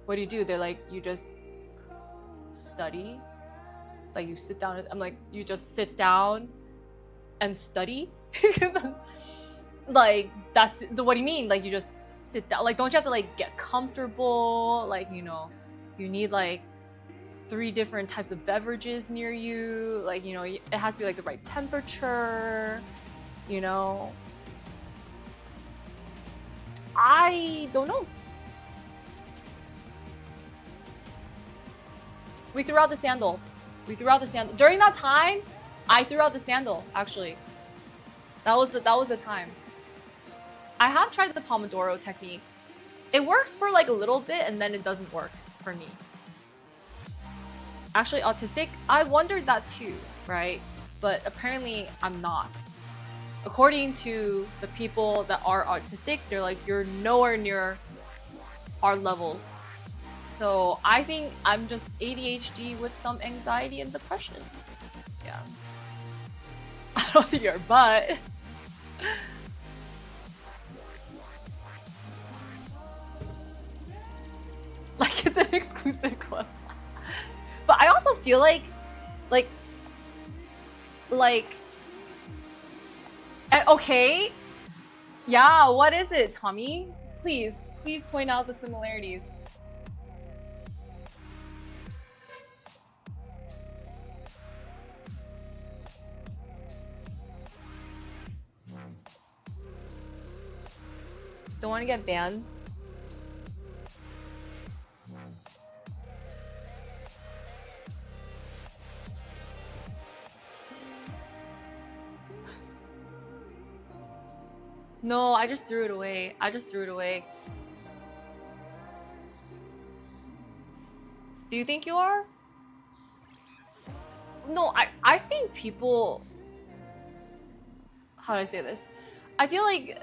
what do? They're like, you just study? Like, you sit down? I'm like, you just sit down and study? Like, that's what do you mean? Like, you just sit down? Like, don't you have to like get comfortable? Like, you know, you need like 3 different types of beverages near you. Like, you know, it has to be like the right temperature, you know. I don't know. We threw out the sandal. During that time, I threw out the sandal, actually. That was the time. I have tried the Pomodoro technique. It works for like a little bit and then it doesn't work for me. actually autistic? I wondered that too, right? But apparently I'm not. According to the people that are autistic, they're like, you're nowhere near our levels. So I think I'm just ADHD with some anxiety and depression. Yeah. I don't think you're but. Like it's an exclusive club. But I also feel like okay. Yeah, what is it, Tommy? Please point out the similarities. Don't want to get banned. No, I just threw it away. Do you think you are? No, I think people... How do I say this? I feel like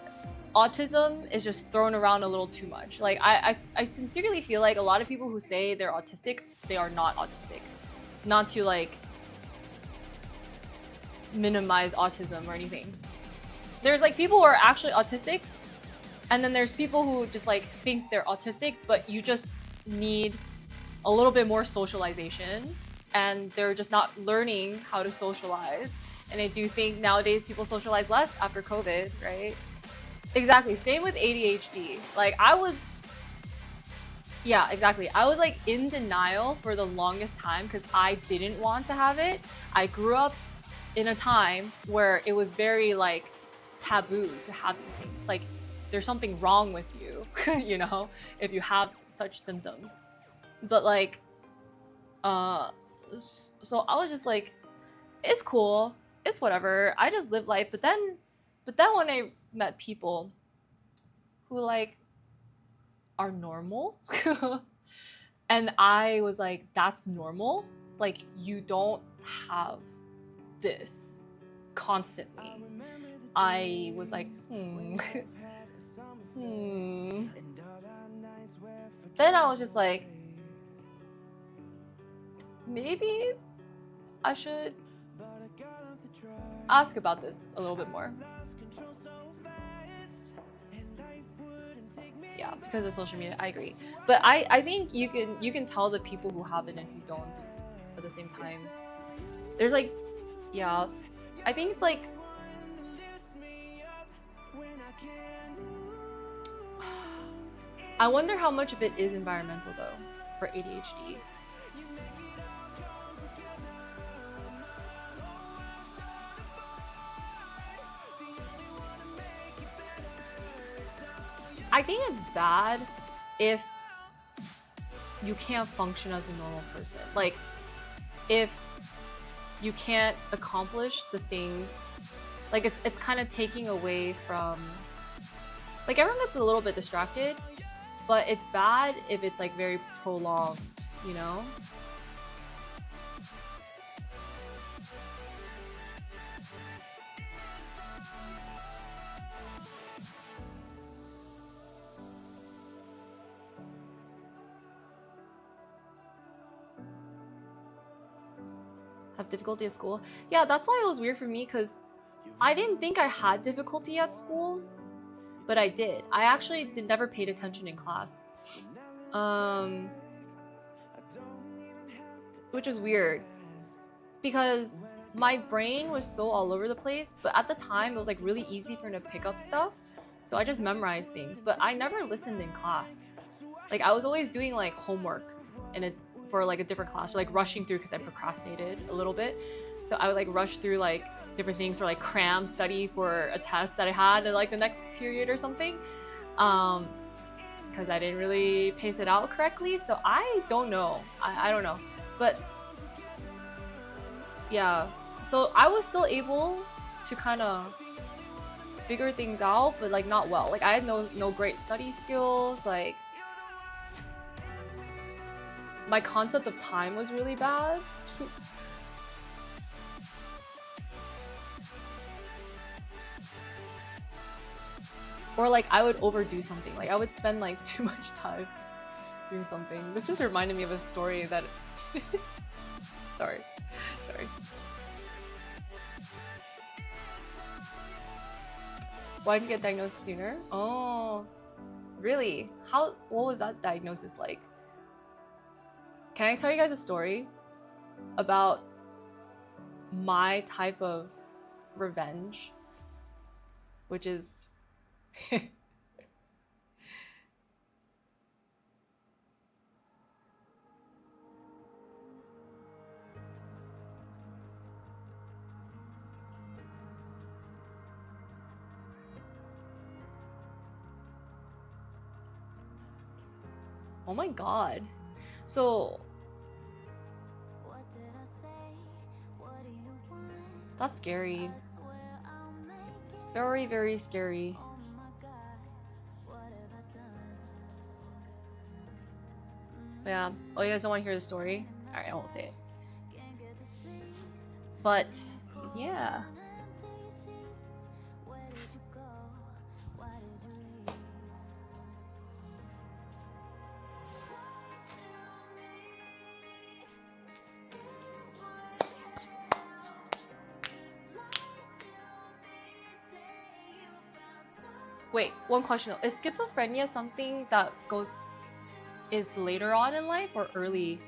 autism is just thrown around a little too much. Like, I sincerely feel like a lot of people who say they're autistic, they are not autistic. Not to, like, minimize autism or anything. There's, like, people who are actually autistic, and then there's people who just, like, think they're autistic, but you just need a little bit more socialization, and they're just not learning how to socialize. And I do think nowadays people socialize less after COVID, right? Exactly. Same with ADHD. Like, yeah, exactly. I was like in denial for the longest time because I didn't want to have it. I grew up in a time where it was very like taboo to have these things. Like, there's something wrong with you, you know, if you have such symptoms. But like, so I was just like, it's cool, it's whatever. I just live life. But then when I met people who like are normal, and I was like, that's normal. Like, you don't have this constantly. I was like, Then I was just like, maybe I should ask about this a little bit more. Yeah, because of social media, I agree. But I think you can tell the people who have it and who don't at the same time. There's like, yeah, I think it's like, I wonder how much of it is environmental though for ADHD. I think it's bad if you can't function as a normal person. Like, if you can't accomplish the things, like it's kind of taking away from, like, everyone gets a little bit distracted, but it's bad if it's like very prolonged, you know? Have difficulty at school? Yeah, that's why it was weird for me, because I didn't think I had difficulty at school, but I did. I actually never paid attention in class. Which is weird, because my brain was so all over the place, but at the time it was like really easy for me to pick up stuff, so I just memorized things, but I never listened in class. Like, I was always doing like homework for like a different class, or like rushing through because I procrastinated a little bit. So I would like rush through like different things, or like cram study for a test that I had in like the next period or something, because I didn't really pace it out correctly. So I don't know. I don't know. But yeah, so I was still able to kind of figure things out, but like not well. Like, I had no great study skills. Like, my concept of time was really bad. Or like I would overdo something. Like I would spend like too much time doing something. This just reminded me of a story that sorry. Why didn't you get diagnosed sooner? Oh, really? What was that diagnosis like? Can I tell you guys a story about my type of revenge? Which is oh my god. So that's scary. Very, very scary. Yeah. Oh, you guys don't want to hear the story? Alright, I won't say it. But yeah. Wait, one question though. Is schizophrenia something that is later on in life or early?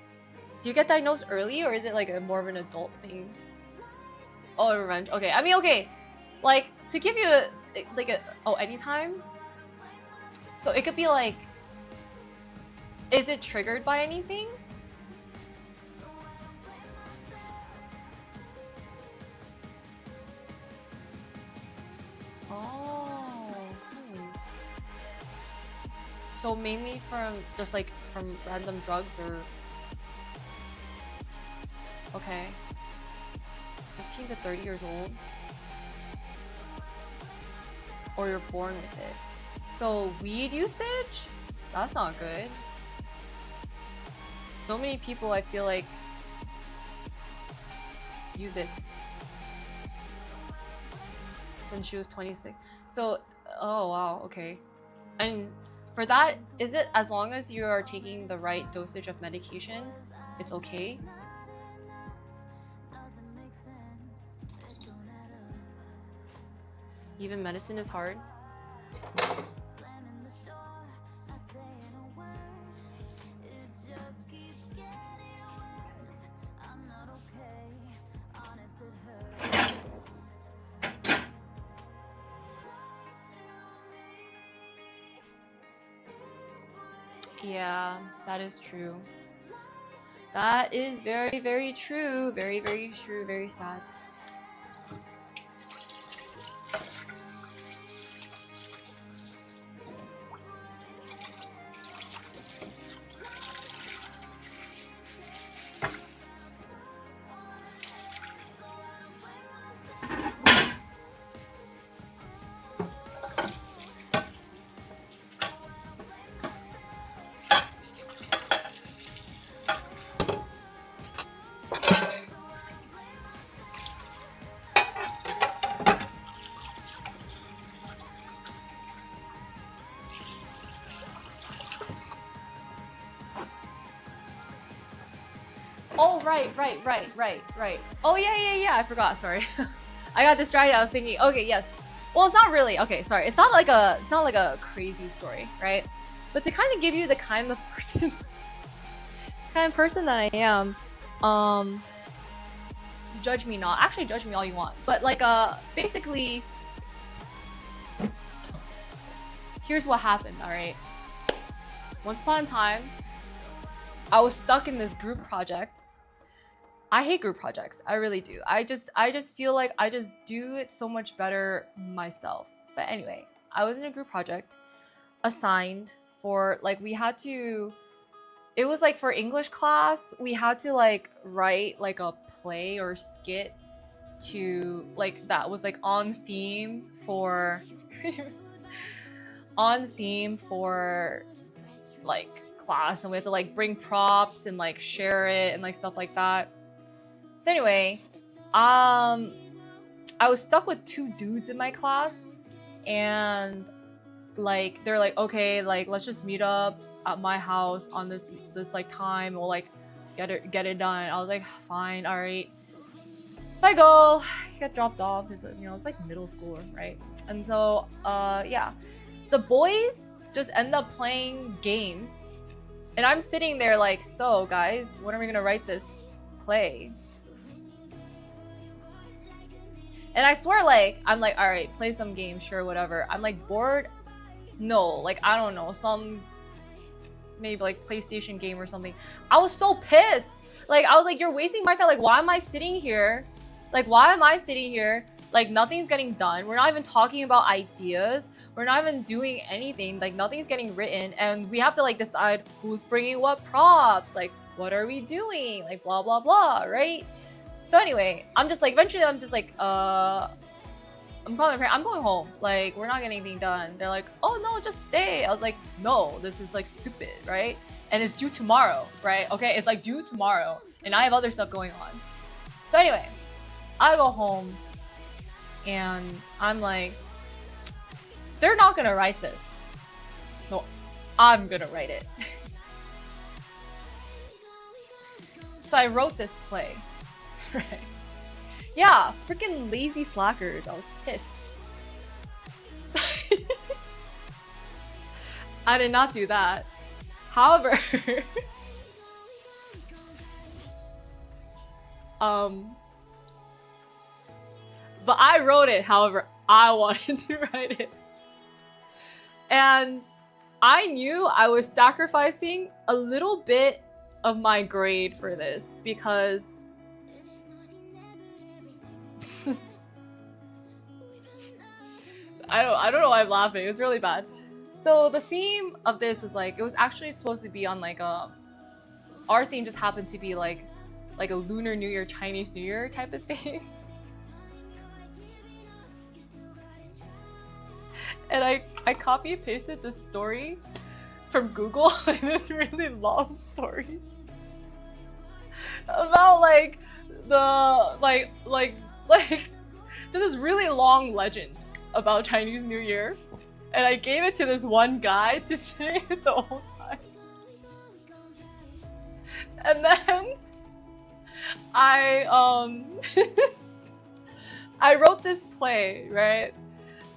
Do you get diagnosed early or is it like more of an adult thing? Oh, revenge. Okay, I mean, okay. Like, to give you anytime? So it could be like, is it triggered by anything? So mainly from just like from random drugs or okay. 15 to 30 years old. Or you're born with it. So weed usage? That's not good. So many people I feel like use it since she was 26. So oh wow, okay. And for that, is it as long as you are taking the right dosage of medication, it's okay? Even medicine is hard. Yeah, that is true. That is very, very true. Very, very true. Very sad. Oh, right. Oh, yeah. I forgot. Sorry. I got distracted. I was thinking, okay, yes. Well, it's not really. Okay, sorry. It's not like a crazy story, right? But to kind of give you the kind of person that I am, judge me not. Actually, judge me all you want. But like, basically, here's what happened. All right. Once upon a time, I was stuck in this group project. I hate group projects. I really do. I just feel like I just do it so much better myself. But anyway, I was in a group project assigned for like it was like for English class, we had to like write like a play or skit to like that was like on theme for like class, and we have to like bring props and like share it and like stuff like that. So anyway, I was stuck with 2 dudes in my class, and like they're like, okay, like let's just meet up at my house on this like time. We'll like get it done. I was like, fine, all right. So I go, get dropped off because it's like middle school, right? And so yeah, the boys just end up playing games, and I'm sitting there like, so guys, when are we gonna write this play? And I swear, like, I'm like, all right, play some games, sure, whatever. I'm like bored. No, like I don't know, some maybe like PlayStation game or something. I was so pissed. Like I was like, you're wasting my time. Like, why am I sitting here? Like, why am I sitting here? Like, nothing's getting done. We're not even talking about ideas. We're not even doing anything. Like, nothing's getting written. And we have to, like, decide who's bringing what props. Like, what are we doing? Like, blah, blah, blah, right? So anyway, I'm just like, eventually I'm just like, I'm calling my parents. I'm going home. Like, we're not getting anything done. They're like, oh, no, just stay. I was like, no, this is, like, stupid, right? And it's due tomorrow, right? Okay, it's, like, due tomorrow. And I have other stuff going on. So anyway, I go home. And I'm like, they're not gonna write this, so I'm gonna write it. So I wrote this play, right? Yeah, freaking lazy slackers. I was pissed. I did not do that. However, but I wrote it however I wanted to write it. And I knew I was sacrificing a little bit of my grade for this because I don't know why I'm laughing. It was really bad. So the theme of this was like, it was actually supposed to be on like our theme just happened to be like a Lunar New Year, Chinese New Year type of thing. And I copy and pasted this story from Google, like this really long story about like the like just this really long legend about Chinese New Year, and I gave it to this one guy to say it the whole time. And then I I wrote this play, right?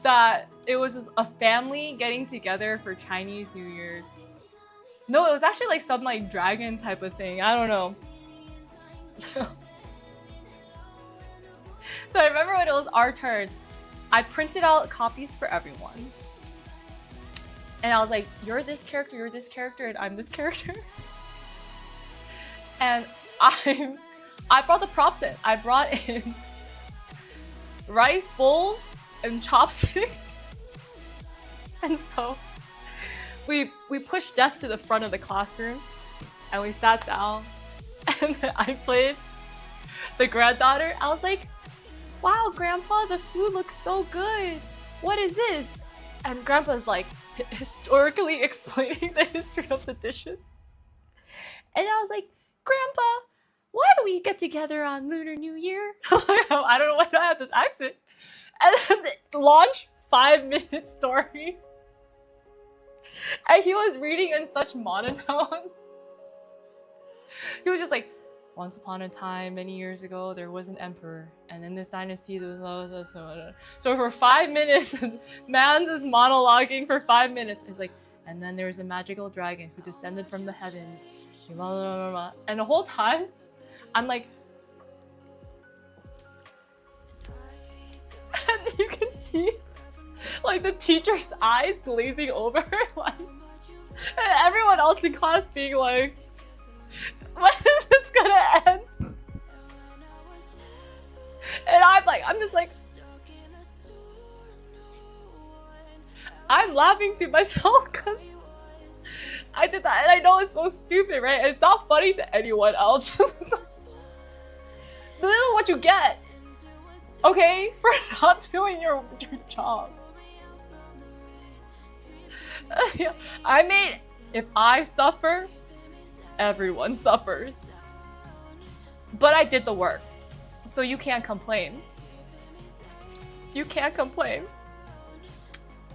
That it was just a family getting together for Chinese New Year's. No, it was actually like some like dragon type of thing. I don't know. So I remember when it was our turn, I printed out copies for everyone. And I was like, you're this character, and I'm this character. And I brought the props in. I brought in rice bowls and chopsticks. And so we pushed desks to the front of the classroom and we sat down, and I played the granddaughter. I was like, wow, Grandpa, the food looks so good. What is this? And Grandpa's like historically explaining the history of the dishes. And I was like, Grandpa, why do we get together on Lunar New Year? I don't know why I have this accent. And then launch 5-minute story. And he was reading in such monotone. He was just like, once upon a time, many years ago, there was an emperor. And in this dynasty, there was so for 5 minutes, Mans is monologuing for 5 minutes. It's like, and then there was a magical dragon who descended from the heavens. And the whole time, I'm like, and you can see like the teacher's eyes glazing over, like, and everyone else in class being like, when is this gonna end? And I'm just like, I'm laughing to myself because I did that, and I know it's so stupid, right? It's not funny to anyone else. But this is what you get, okay, for not doing your job. Yeah, I If I suffer, everyone suffers. But I did the work, so you can't complain. You can't complain.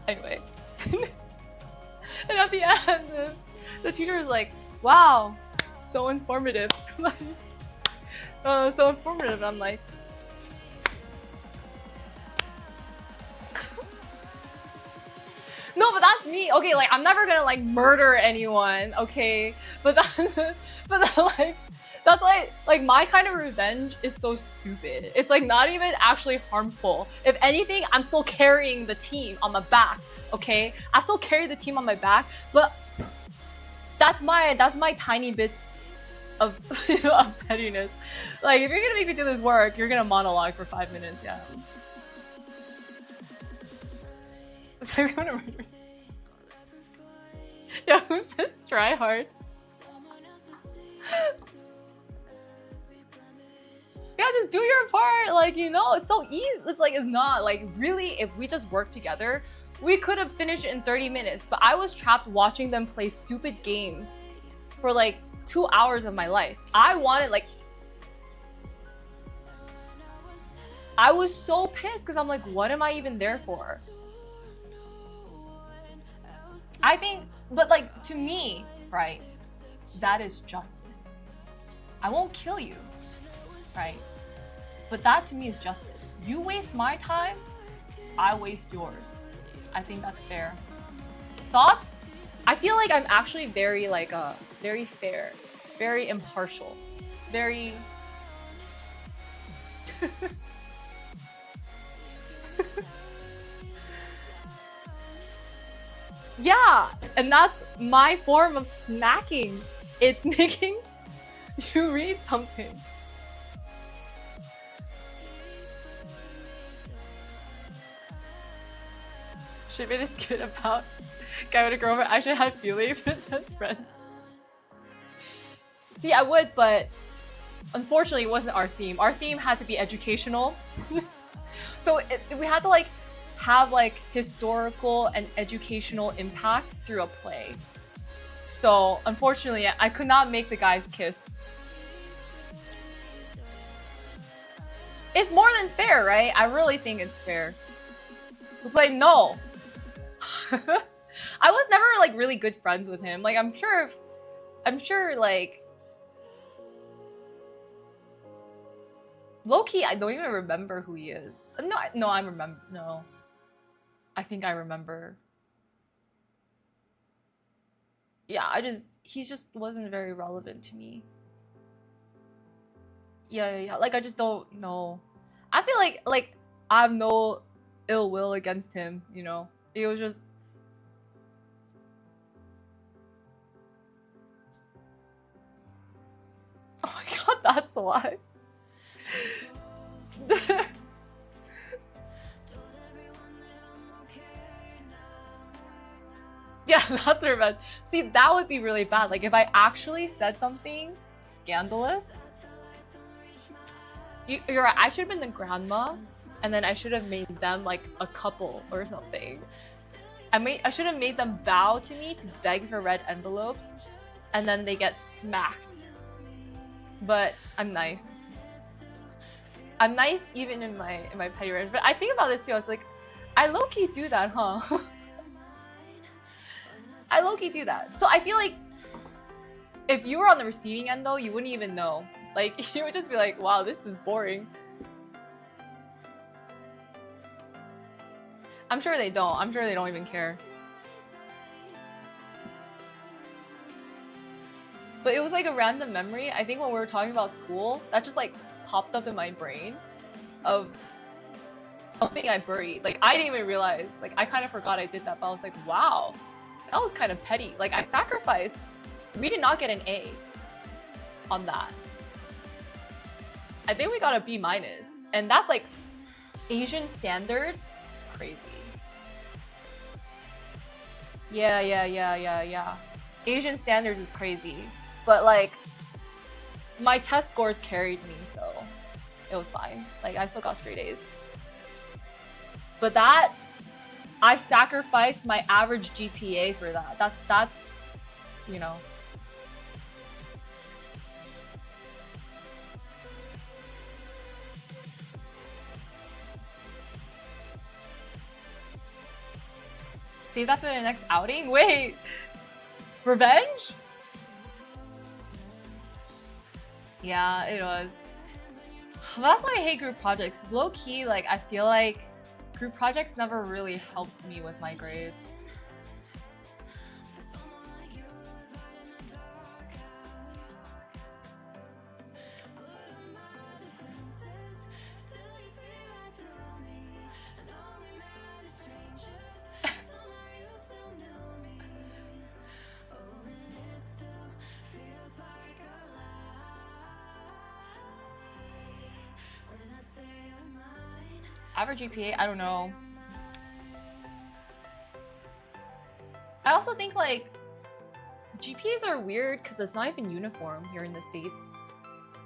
Anyway. And at the end, the teacher was like, wow, so informative. So informative. I'm like, no, but that's me. Okay, like I'm never gonna like murder anyone. Okay, but like that's why like my kind of revenge is so stupid. It's like not even actually harmful. If anything, I'm still carrying the team on my back. Okay, I still carry the team on my back, but that's my tiny bits of, of pettiness. Like if you're gonna make me do this work, you're gonna monologue for 5 minutes. Yeah. It's like, yeah, who's this tryhard? Yeah, just do your part. Like, you know, it's so easy. It's like, it's not. Like, really, if we just work together, we could have finished it in 30 minutes. But I was trapped watching them play stupid games for like 2 hours of my life. I wanted, like... I was so pissed because I'm like, what am I even there for? I think, but like, to me, right, that is justice. I won't kill you, right? But that to me is justice. You waste my time, I waste yours. I think that's fair. Thoughts? I feel like I'm actually very like very fair, very impartial, very yeah, and that's my form of smacking. It's making you read something. She made a skit about guy with a girlfriend actually had feelings for his best friends. See, I would, but unfortunately it wasn't our theme. Our theme had to be educational. So we had to like have like historical and educational impact through a play. So unfortunately I could not make the guys kiss. It's more than fair, right? I really think it's fair. We played no. I was never like really good friends with him. Like I'm sure like low-key, I don't even remember who he is. No, I remember. No. I think I remember. Yeah, he just wasn't very relevant to me. Yeah. Like I just don't know. I feel like I have no ill will against him, you know? It was just... Oh my god, that's a lie. Yeah, that's revenge. See, that would be really bad. Like, if I actually said something scandalous... You're right, I should have been the grandma, and then I should have made them, like, a couple or something. I should have made them bow to me to beg for red envelopes, and then they get smacked. But I'm nice. I'm nice even in my petty revenge. But I think about this too, I was like, I low-key do that, huh? I low-key do that. So I feel like if you were on the receiving end though, you wouldn't even know. Like, you would just be like, wow, this is boring. I'm sure they don't. I'm sure they don't even care. But it was like a random memory. I think when we were talking about school, that just like popped up in my brain of something I buried. Like, I didn't even realize. Like, I kind of forgot I did that, but I was like, wow, that was kind of petty. Like, I sacrificed. We did not get an A on that. I think we got a B-. And that's like Asian standards. Crazy. Yeah. Asian standards is crazy. But like, my test scores carried me, so it was fine. Like, I still got straight A's. But that, I sacrificed my average GPA for that. you know. Save that for the next outing? Wait! Revenge? Yeah, it was. But that's why I hate group projects. Low key, like, I feel like group projects never really helped me with my grades. Average GPA, I don't know. I also think like GPAs are weird because it's not even uniform here in the States.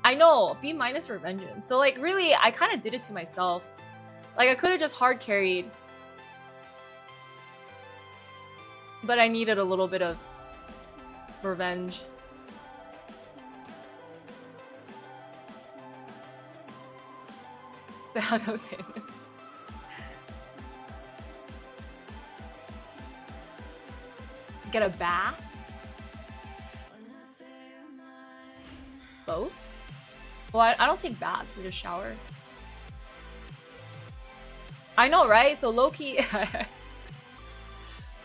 I know, B- for vengeance. So like really, I kind of did it to myself. Like I could have just hard carried. But I needed a little bit of revenge. So how do I say this? Get a bath? Both? Well, I don't take baths, I just shower. I know, right? So low-key...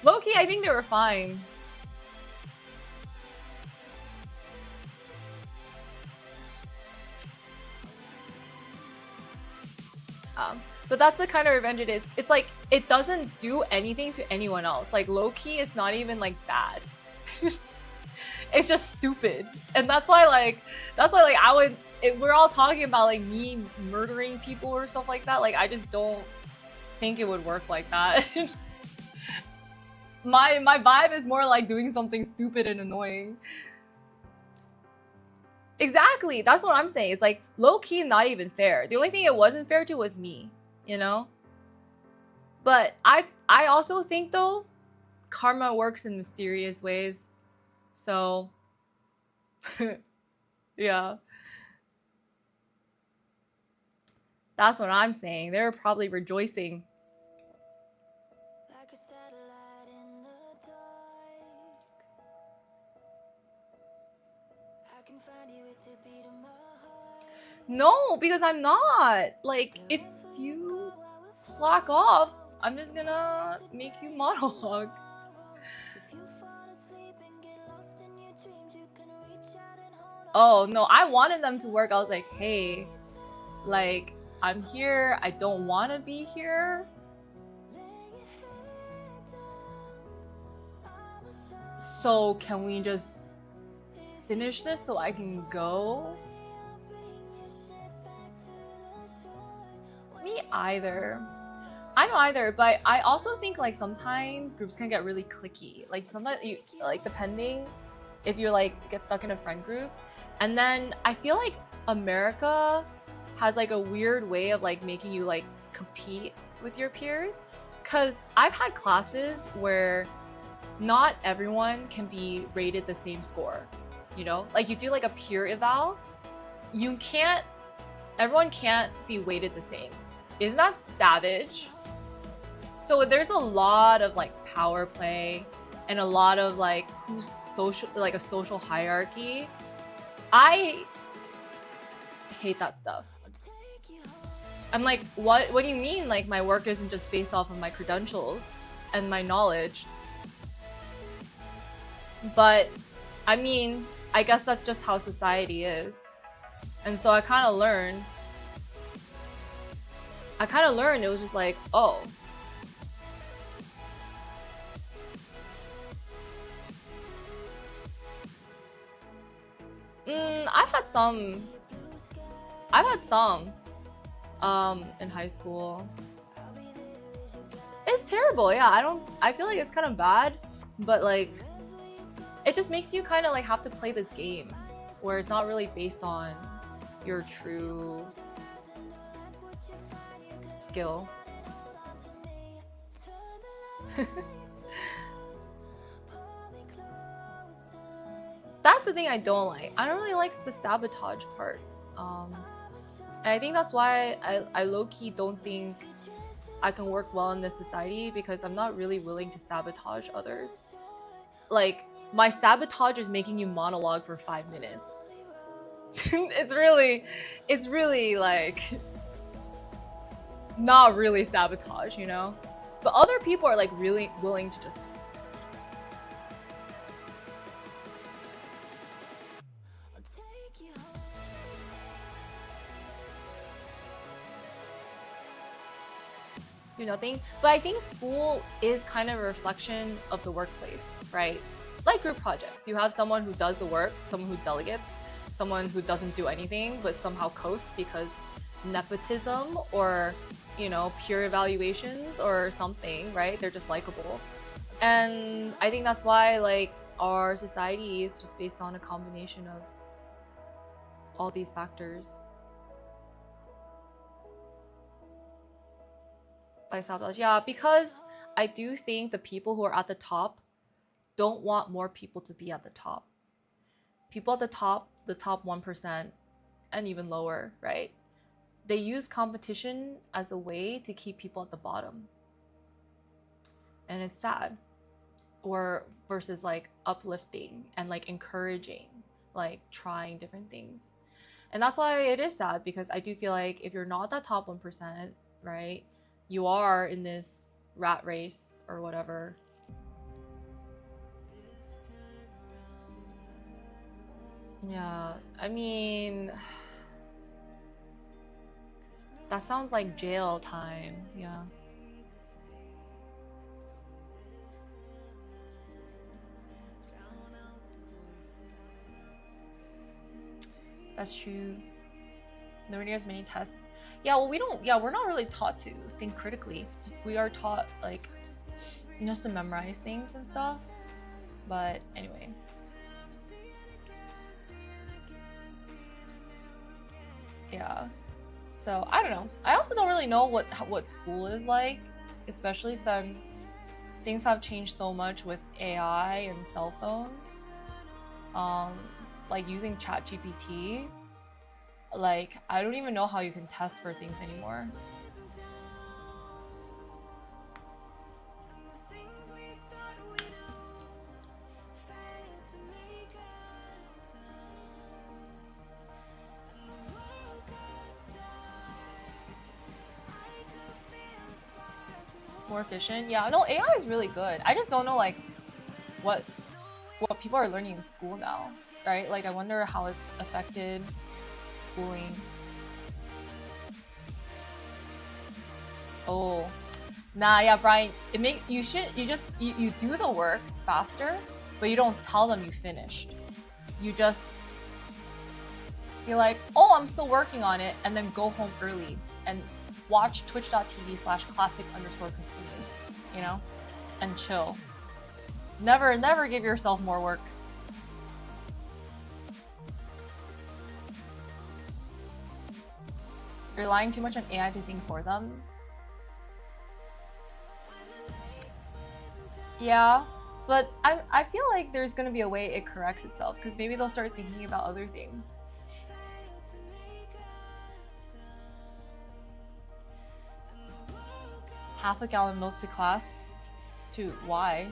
low-key, I think they were fine. But that's the kind of revenge it is. It's like, it doesn't do anything to anyone else. Like, low-key, it's not even, like, bad. It's just stupid. And that's why, like, I would... we're all talking about, like, me murdering people or stuff like that. Like, I just don't think it would work like that. My vibe is more like doing something stupid and annoying. Exactly, that's what I'm saying. It's like low-key not even fair. The only thing it wasn't fair to was me, you know? But I also think though, karma works in mysterious ways. So yeah. That's what I'm saying. They're probably rejoicing. Like a satellite in the dark. I can find you with the beat of my heart. No, because I'm not. Like, if you slack off, I'm just gonna make you monologue. Oh, no, I wanted them to work. I was like, hey, like, I'm here. I don't want to be here. So can we just finish this so I can go? Me either. I know either, but I also think like sometimes groups can get really cliquey. Like sometimes you like depending if you're like get stuck in a friend group. And then I feel like America has like a weird way of like making you like compete with your peers. Cause I've had classes where not everyone can be rated the same score. You know, like you do like a peer eval, everyone can't be weighted the same. Isn't that savage? So there's a lot of like power play and a lot of like who's social, like a social hierarchy. I hate that stuff. I'm like, what do you mean? Like my work isn't just based off of my credentials and my knowledge. But I mean, I guess that's just how society is. And so I kind of learned it was just like, oh. I've had some in high school. It's terrible, yeah. I feel like it's kind of bad, but like it just makes you kind of like have to play this game where it's not really based on your true skill. That's the thing I don't like. I don't really like the sabotage part. And I think that's why I low-key don't think I can work well in this society, because I'm not really willing to sabotage others. Like, my sabotage is making you monologue for 5 minutes. it's really like not really sabotage, you know? But other people are like really willing to just do nothing. But I think school is kind of a reflection of the workplace, right? Like group projects. You have someone who does the work, someone who delegates, someone who doesn't do anything but somehow coasts because nepotism or, you know, pure evaluations or something, right? They're just likable. And I think that's why like our society is just based on a combination of all these factors. By sabotage, yeah, because I do think the people who are at the top don't want more people to be at the top. People at the top 1% and even lower, right? They use competition as a way to keep people at the bottom. And it's sad. Or versus like uplifting and like encouraging, like trying different things. And that's why it is sad, because I do feel like if you're not that top 1%, right, you are in this rat race or whatever. Yeah, I mean, that sounds like jail time. Yeah. That's true. Nobody has many tests. Yeah, well, we're not really taught to think critically. We are taught like just to memorize things and stuff. But anyway. Yeah. So I don't know. I also don't really know what school is like, especially since things have changed so much with AI and cell phones. Like using ChatGPT. Like, I don't even know how you can test for things anymore. More efficient? Yeah, no, AI is really good. I just don't know like what people are learning in school now, right? Like, I wonder how it's affected schooling. Oh, nah, yeah, Brian. You do the work faster, but you don't tell them you finished. You just you're like, oh, I'm still working on it, and then go home early and watch twitch.tv/classic_Christine, you know, and chill. Never give yourself more work. Relying too much on AI to think for them. Yeah, but I feel like there's gonna be a way it corrects itself, because maybe they'll start thinking about other things. Half a gallon milk to class? To why?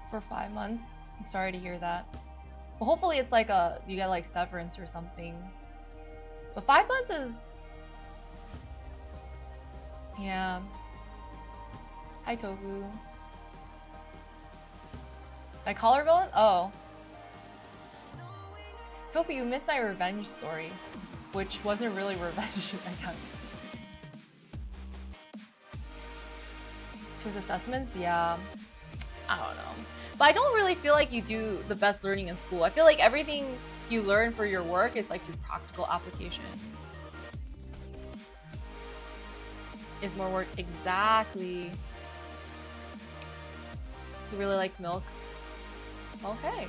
For 5 months? I'm sorry to hear that. Well, hopefully it's like you get like severance or something. But 5 months is... Yeah. Hi, Tofu. My collarbone? Oh. Tofu, you missed my revenge story. Which wasn't really revenge, I guess. To his assessments? Yeah. I don't know. But I don't really feel like you do the best learning in school. I feel like everything you learn for your work is like your practical application. Is more work. Exactly. You really like milk? Okay.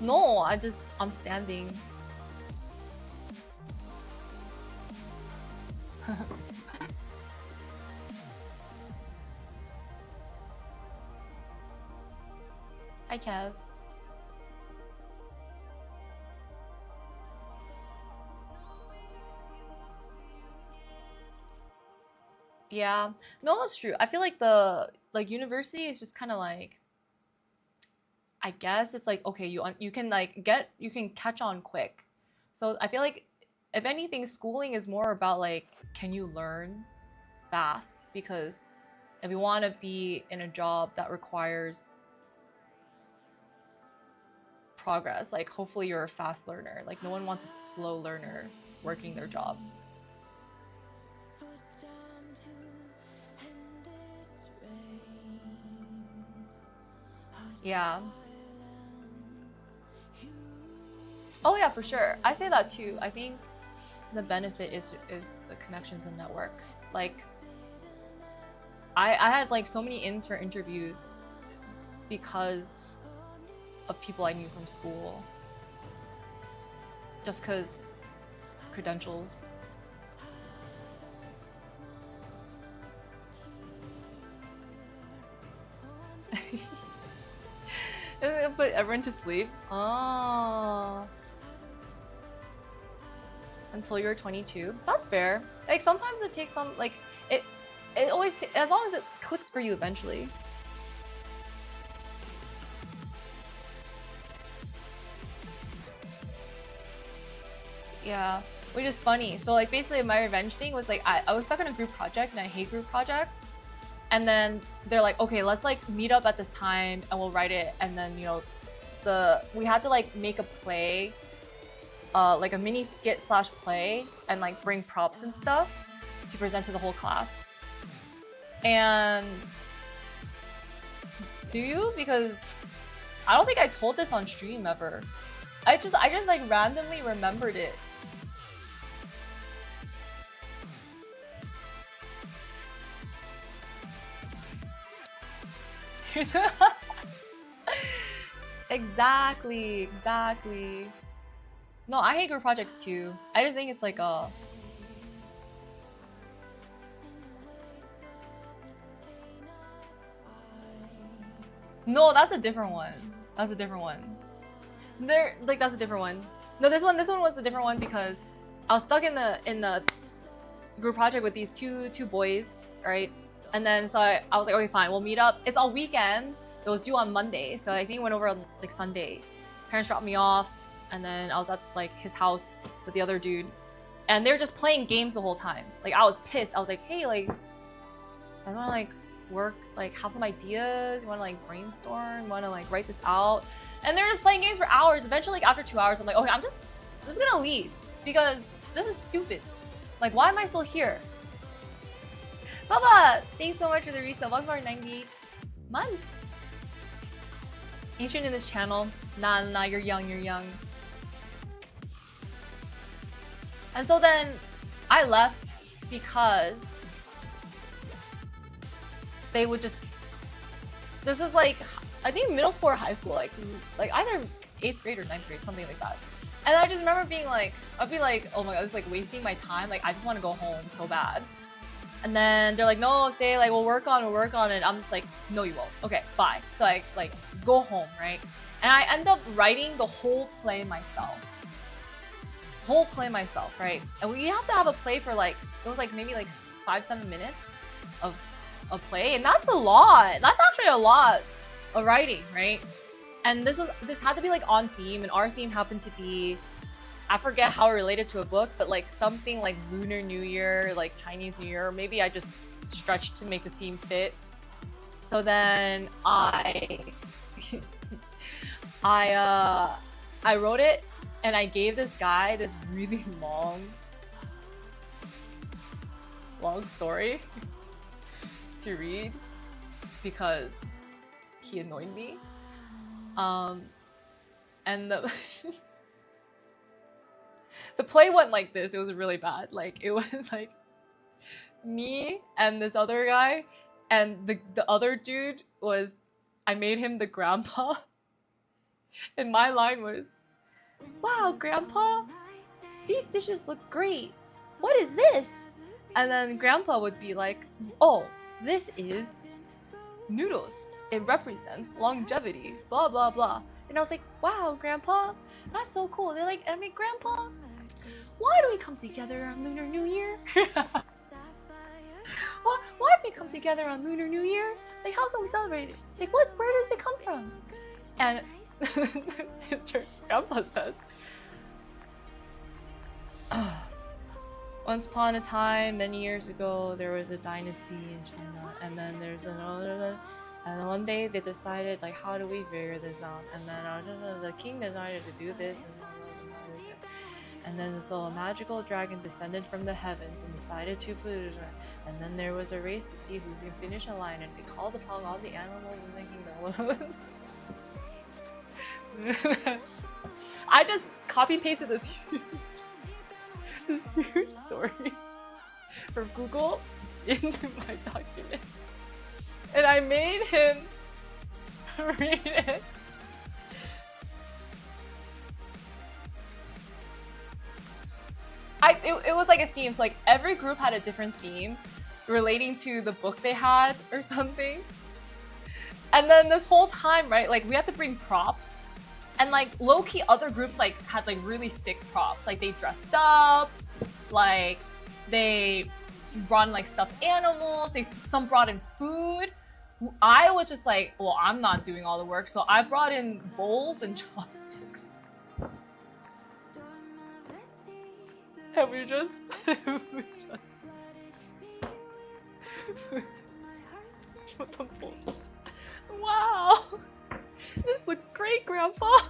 No, I'm standing. Hi, Kev. Yeah, no, that's true. I feel like the university is just kind of like, I guess it's like, okay, you can like you can catch on quick. So I feel like if anything, schooling is more about like, can you learn fast? Because if you want to be in a job that requires progress, like hopefully you're a fast learner. Like no one wants a slow learner working their jobs. Yeah. Oh yeah, for sure. I say that too. I think the benefit is the connections and network. Like I had like so many ins for interviews because of people I knew from school. Just cause credentials. Put everyone to sleep. Oh. Until you're 22. That's fair. Like sometimes it takes some like it always as long as it clicks for you eventually. Yeah, which is funny. So like basically my revenge thing was like I was stuck in a group project and I hate group projects. And then they're like, okay, let's like meet up at this time and we'll write it. And then, you know, we had to like make a play, like a mini skit / play and like bring props and stuff to present to the whole class. And do you? Because I don't think I told this on stream ever. I just like randomly remembered it. Exactly. No, I hate group projects too. I just think it's like a... No, that's a different one. That's a different one. That's a different one. No, this one was a different one because I was stuck in the group project with these two boys, right? And then so I was like, okay, fine, we'll meet up. It's all weekend. It was due on Monday, so I think it went over on like Sunday. Parents dropped me off, and then I was at like his house with the other dude, and they were just playing games the whole time. Like I was pissed. I was like, hey, like I want to like work, like have some ideas. You want to like brainstorm? Want to like write this out? And they're just playing games for hours. Eventually, like after 2 hours, I'm like, okay, I'm just gonna leave because this is stupid. Like, why am I still here? Baba, thanks so much for the resale. Welcome to our 98 months. Ancient in this channel. Nah, you're young. And so then I left because they would just... This was like, I think middle school or high school, like either 8th grade or 9th grade, something like that. And I just remember being like, I'd be like, oh my god, this is like wasting my time. Like, I just want to go home so bad. And then they're like, no, stay, like, we'll work on it. I'm just like, no, you won't. Okay, bye. So I like go home, right? And I end up writing the whole play myself. Right? And we have to have a play for like, it was like maybe like 5-7 minutes of a play. And that's a lot. That's actually a lot of writing, right? And this had to be like on theme, and our theme happened to be, I forget how it related to a book, but like something like Lunar New Year, like Chinese New Year. Maybe I just stretched to make the theme fit. So then I wrote it and I gave this guy this really long story to read because he annoyed me. And the the play went like this. It was really bad. Like, it was like me and this other guy, and the other dude was, I made him the grandpa. And my line was, "Wow, Grandpa, these dishes look great. What is this?" And then Grandpa would be like, "Oh, this is noodles. It represents longevity, blah, blah, blah." And I was like, "Wow, Grandpa, that's so cool." They're like, I mean, "Grandpa, why do we come together on Lunar New Year?" Why do we come together on Lunar New Year? Like, how can we celebrate it? Like, where does it come from? And Mr. Grandpa says, "Once upon a time, many years ago, there was a dynasty in China, and then there's another, and then one day they decided, like, how do we figure this out? And then the king decided to do this, and then so a magical dragon descended from the heavens and decided to put it, and then there was a race to see who can finish a line, and they called upon all the animals in the kingdom." I just copy pasted this weird story from Google into my document, and I made him read it. It was like a theme, so like every group had a different theme relating to the book they had or something. And then this whole time, right, like we had to bring props. And like low-key other groups like had like really sick props. Like they dressed up, like they brought in like stuffed animals, some brought in food. I was just like, well, I'm not doing all the work, so I brought in bowls and chopsticks. And we just wow, this looks great, Grandpa.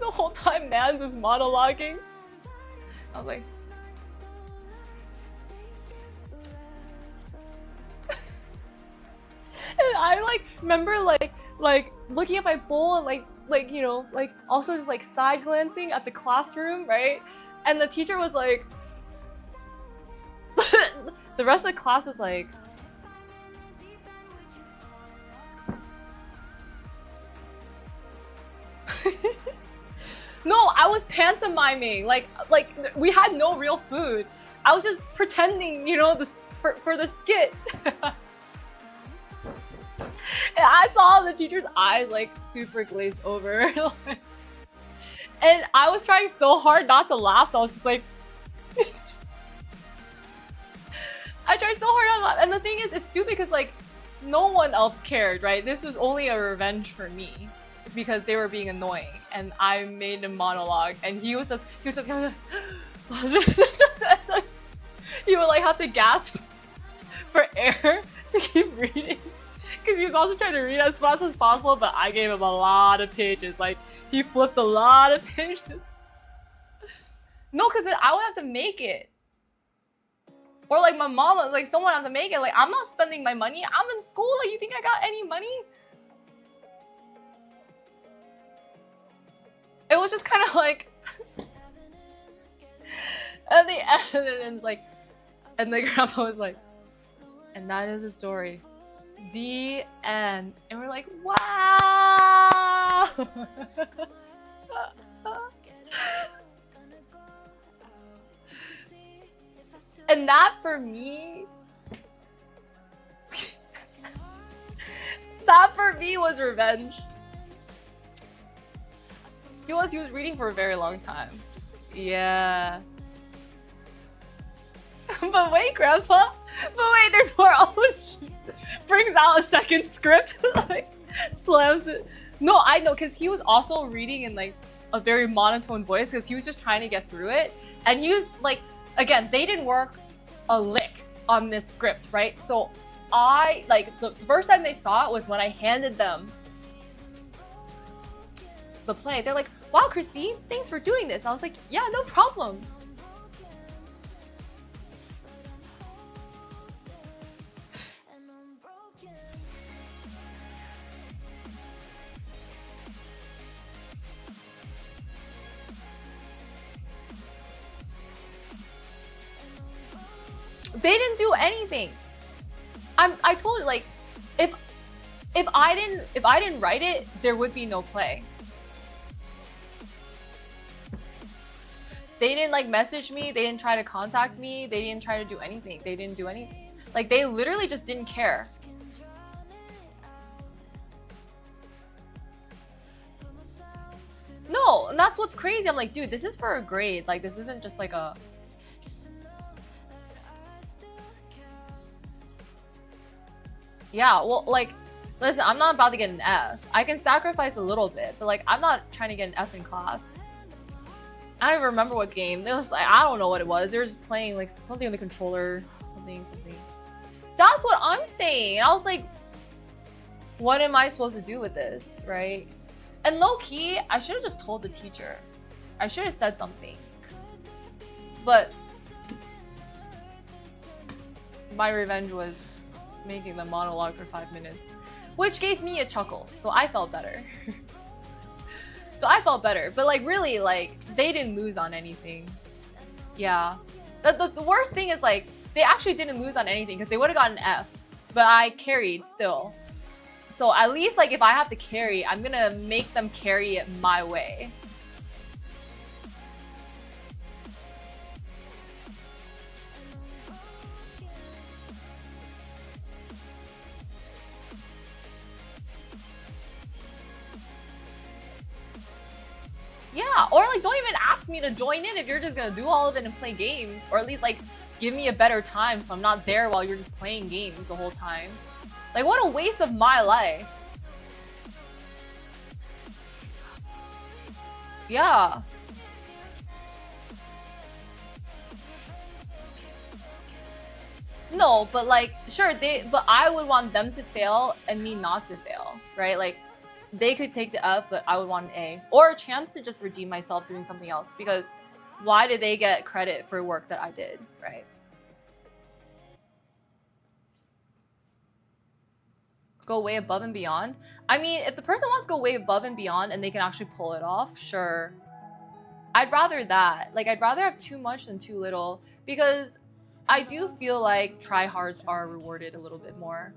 The whole time Mans is monologuing, I was like, and I like remember like looking at my bowl and like you know, like also just like side glancing at the classroom, right? And the teacher was like, the rest of the class was like, no, I was pantomiming. Like we had no real food. I was just pretending, you know, for the skit. And I saw the teacher's eyes like super glazed over. And I was trying so hard not to laugh, so I was just like I tried so hard not to laugh. And the thing is, it's stupid because like no one else cared, right? This was only a revenge for me because they were being annoying, and I made a monologue, and he was just kind of he would like have to gasp for air to keep reading. Because he was also trying to read as fast as possible, but I gave him a lot of pages. Like, he flipped a lot of pages. No, because I would have to make it. Or like my mom was like, someone have to make it. Like, I'm not spending my money. I'm in school. Like, you think I got any money? It was just kind of like... At the end, and it's like... And the grandpa was like, "And that is the story. The end." And we're like, wow. And that for me, was revenge. He was reading for a very long time. Yeah. But wait, Grandpa. But wait, there's more. Oh, shit. Brings out a second script. Like, slams it. No, I know, because he was also reading in like a very monotone voice because he was just trying to get through it. And he was like, again, they didn't work a lick on this script, right? So I, like, the first time they saw it was when I handed them the play. They're like, "Wow, Christine, thanks for doing this." I was like, "Yeah, no problem." They didn't do anything. I told you, like, if if I didn't write it, there would be no play. They didn't like message me, they didn't try to contact me, they didn't try to do anything. They didn't do anything. Like they literally just didn't care. No, and that's what's crazy. I'm like, dude, this is for a grade. Like this isn't just like a yeah, well, like, listen, I'm not about to get an F. I can sacrifice a little bit, but like, I'm not trying to get an F in class. I don't even remember what game. It was like, I don't know what it was. They were just playing like something on the controller, something. That's what I'm saying. And I was like, what am I supposed to do with this, right? And low key, I should have just told the teacher. I should have said something. But my revenge was making the monologue for 5 minutes, which gave me a chuckle, so I felt better. But like really, like they didn't lose on anything. Yeah, the worst thing is like they actually didn't lose on anything because they would have gotten an F, but I carried still. So at least like if I have to carry, I'm gonna make them carry it my way. Yeah, or like don't even ask me to join in if you're just gonna do all of it and play games, or at least like give me a better time so I'm not there while you're just playing games the whole time. Like what a waste of my life. Yeah. No, but like sure but I would want them to fail and me not to fail, right? Like they could take the F, but I would want an A. Or a chance to just redeem myself doing something else. Because why did they get credit for work that I did, right? Go way above and beyond? I mean, if the person wants to go way above and beyond and they can actually pull it off, sure. I'd rather that. Like, I'd rather have too much than too little. Because I do feel like tryhards are rewarded a little bit more.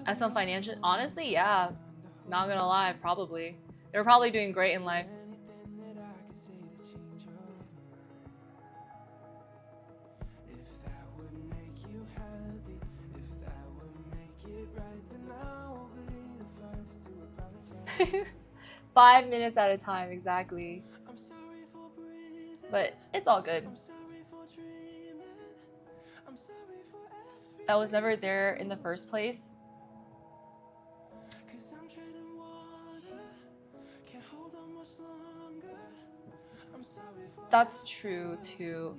As some financial, honestly, yeah, not gonna lie, probably. They're probably doing great in life. Five minutes at a time, exactly. But it's all good. That was never there in the first place. That's true too.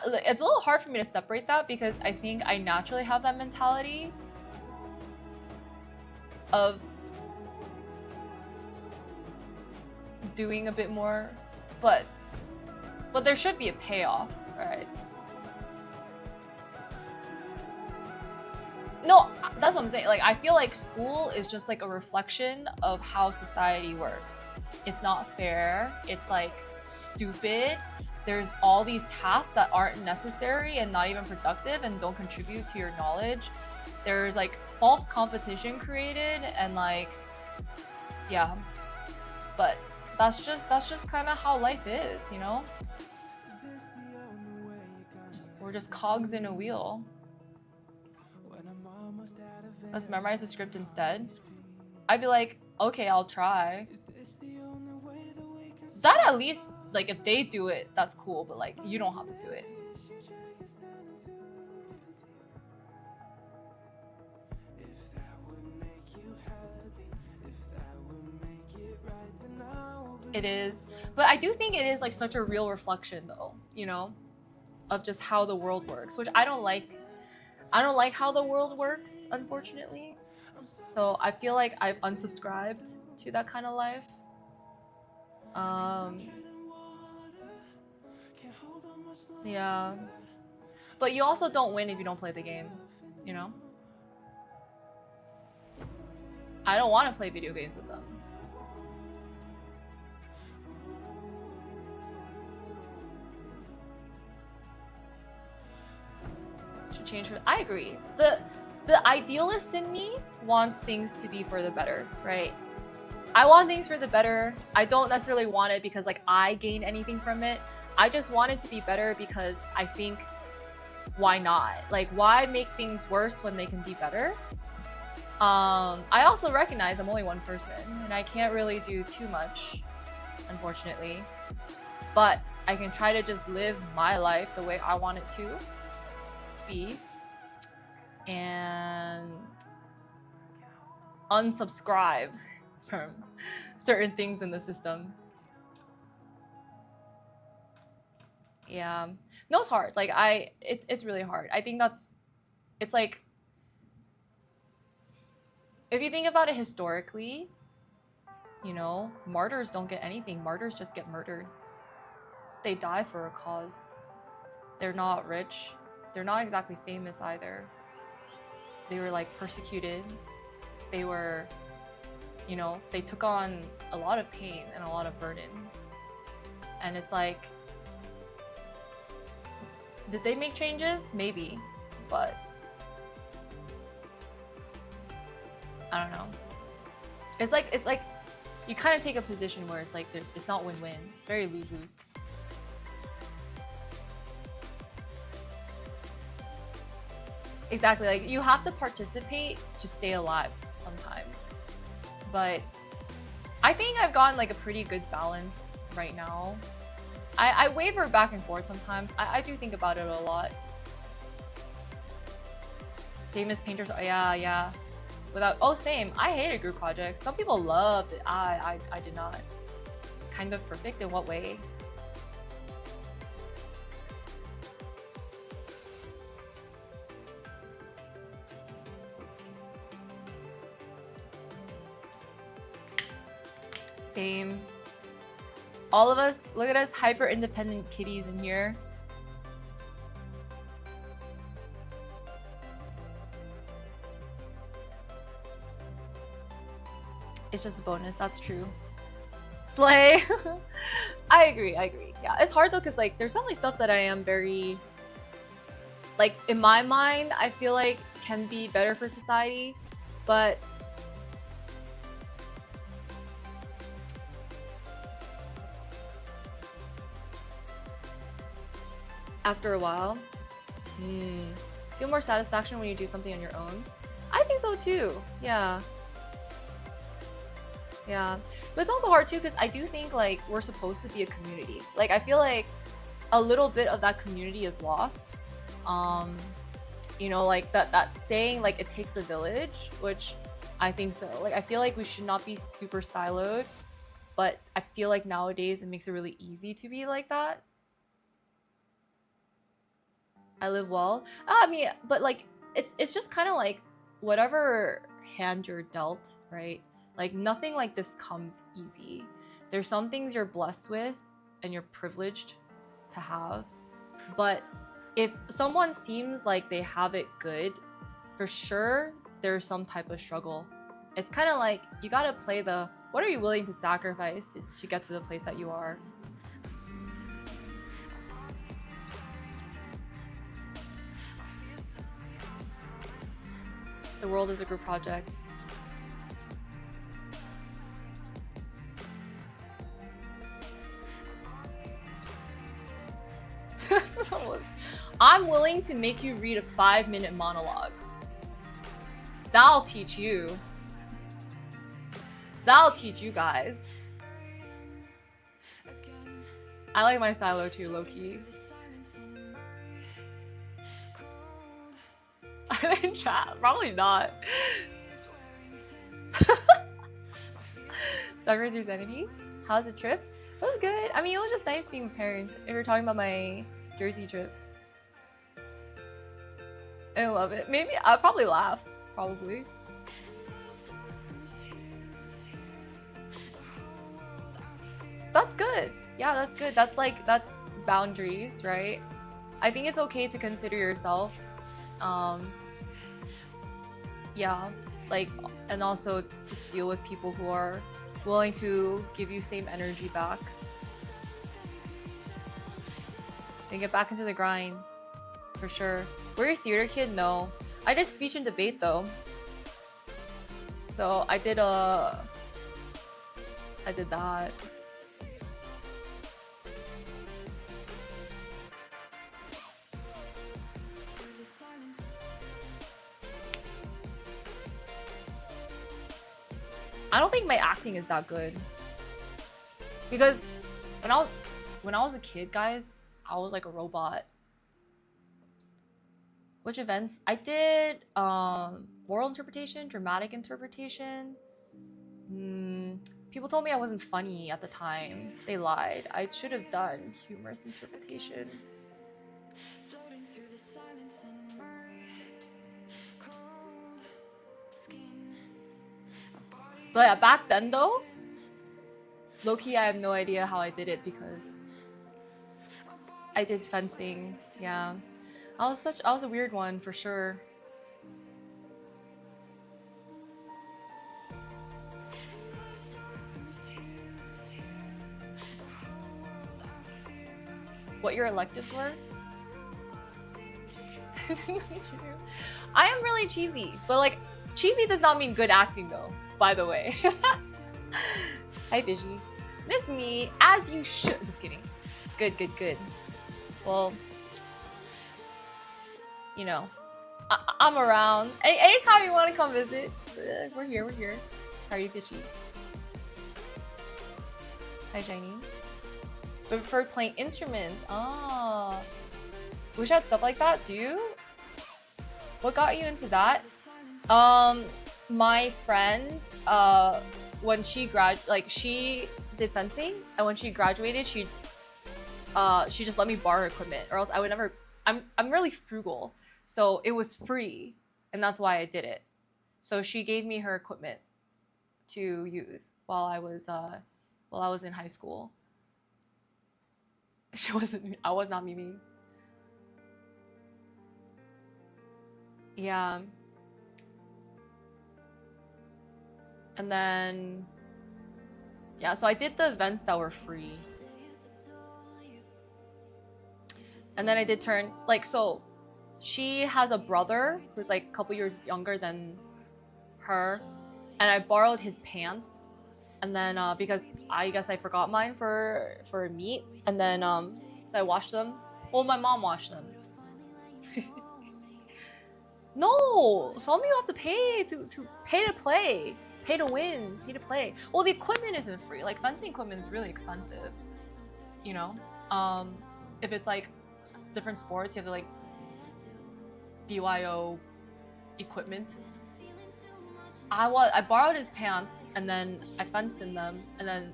It's a little hard for me to separate that because I think I naturally have that mentality of doing a bit more, but there should be a payoff, right? No, that's what I'm saying. Like, I feel like school is just like a reflection of how society works. It's not fair. It's like stupid. There's all these tasks that aren't necessary and not even productive and don't contribute to your knowledge. There's like false competition created and like, yeah. But that's just kind of how life is, you know? We're just cogs in a wheel. Let's memorize the script instead. I'd be like, okay, I'll try. That at least, like, if they do it, that's cool, but like, you don't have to do it. It is, but I do think it is like such a real reflection though, you know, of just how the world works, which I don't like. I don't like how the world works, unfortunately. So I feel like I've unsubscribed to that kind of life. Yeah. But you also don't win if you don't play the game, you know? I don't want to play video games with them. should change for. I agree. The idealist in me wants things to be for the better, right? I want things for the better. I don't necessarily want it because like I gain anything from it. I just want it to be better because I think, why not? Like, why make things worse when they can be better? I also recognize I'm only one person and I can't really do too much, unfortunately. But I can try to just live my life the way I want it to be and unsubscribe from certain things in the system. Yeah. No, it's hard. Like it's really hard. I think it's like, if you think about it historically, you know, martyrs don't get anything. Martyrs just get murdered. They die for a cause. They're not rich. They're not exactly famous either. They were like persecuted. They were, you know, they took on a lot of pain and a lot of burden. And it's like, did they make changes? Maybe, but I don't know. It's like you kind of take a position where it's like it's not win-win. It's very lose-lose. Exactly, like you have to participate to stay alive sometimes. But I think I've gotten like a pretty good balance right now. I waver back and forth sometimes. I do think about it a lot. Famous painters, oh, yeah. Same. I hated group projects. Some people loved it. I did not. Kind of perfect in what way? Same. All of us, look at us hyper independent kitties in here. It's just a bonus, that's true. Slay! I agree. Yeah, it's hard though, because like there's definitely stuff that I am very, like in my mind, I feel like can be better for society, but after a while, feel more satisfaction when you do something on your own. I think so too. Yeah. But it's also hard too because I do think like we're supposed to be a community. Like I feel like a little bit of that community is lost. You know, like that saying like it takes a village, which I think so. Like I feel like we should not be super siloed, but I feel like nowadays it makes it really easy to be like that. I live well. I mean, but like it's just kind of like whatever hand you're dealt, right? Like nothing like this comes easy. There's some things you're blessed with and you're privileged to have. But if someone seems like they have it good, for sure there's some type of struggle. It's kind of like you gotta play the what are you willing to sacrifice to get to the place that you are. The world is a group project. I'm willing to make you read a 5-minute monologue. That'll teach you. That'll teach you guys. I like my silo too, low-key. Are they in chat? Probably not. Suffers your sanity? How's the trip? It was good. I mean, it was just nice being with parents. If we're talking about my Jersey trip. I love it. Maybe I'll probably laugh. Probably. That's good. Yeah, that's good. That's boundaries, right? I think it's okay to consider yourself. Yeah, like, and also just deal with people who are willing to give you same energy back. And get back into the grind, for sure. Were you a theater kid? No. I did speech and debate though. So I did that. I don't think my acting is that good. Because when I was a kid, guys, I was like a robot. Which events? I did oral interpretation, dramatic interpretation. People told me I wasn't funny at the time. They lied. I should have done humorous interpretation. But yeah, back then though, low-key I have no idea how I did it because I did fencing. Yeah. I was a weird one for sure. What your electives were? I am really cheesy, but like cheesy does not mean good acting though, by the way. Hi Vigi. Miss me as you should. Just kidding. Good. Well, you know, I'm around. Anytime you want to come visit, we're here. How are you, Fishy? Hi, Shiny. But preferred playing instruments. Ah. Wish I had stuff like that. Do you? What got you into that? My friend, when she she did fencing, and when she graduated, she just let me borrow her equipment, or else I would never. I'm really frugal, so it was free, and that's why I did it. So she gave me her equipment to use while I was in high school. I was not memeing. Yeah. And then, yeah, so I did the events that were free. And then I did turn, so she has a brother who's like a couple years younger than her. And I borrowed his pants. And then because I guess I forgot mine for a meet. And then so I washed them. Well, my mom washed them. No, some of you have to pay to play. Pay to win, pay to play. Well, the equipment isn't free. Like fencing equipment is really expensive. You know, if it's like different sports, you have to like BYO equipment. I borrowed his pants and then I fenced in them, and then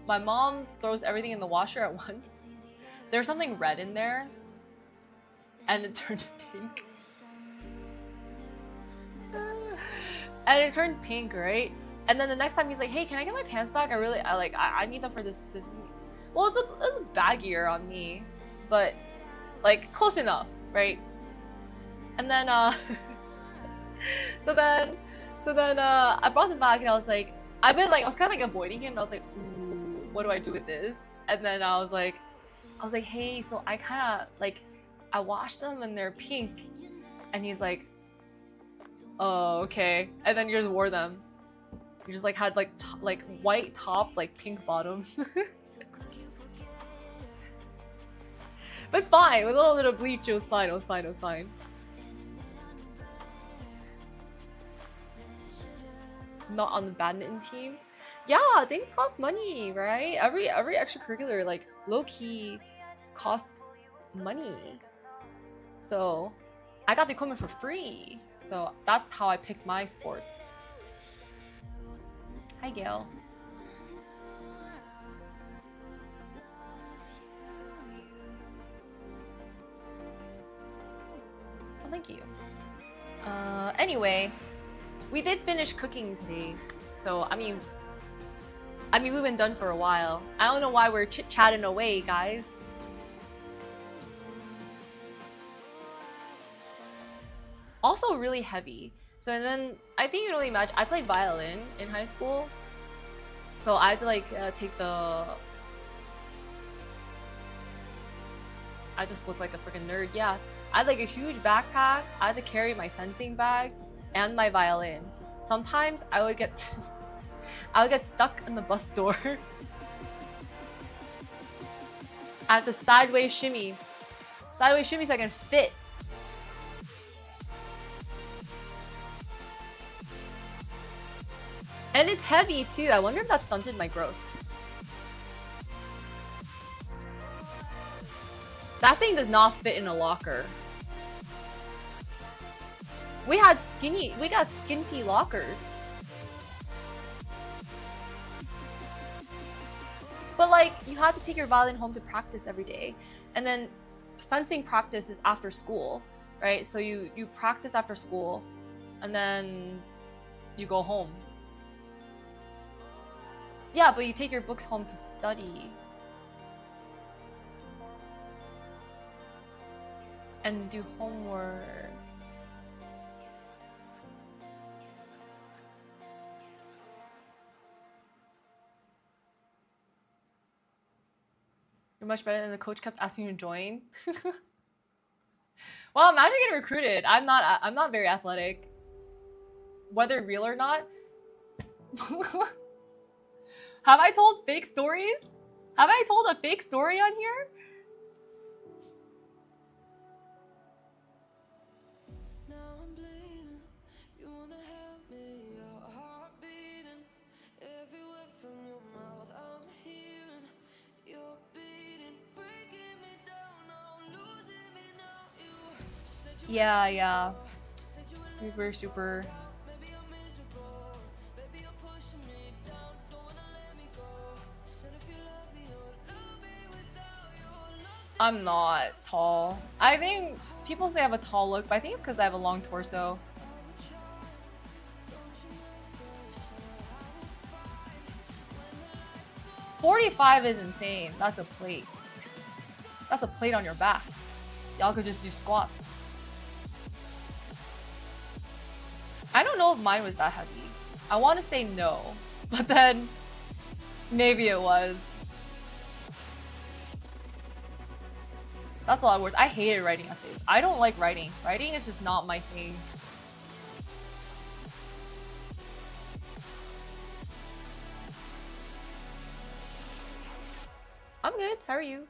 my mom throws everything in the washer at once. There's something red in there, and it turned pink. And it turned pink, right? And then the next time he's like, "Hey, can I get my pants back? I need them for this meet." Well, it's a baggier on me, but like close enough, right? And then so then I brought them back, and I was like, I was kind of like avoiding him. I was like, ooh, what do I do with this? And then I was like, hey, so I kind of like, I washed them and they're pink. And he's like, oh, okay. And then you just wore them. You just like had like white top, like pink bottom. But it's fine. With a little bit of bleach, it was fine. It was fine. Not on the badminton team. Yeah, things cost money, right? Every extracurricular, like low-key, costs money. So I got the equipment for free. So that's how I picked my sports. Hi, Gail. Oh, thank you. Anyway, we did finish cooking today. So, I mean, we've been done for a while. I don't know why we're chit-chatting away, guys. Also really heavy. So and then I think you can only imagine, I played violin in high school. So I had to like take the... I just look like a freaking nerd, yeah. I had like a huge backpack. I had to carry my fencing bag and my violin. Sometimes I would get stuck in the bus door. I have to sideways shimmy so I can fit. And it's heavy too. I wonder if that stunted my growth. That thing does not fit in a locker. We got skinty lockers. But like, you have to take your violin home to practice every day. And then fencing practice is after school, right? So you practice after school and then you go home. Yeah, but you take your books home to study. And do homework. You're much better than the coach kept asking you to join. Well, imagine getting recruited. I'm not very athletic. Whether real or not. Have I told fake stories? Have I told a fake story on here? Yeah. Super. I'm not tall. I think people say I have a tall look, but I think it's because I have a long torso. $45 is insane. That's a plate. That's a plate on your back. Y'all could just do squats. I don't know if mine was that heavy. I want to say no, but then maybe it was. That's a lot of words. I hated writing essays. I don't like writing. Writing is just not my thing. I'm good. How are you?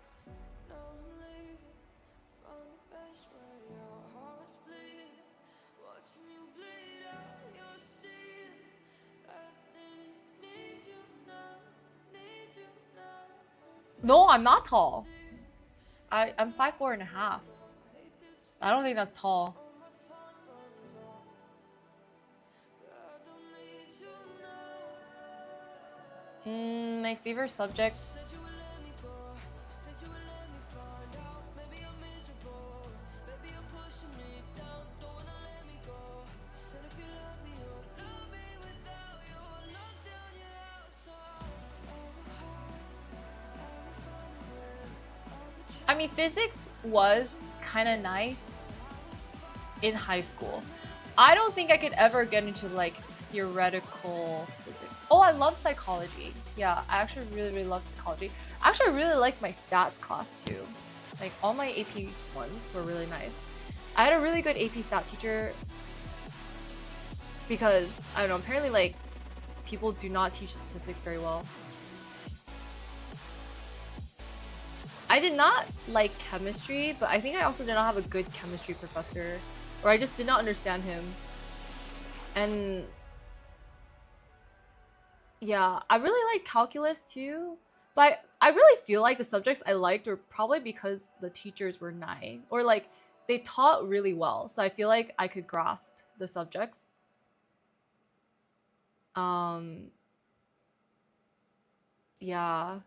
No, I'm not tall. I'm 5'4.5". I don't think that's tall. My favorite subject. I mean, physics was kind of nice in high school. I don't think I could ever get into like theoretical physics. Oh, I love psychology. Yeah, I actually really love psychology. Actually, I really liked my stats class too. Like all my AP ones were really nice. I had a really good AP stat teacher because I don't know, apparently like people do not teach statistics very well. I did not like chemistry, but I think I also did not have a good chemistry professor, or I just did not understand him. And yeah, I really like calculus too, but I really feel like the subjects I liked were probably because the teachers were nice, or like they taught really well, so I feel like I could grasp the subjects. Yeah.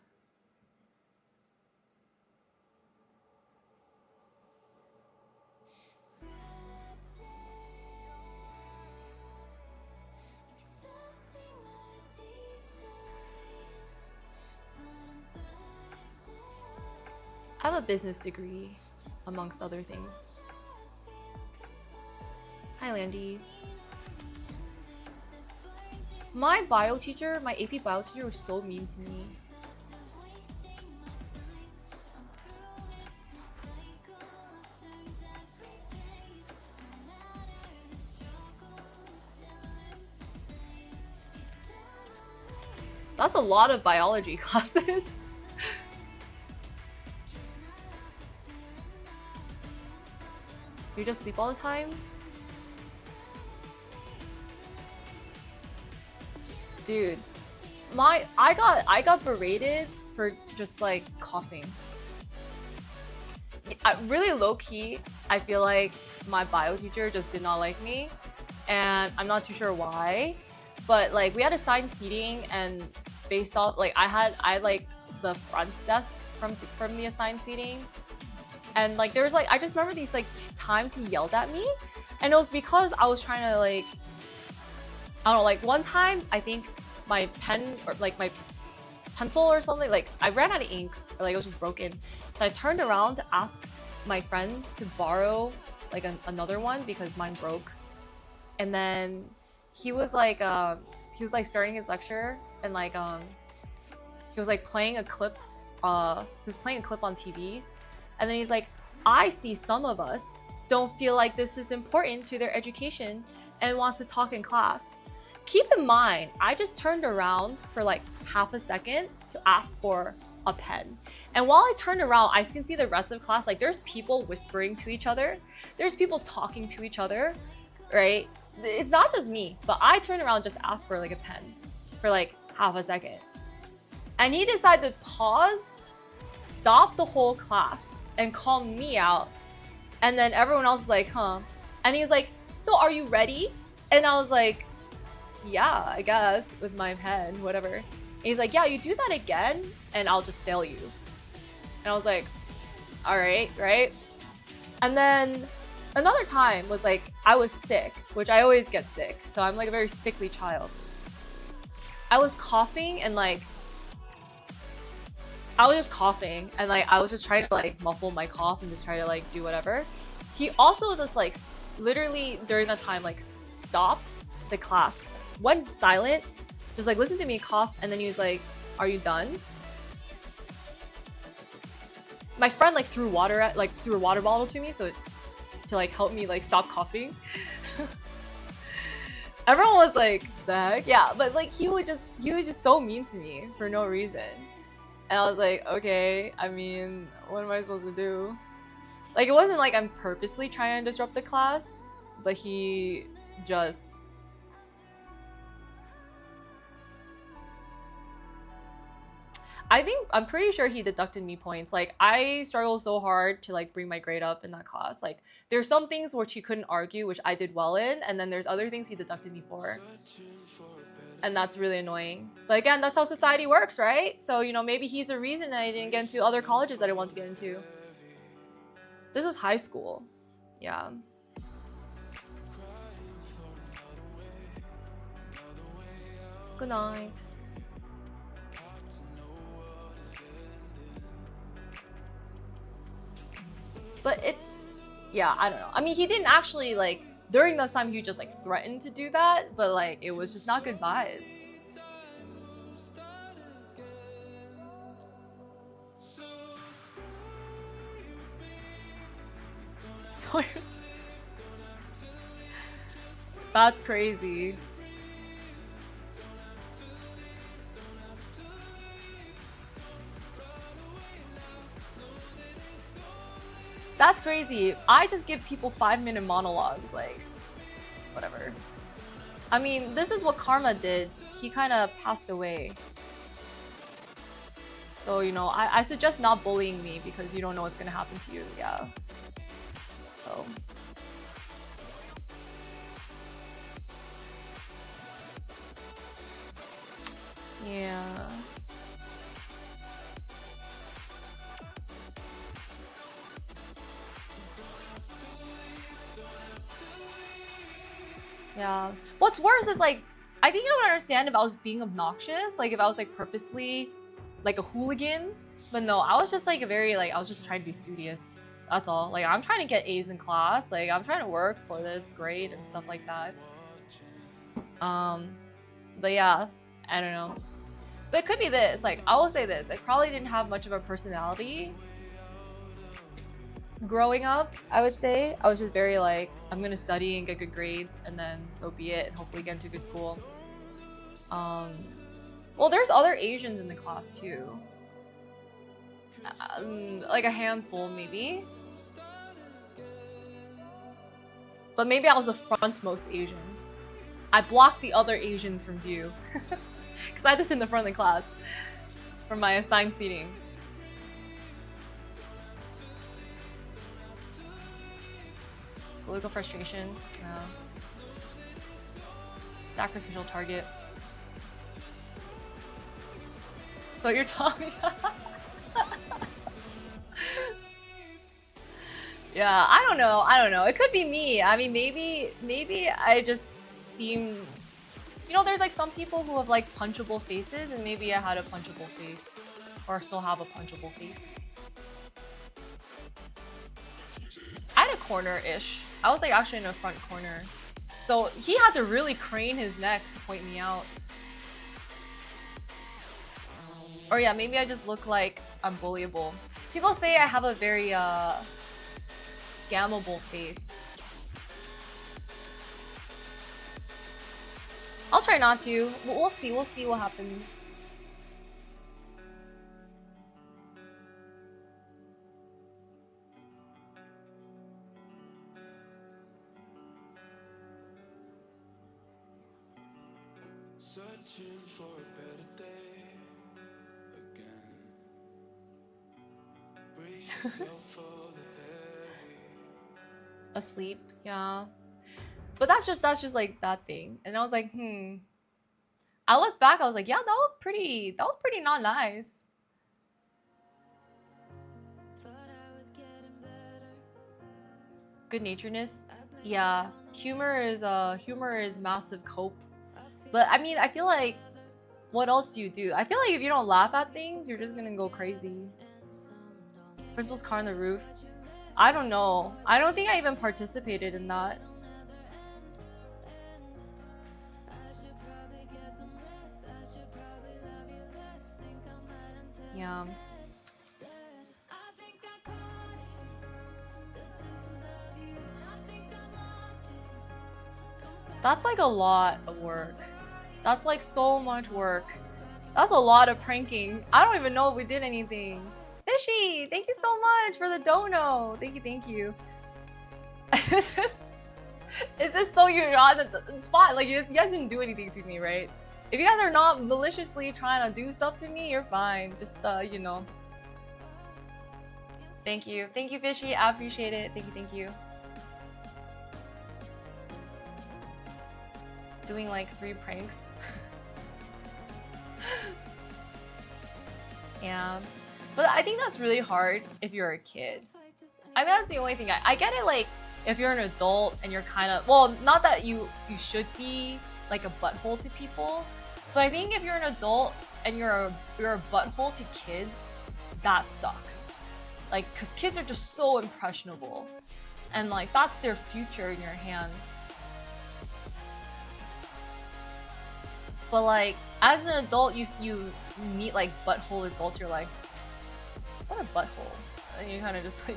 I have a business degree, amongst other things. Hi, Landy. My bio teacher, my AP bio teacher was so mean to me. That's a lot of biology classes. You just sleep all the time? Dude, I got berated for just like coughing. Really low key, I feel like my bio teacher just did not like me, and I'm not too sure why. But like we had assigned seating, and based off like I had like the front desk from the assigned seating, and like there was like I just remember these like times he yelled at me, and it was because I was trying to like I don't know, like one time I think my pen or like my pencil or something, like I ran out of ink, or like it was just broken. So I turned around to ask my friend to borrow like another one because mine broke. And then he was like starting his lecture, and like he was like playing a clip on TV, and then he's like, I see some of us don't feel like this is important to their education and wants to talk in class. Keep in mind, I just turned around for like half a second to ask for a pen. And while I turned around, I can see the rest of class, like there's people whispering to each other. There's people talking to each other, right? It's not just me, but I turned around just asked for like a pen for like half a second. And he decided to pause, stop the whole class, and call me out. And then everyone else is like, huh? And he's like, so are you ready? And I was like, yeah, I guess, with my pen, whatever. And he's like, yeah, you do that again, and I'll just fail you. And I was like, all right, right? And then another time was like, I was sick, which I always get sick. So I'm like a very sickly child. I was coughing, and like, I was just coughing, and like, I was just trying to like muffle my cough and just try to like do whatever. He also just like literally during that time like stopped the class, went silent, just like listened to me cough, and then he was like, are you done? My friend like threw a water bottle to me to like help me like stop coughing. Everyone was like, the heck? Yeah, but like he was just so mean to me for no reason. And I was like, okay, I mean, what am I supposed to do? Like, it wasn't like I'm purposely trying to disrupt the class, but he just... I'm pretty sure he deducted me points. Like, I struggled so hard to like bring my grade up in that class. Like, there's some things which he couldn't argue, which I did well in, and then there's other things he deducted me for. And that's really annoying. But again, that's how society works, right? So, you know, maybe he's a reason I didn't get into other colleges that I want to get into. This was high school. Yeah. Good night. But it's, yeah, I don't know. I mean, he didn't actually like, during that time, he just like threatened to do that, but like, it was just not good vibes. Sawyer's. That's crazy. That's crazy. I just give people 5-minute monologues, like, whatever. I mean, this is what Karma did. He kind of passed away. So, you know, I suggest not bullying me because you don't know what's gonna happen to you, yeah. So. Yeah. Yeah. What's worse is like, I think I would understand if I was being obnoxious, like if I was like purposely like a hooligan. But no, I was just like I was just trying to be studious. That's all. Like I'm trying to get A's in class. Like I'm trying to work for this grade and stuff like that. But yeah, I don't know. But it could be this. Like I will say this. I probably didn't have much of a personality growing up, I would say. I was just very like, I'm gonna study and get good grades and then so be it and hopefully get into a good school. Or Well, there's other Asians in the class too. Like a handful, maybe. But maybe I was the frontmost Asian. I blocked the other Asians from view. Because I had to sit in the front of the class for my assigned seating. Political frustration. Sacrificial target. So you're talking. Yeah, I don't know. I don't know. It could be me. I mean, maybe I just seemed. You know, there's like some people who have like punchable faces, and maybe I had a punchable face, or still have a punchable face. I had a corner-ish. I was like actually in a front corner. So he had to really crane his neck to point me out. Or yeah, maybe I just look like I'm bullyable. People say I have a very scammable face. I'll try not to. We'll see. We'll see what happens. Searching for a better day again. Brace yourself for the heavy. Asleep, yeah. But that's just like that thing. And I was like, I look back, I was like, yeah, that was pretty not nice. Good naturedness. Yeah. Humor is massive cope. But I mean, I feel like what else do you do? I feel like if you don't laugh at things, you're just gonna go crazy. Principal's car on the roof. I don't know. I don't think I even participated in that. Yeah. That's like a lot of work. That's like so much work. That's a lot of pranking. I don't even know if we did anything. Fishy, thank you so much for the dono. Thank you. Is this so you're on the spot? Like you guys didn't do anything to me, right? If you guys are not maliciously trying to do stuff to me, you're fine. Just you know. Thank you, Fishy. I appreciate it. Thank you. Doing like 3 pranks. Yeah. But I think that's really hard if you're a kid. I mean, that's the only thing. I get it, like, if you're an adult and you're kind of... Well, not that you should be, like, a butthole to people. But I think if you're an adult and you're a butthole to kids, that sucks. Like, because kids are just so impressionable. And, like, that's their future in your hands. But, like, as an adult, you meet, like, butthole adults, you're like... What a butthole. And you kind of just like...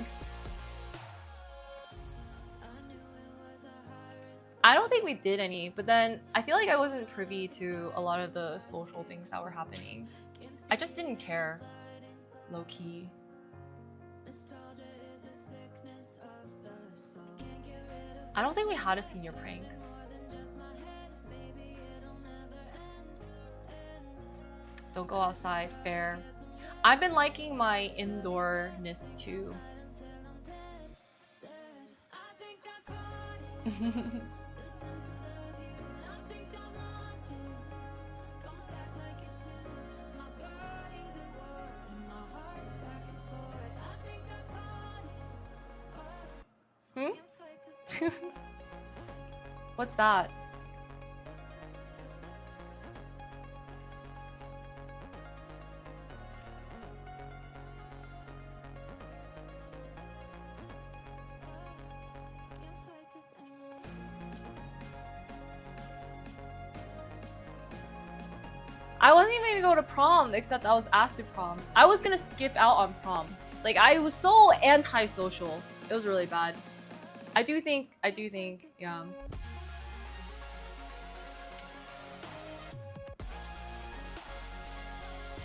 I don't think we did any, but then I feel like I wasn't privy to a lot of the social things that were happening. I just didn't care. Low-key. I don't think we had a senior prank. Don't go outside, fair. I've been liking my indoorness too. What's that? I wasn't even gonna go to prom, except I was asked to prom. I was gonna skip out on prom. Like, I was so antisocial. It was really bad. I do think, yeah.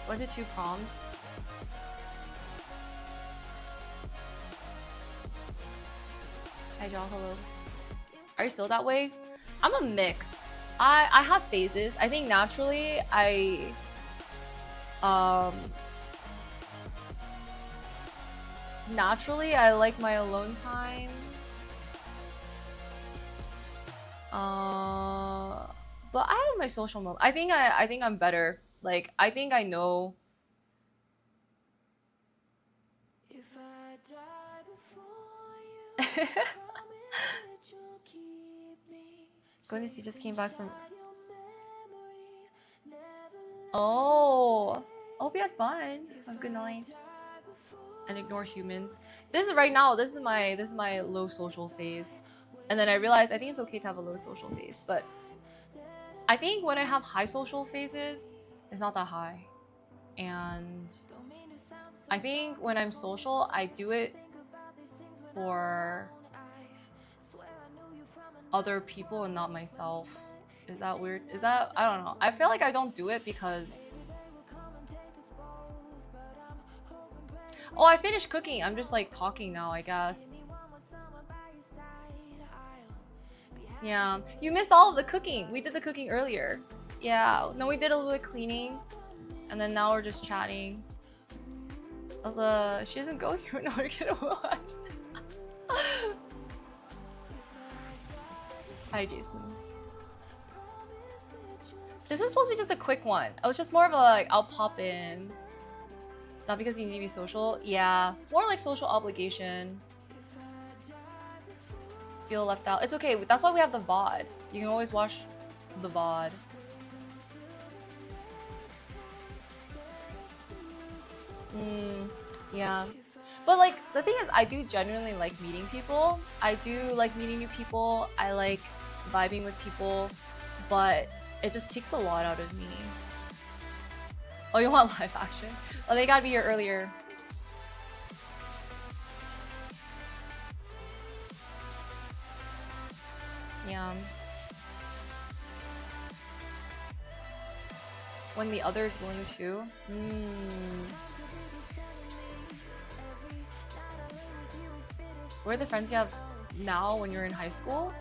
Went to 2 proms. Hi, John. Hello. Are you still that way? I'm a mix. I have phases. I think naturally I like my alone time. But I have my social moment. I think I'm better. Like I think I know. If I die before you, promise that you'll keep me. Going to see just came back from. Inside your memory, never Oh, I hope you had fun. Have a good night. And ignore humans. This is right now. This is my low social phase. And then I realized I think it's okay to have a low social phase, but I think when I have high social phases, it's not that high. And I think when I'm social, I do it for other people and not myself. Is that weird? Is that, I don't know. I feel like I don't do it because... Oh, I finished cooking. I'm just like talking now, I guess. Yeah, you missed all of the cooking. We did the cooking earlier. Yeah, no, we did a little bit of cleaning. And then now we're just chatting. She doesn't go here. No, we're gonna what? Hi, Jason. This was supposed to be just a quick one. It was just more of a like, I'll pop in. Not because you need to be social. Yeah, more like social obligation. Feel left out. It's okay. That's why we have the VOD. You can always watch the VOD. Yeah. But like, the thing is, I do genuinely like meeting people. I do like meeting new people. I like vibing with people. But it just takes a lot out of me. Oh, you want live action? Oh, they gotta be here earlier. Yeah. When the other is willing to. Where are the friends you have now when you're in high school?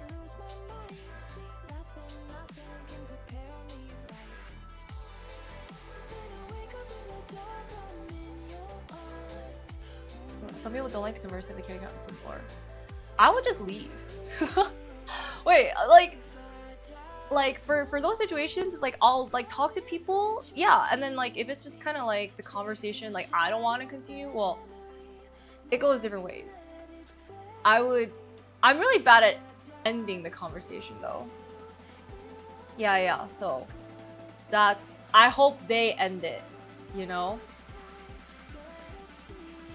Some people don't like to converse if they carry on some floor. I would just leave. Wait, like for those situations, it's like I'll like talk to people, yeah, and then like if it's just kind of like the conversation, like I don't want to continue, well, it goes different ways. I'm really bad at ending the conversation though. Yeah, so that's, I hope they end it, you know?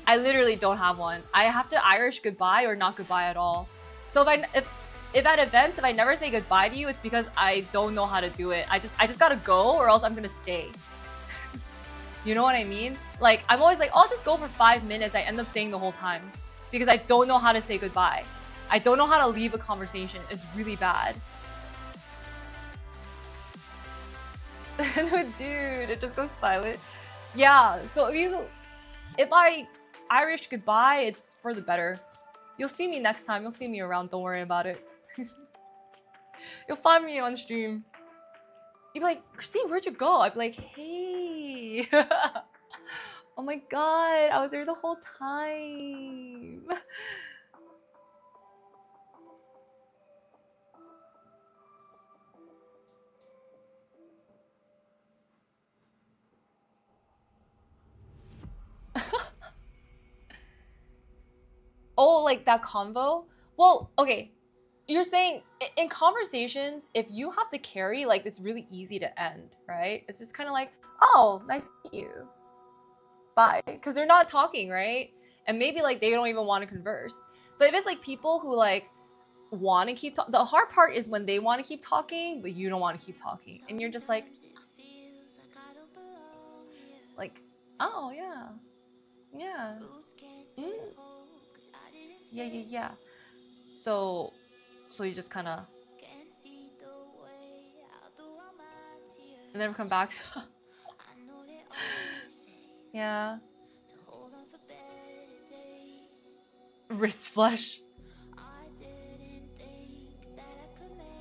I literally don't have one. I have to Irish goodbye or not goodbye at all. So if at events, if I never say goodbye to you, it's because I don't know how to do it. I just gotta go or else I'm gonna stay. You know what I mean? Like, I'm always like, I'll just go for 5 minutes. I end up staying the whole time because I don't know how to say goodbye. I don't know how to leave a conversation. It's really bad. No, dude, it just goes silent. Yeah, so if I Irish goodbye, it's for the better. You'll see me next time. You'll see me around. Don't worry about it. You'll find me on stream. You'd be like, Christine, where'd you go? I'd be like, hey. Oh my god, I was there the whole time. Oh, like that convo? Well, okay. You're saying in conversations, if you have to carry, like it's really easy to end, right? It's just kind of like, oh, nice to meet you. Bye. Because they're not talking, right? And maybe like they don't even want to converse. But if it's like people who like want to keep talking, the hard part is when they want to keep talking, but you don't want to keep talking. And you're just like, oh, yeah. Yeah. Yeah. So you just kind of and never come back to Yeah. Wrist flush.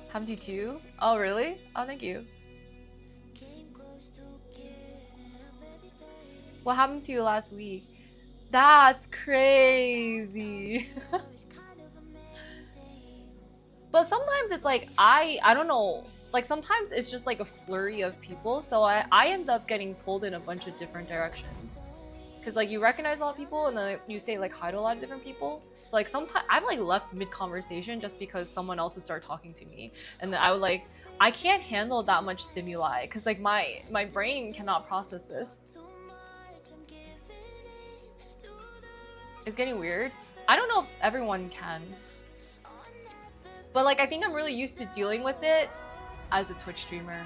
Happened to you too? Oh, really? Oh, thank you. What happened to you last week? That's crazy. But sometimes it's like, I don't know. Like sometimes it's just like a flurry of people. So I end up getting pulled in a bunch of different directions. Cause like you recognize a lot of people and then you say like hi to a lot of different people. So like sometimes I've like left mid-conversation just because someone else would start talking to me. And then I would like, I can't handle that much stimuli. Cause like my brain cannot process this. It's getting weird. I don't know if everyone can. But like I think I'm really used to dealing with it as a Twitch streamer.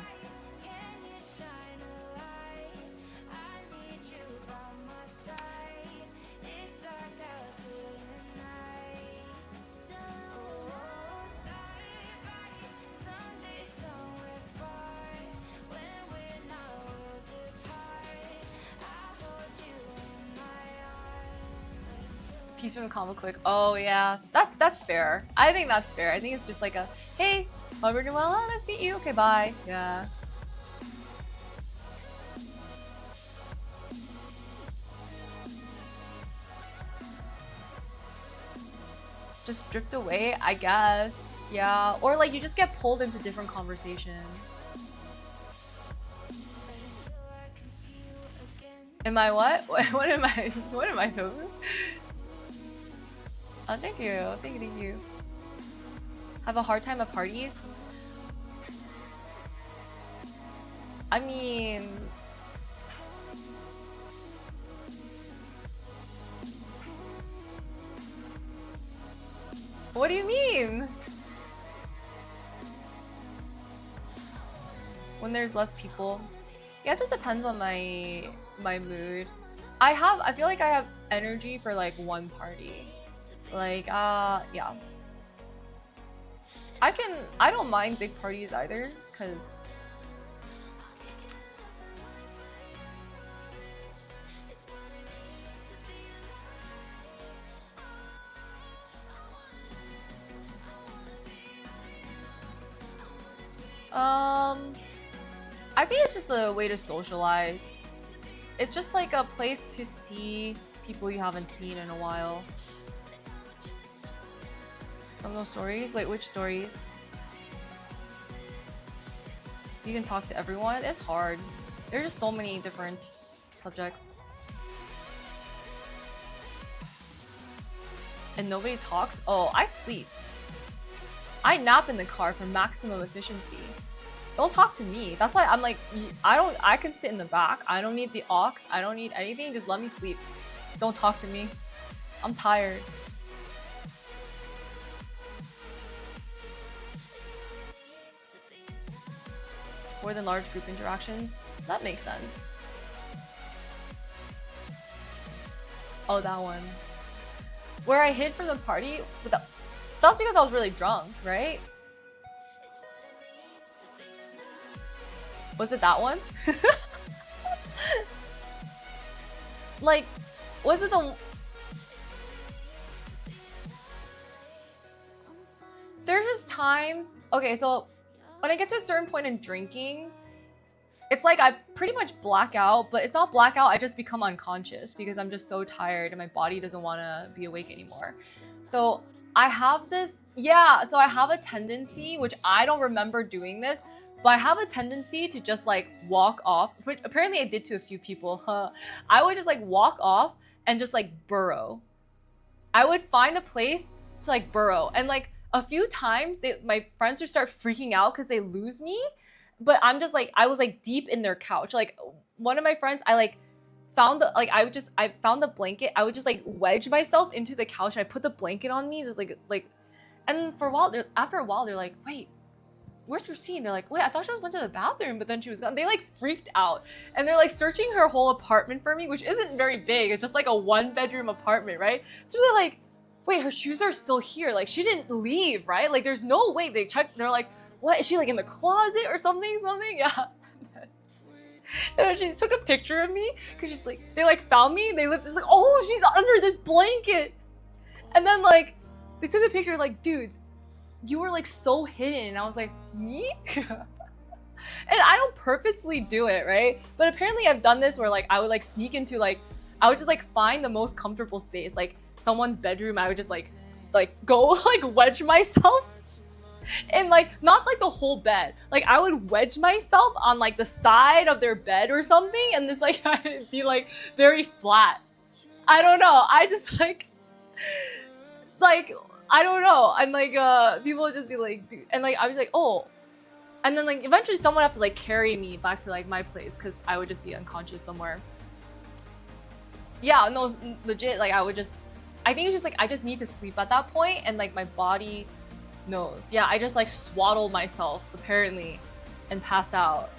Piece from the comic quick. Oh yeah, that's fair. I think that's fair. I think it's just like a hey, hope you're doing well. Oh, nice to meet you. Okay, bye. Yeah. Just drift away, I guess. Yeah, or like you just get pulled into different conversations. Am I what? What am I? What am I doing? Oh, thank you. Thank you. Have a hard time at parties? I mean... What do you mean? When there's less people? Yeah, it just depends on my mood. I feel like I have energy for like one party. Like, yeah. I don't mind big parties either, cause I think it's just a way to socialize. It's just like a place to see people you haven't seen in a while. Some of those stories? Wait, which stories? You can talk to everyone? It's hard. There's just so many different subjects. And nobody talks? Oh, I sleep. I nap in the car for maximum efficiency. Don't talk to me. That's why I'm like, I can sit in the back. I don't need the aux. I don't need anything. Just let me sleep. Don't talk to me. I'm tired. More than large group interactions? That makes sense. Oh, that one. Where I hid from the party? That's because I was really drunk, right? Was it that one? Like, was it the... There's just times... Okay, so when I get to a certain point in drinking, it's like I pretty much black out, but it's not blackout, I just become unconscious because I'm just so tired and my body doesn't want to be awake anymore. So I have this... Yeah, so I have a tendency, which I don't remember doing this, but I have a tendency to just like walk off, which apparently I did to a few people. I would just like walk off and just like burrow. I would find a place to like burrow. And like a few times my friends would start freaking out because they lose me. But I'm just like, I was like deep in their couch. Like one of my friends, I found the blanket. I would just like wedge myself into the couch and I put the blanket on me. Just like, and for a while, after a while, they're like, wait, where's Christine? They're like, wait, I thought she went to the bathroom, but then she was gone. They like freaked out and they're like searching her whole apartment for me, which isn't very big. It's just like a 1-bedroom apartment, right? So they're like, wait, her shoes are still here. Like she didn't leave, right? Like there's no way. They checked. They're like, what? Is she like in the closet or something? Yeah. And she took a picture of me because she's like, they like found me. They lived just like, oh, she's under this blanket. And then like, they took a picture like, dude, you were like so hidden. And I was like, me? And I don't purposely do it, right? But apparently I've done this where like I would like sneak into like, I would just like find the most comfortable space, like someone's bedroom. I would just like go like wedge myself. And like not like the whole bed, like I would wedge myself on like the side of their bed or something, and just like I'd be like very flat. I don't know. I just like I don't know. And like people would just be like, dude. And like I was like, oh. And then like eventually someone would have to like carry me back to like my place because I would just be unconscious somewhere. Yeah, no, legit. Like I think it's just like I just need to sleep at that point, and like my body knows. Yeah, I just like swaddle myself apparently and pass out.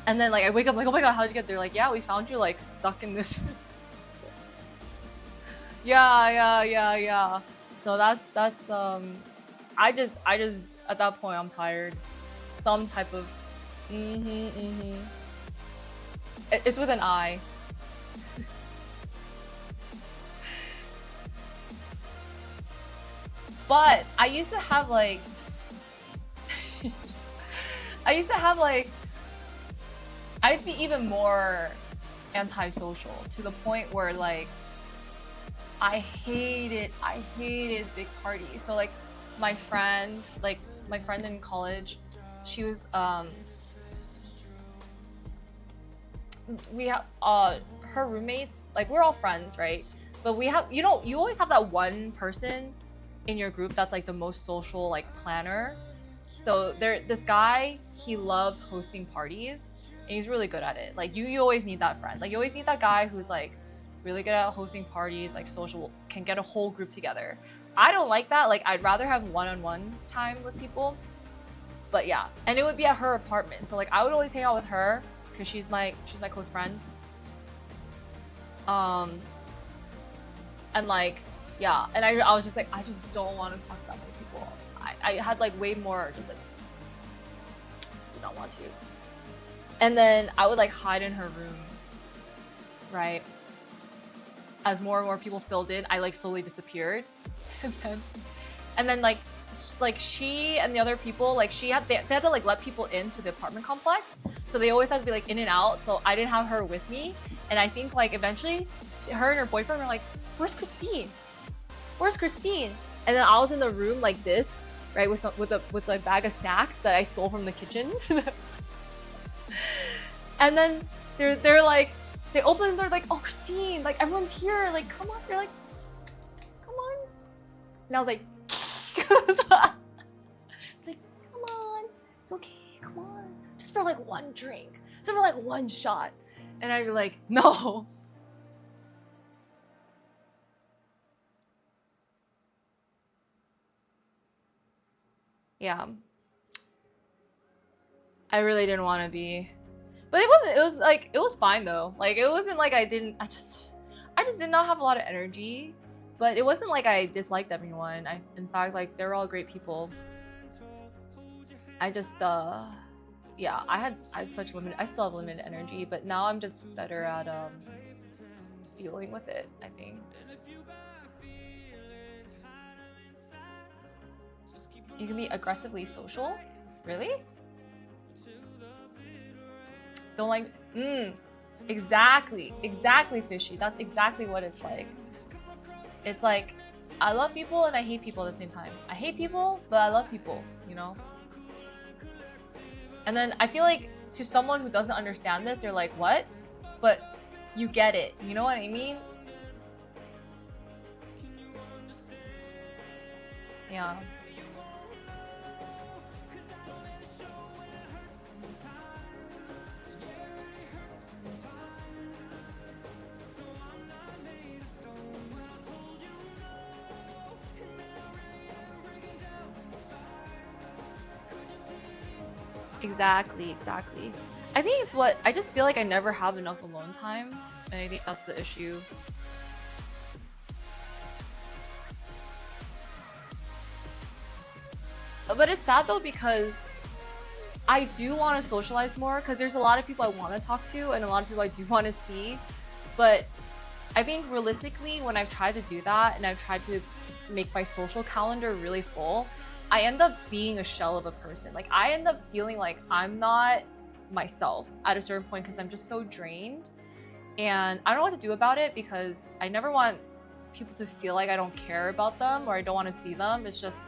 And then like I wake up like, oh my god, how'd you get there? Like, yeah, we found you like stuck in this. yeah. So that's I just at that point I'm tired. Some type of It's with an I. But I used to have like I used to be even more antisocial to the point where like I hated big parties. So like my friend in college, she was we have her roommates, like we're all friends, right? But we have, you always have that one person in your group that's like the most social like planner. So this guy, he loves hosting parties and he's really good at it. Like you always need that friend. Like you always need that guy who's like really good at hosting parties, like social, can get a whole group together. I don't like that. Like I'd rather have one-on-one time with people. But yeah, and it would be at her apartment. So like I would always hang out with her because she's my close friend. And like yeah, and I was just like, I just don't want to talk to that many people. I had like way more just like just did not want to. And then I would like hide in her room, right? As more and more people filled in, I like slowly disappeared. and then like she and the other people, like they had to like let people into the apartment complex, so they always had to be like in and out. So I didn't have her with me, and I think like eventually her and her boyfriend were like, where's Christine? And then I was in the room like this, right, with a bag of snacks that I stole from the kitchen. And then they're like, they open and they're like, oh, Christine, like everyone's here, like come on. They're like, come on. And I was like, like, come on, it's okay, come on, just for like one drink, just for like one shot. And I'd be like, no. Yeah, I really didn't want to be, but it was fine though. Like it wasn't like I just did not have a lot of energy, but it wasn't like I disliked everyone. In fact, like they were all great people. I just yeah, I had such I still have limited energy, but now I'm just better at dealing with it, I think. You can be aggressively social? Really? Don't like, exactly, Fishy. That's exactly what it's like. It's like, I love people and I hate people at the same time. I hate people, but I love people, you know? And then I feel like to someone who doesn't understand this, they're like, what? But you get it, you know what I mean? Yeah. Exactly. I think it's I just feel like I never have enough alone time, and I think that's the issue. But it's sad though because I do want to socialize more because there's a lot of people I want to talk to and a lot of people I do want to see. But I think realistically, when I've tried to do that and I've tried to make my social calendar really full, I end up being a shell of a person. Like I end up feeling like I'm not myself at a certain point because I'm just so drained. And I don't know what to do about it because I never want people to feel like I don't care about them or I don't want to see them. It's just,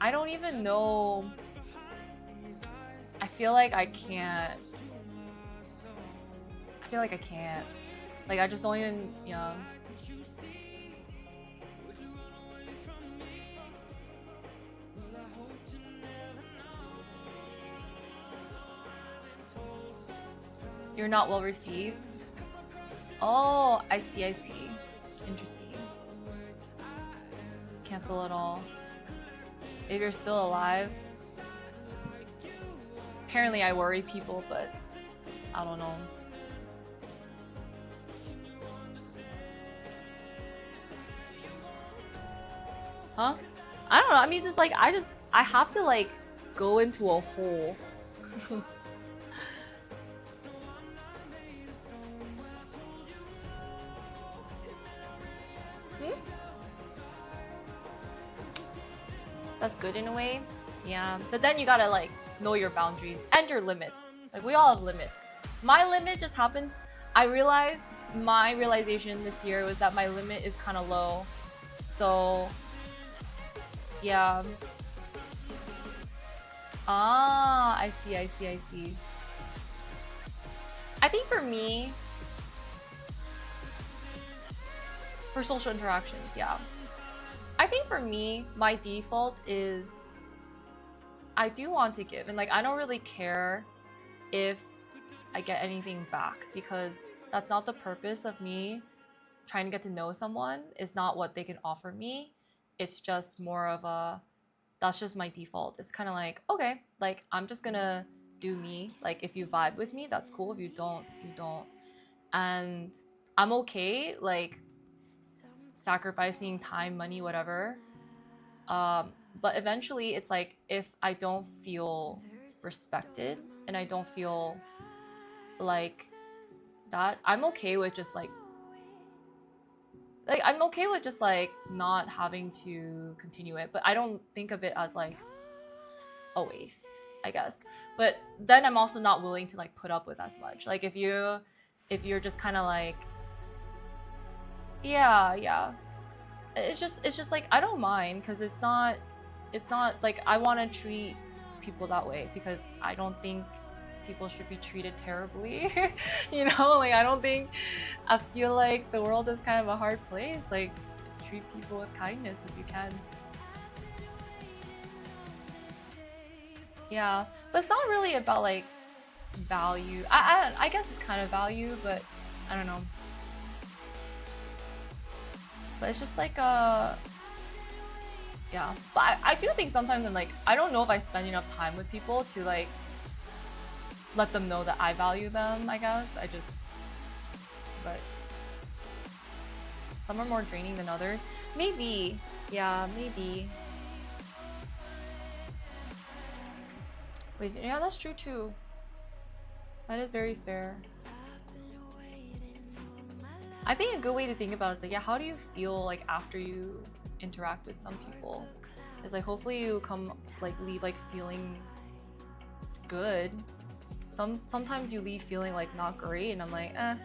I don't even know. I feel like I can't. I feel like I can't. Like I just don't even, yeah. You're not well received? Oh, I see, I see. Interesting. Can't feel at all. If you're still alive. Apparently I worry people, but I don't know. Huh? I don't know. I mean, just like, I have to like go into a hole. That's good in a way. Yeah. But then you gotta like know your boundaries and your limits. Like we all have limits. My limit just happens. I realized my realization this year was that my limit is kind of low. So yeah. Ah, I see, I see, I see. I think for me, for social interactions, yeah. I think for me, my default is I do want to give. And like, I don't really care if I get anything back because that's not the purpose of me trying to get to know someone. Is not what they can offer me. It's just more of a, that's just my default. It's kind of like, okay, like I'm just gonna do me. Like if you vibe with me, that's cool. If you don't, you don't. And I'm okay, like sacrificing time, money, whatever. But eventually it's like if I don't feel respected and I don't feel like that, I'm okay with just like I'm okay with just like not having to continue it, but I don't think of it as like a waste, I guess. But then I'm also not willing to like put up with as much. Like if you're just kind of like, yeah, it's just like I don't mind because it's not like I want to treat people that way because I don't think people should be treated terribly. You know, like I feel like the world is kind of a hard place. Like treat people with kindness if you can. Yeah, but it's not really about like value. I guess it's kind of value, but I don't know. But it's just like yeah. But I do think sometimes I'm like, I don't know if I spend enough time with people to like let them know that I value them, I guess. But some are more draining than others. Maybe. Yeah, maybe. Wait, yeah, that's true too. That is very fair. I think a good way to think about it is like, yeah, how do you feel like after you interact with some people? It's like hopefully you leave like feeling good. Sometimes you leave feeling like not great, and I'm like, eh.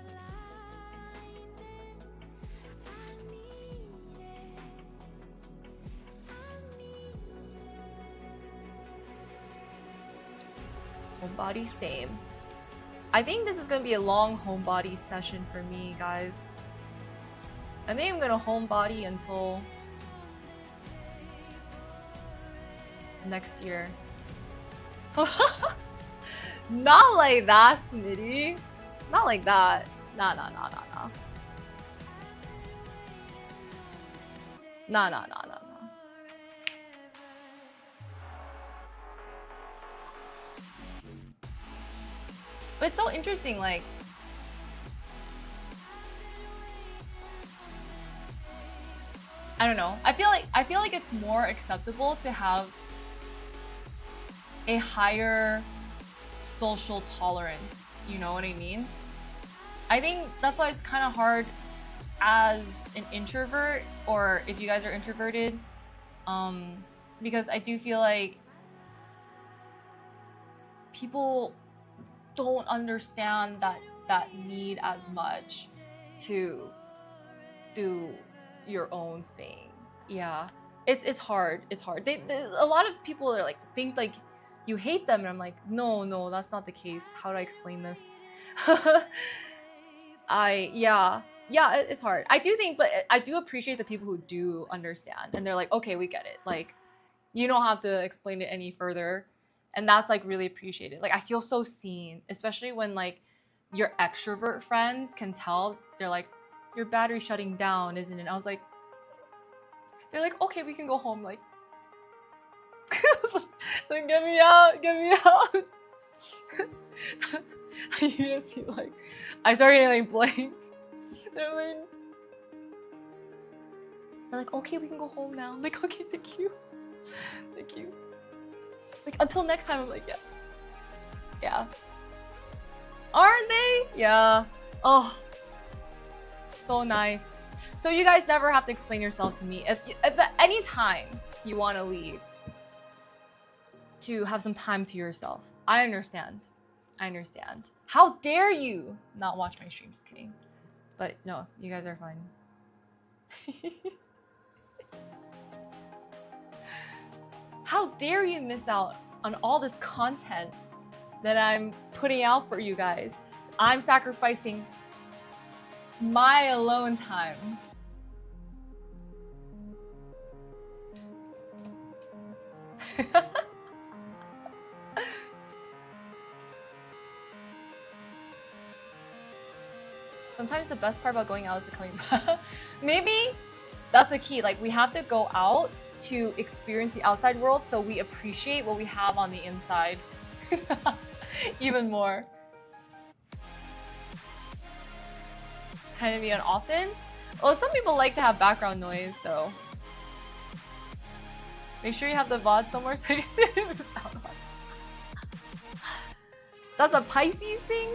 Homebody, same. I think this is gonna be a long homebody session for me, guys. I think I'm gonna homebody until next year. Not like that, Smitty. Not like that. Nah. Nah. But it's so interesting, like I don't know. I feel like it's more acceptable to have a higher social tolerance. You know what I mean? I think that's why it's kind of hard as an introvert, or if you guys are introverted, because I do feel like people don't understand that need as much to do your own thing. Yeah, it's hard. It's hard. A lot of people are like think like you hate them, and I'm like, no, that's not the case. How do I explain this? It's hard. I do think, but I do appreciate the people who do understand, and they're like, okay, we get it. Like, you don't have to explain it any further, and that's like really appreciated. Like, I feel so seen, especially when like your extrovert friends can tell. They're like, your battery's shutting down, isn't it? I was like, they're like, okay, we can go home. Like, like get me out. You see, like, I started like blank. They're like, okay, we can go home now. I'm like, okay, thank you. Like, until next time, I'm like, yes. Yeah. Aren't they? Yeah. Oh, so nice. So you guys never have to explain yourselves to me. If at any time you want to leave to have some time to yourself, I understand. How dare you not watch my stream? Just kidding. But no, you guys are fine. How dare you miss out on all this content that I'm putting out for you guys? I'm sacrificing my alone time. Sometimes the best part about going out is the coming back. Maybe that's the key. Like, we have to go out to experience the outside world so we appreciate what we have on the inside even more. Kind of be an often. Well, some people like to have background noise, so make sure you have the VOD somewhere so you can see the sound on. That's a Pisces thing?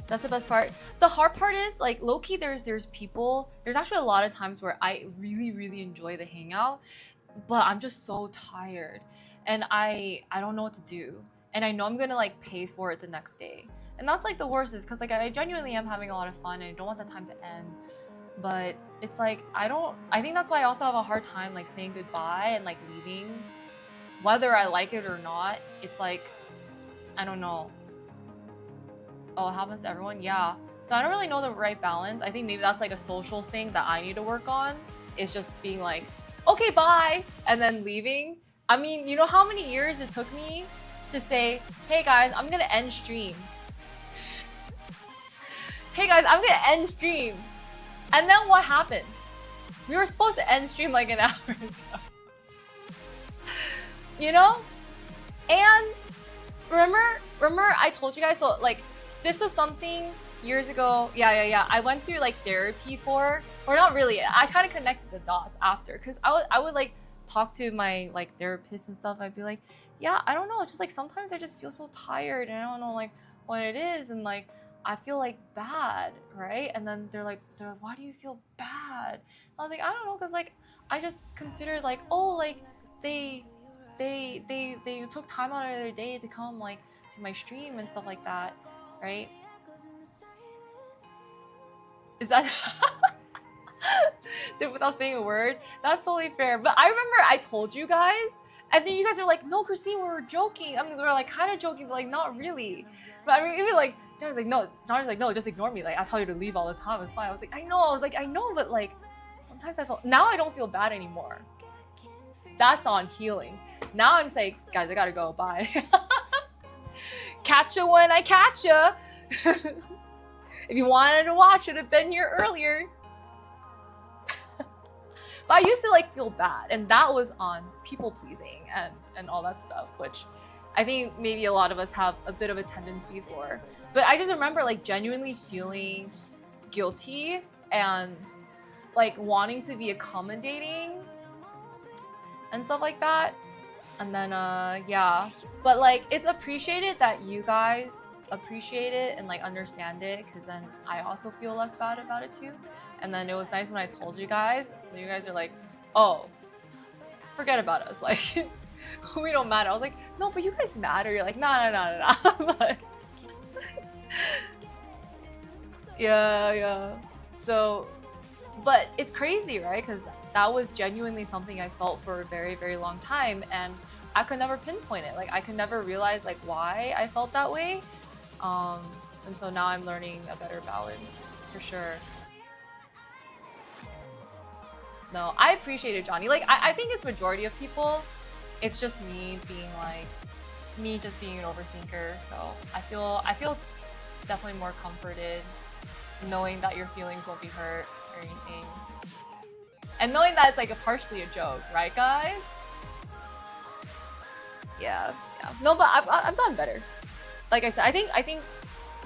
That's the best part. The hard part is, like, low-key, there's people, there's actually a lot of times where I really enjoy the hangout, but I'm just so tired and I don't know what to do, and I know I'm gonna like pay for it the next day, and that's like the worst, is because like I genuinely am having a lot of fun and I don't want the time to end, but it's like I think that's why I also have a hard time like saying goodbye and like leaving, whether I like it or not. It's like, I don't know. Oh, it happens to everyone? Yeah. So I don't really know the right balance. I think maybe that's like a social thing that I need to work on. It's just being like, okay, bye, and then leaving. I mean, you know how many years it took me to say, hey guys, I'm gonna end stream. Hey guys, I'm gonna end stream. And then what happens? We were supposed to end stream like an hour ago. You know? And remember I told you guys, so like, this was something years ago. Yeah. I went through like therapy for, or not really. I kind of connected the dots after, because I would like talk to my like therapist and stuff. I'd be like, yeah, I don't know. It's just like sometimes I just feel so tired and I don't know like what it is, and like I feel like bad, right? And then they're like, why do you feel bad? I was like, I don't know, because like I just consider like, oh, like they took time out of their day to come like to my stream and stuff like that. Right? Is that without saying a word? That's totally fair. But I remember I told you guys, and then you guys are like, no, Christine, we were joking. I mean, we were like kind of joking, but like not really. But I mean, even like Jonah's like, no, just ignore me. Like, I tell you to leave all the time. It's fine. I was like, I know, but like sometimes I felt, now I don't feel bad anymore. That's on healing. Now I'm just like, guys, I gotta go. Bye. Catch ya when I catch ya. If you wanted to watch it, have been here earlier. But I used to like feel bad, and that was on people pleasing and all that stuff, which I think maybe a lot of us have a bit of a tendency for. But I just remember like genuinely feeling guilty and like wanting to be accommodating and stuff like that. And then yeah, but like it's appreciated that you guys appreciate it and like understand it, because then I also feel less bad about it too. And then it was nice when I told you guys, and you guys are like, oh, forget about us, like we don't matter. I was like, no, but you guys matter. You're like, nah. But yeah. So, but it's crazy, right? Because that was genuinely something I felt for a very, very long time, and I could never pinpoint it. Like I could never realize like why I felt that way. And so now I'm learning a better balance for sure. No, I appreciate it, Johnny. Like I think it's majority of people. It's just me being like just being an overthinker. So I feel definitely more comforted knowing that your feelings won't be hurt or anything. And knowing that it's like partially a joke, right guys? Yeah. No, but I've done better. Like I said, I think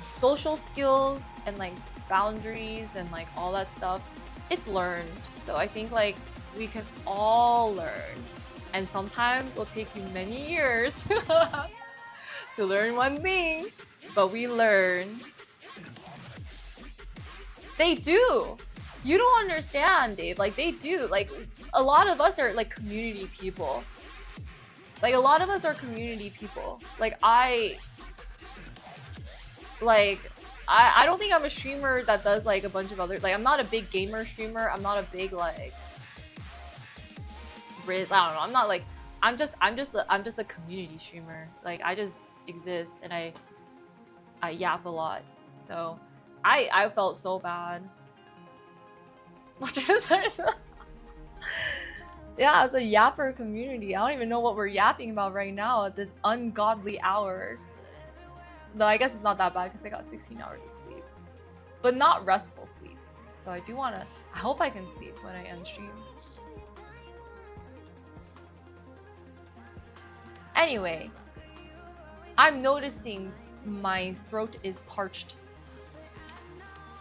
social skills and like boundaries and like all that stuff, it's learned. So I think like we can all learn. And sometimes it'll take you many years to learn one thing, but we learn. They do. You don't understand, Dave. Like they do. Like a lot of us are like community people. Like a lot of us are community people. Like I don't think I'm a streamer that does like a bunch of other, like I'm not a big gamer streamer. I'm not a big like I don't know. I'm not like I'm just a community streamer. Like I just exist and I yap a lot. So I felt so bad. Yeah, it's a yapper community. I don't even know what we're yapping about right now at this ungodly hour. Though I guess it's not that bad because I got 16 hours of sleep. But not restful sleep. So I do want to... I hope I can sleep when I end stream. Anyway. I'm noticing my throat is parched.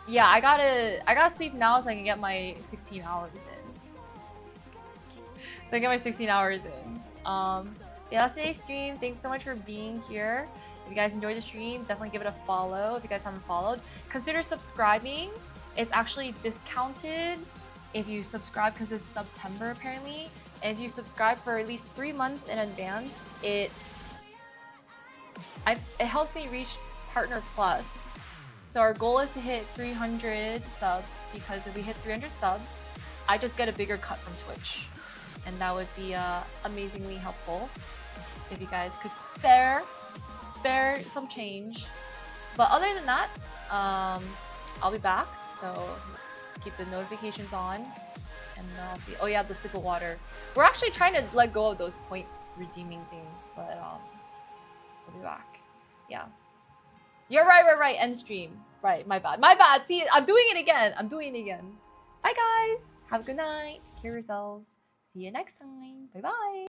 Yeah, I gotta sleep now so I can get my 16 hours in. So I get my 16 hours in. Yeah, that's today's stream. Thanks so much for being here. If you guys enjoyed the stream, definitely give it a follow. If you guys haven't followed, consider subscribing. It's actually discounted if you subscribe because it's September apparently. And if you subscribe for at least 3 months in advance, it helps me reach Partner Plus. So our goal is to hit 300 subs, because if we hit 300 subs, I just get a bigger cut from Twitch. And that would be amazingly helpful if you guys could spare some change. But other than that, I'll be back. So keep the notifications on, and I'll see. Oh yeah, the sip of water. We're actually trying to let go of those point redeeming things, but we'll be back. Yeah. You're right. End stream. Right, my bad. See, I'm doing it again. Bye guys. Have a good night. Take care of yourselves. See you next time. Bye bye.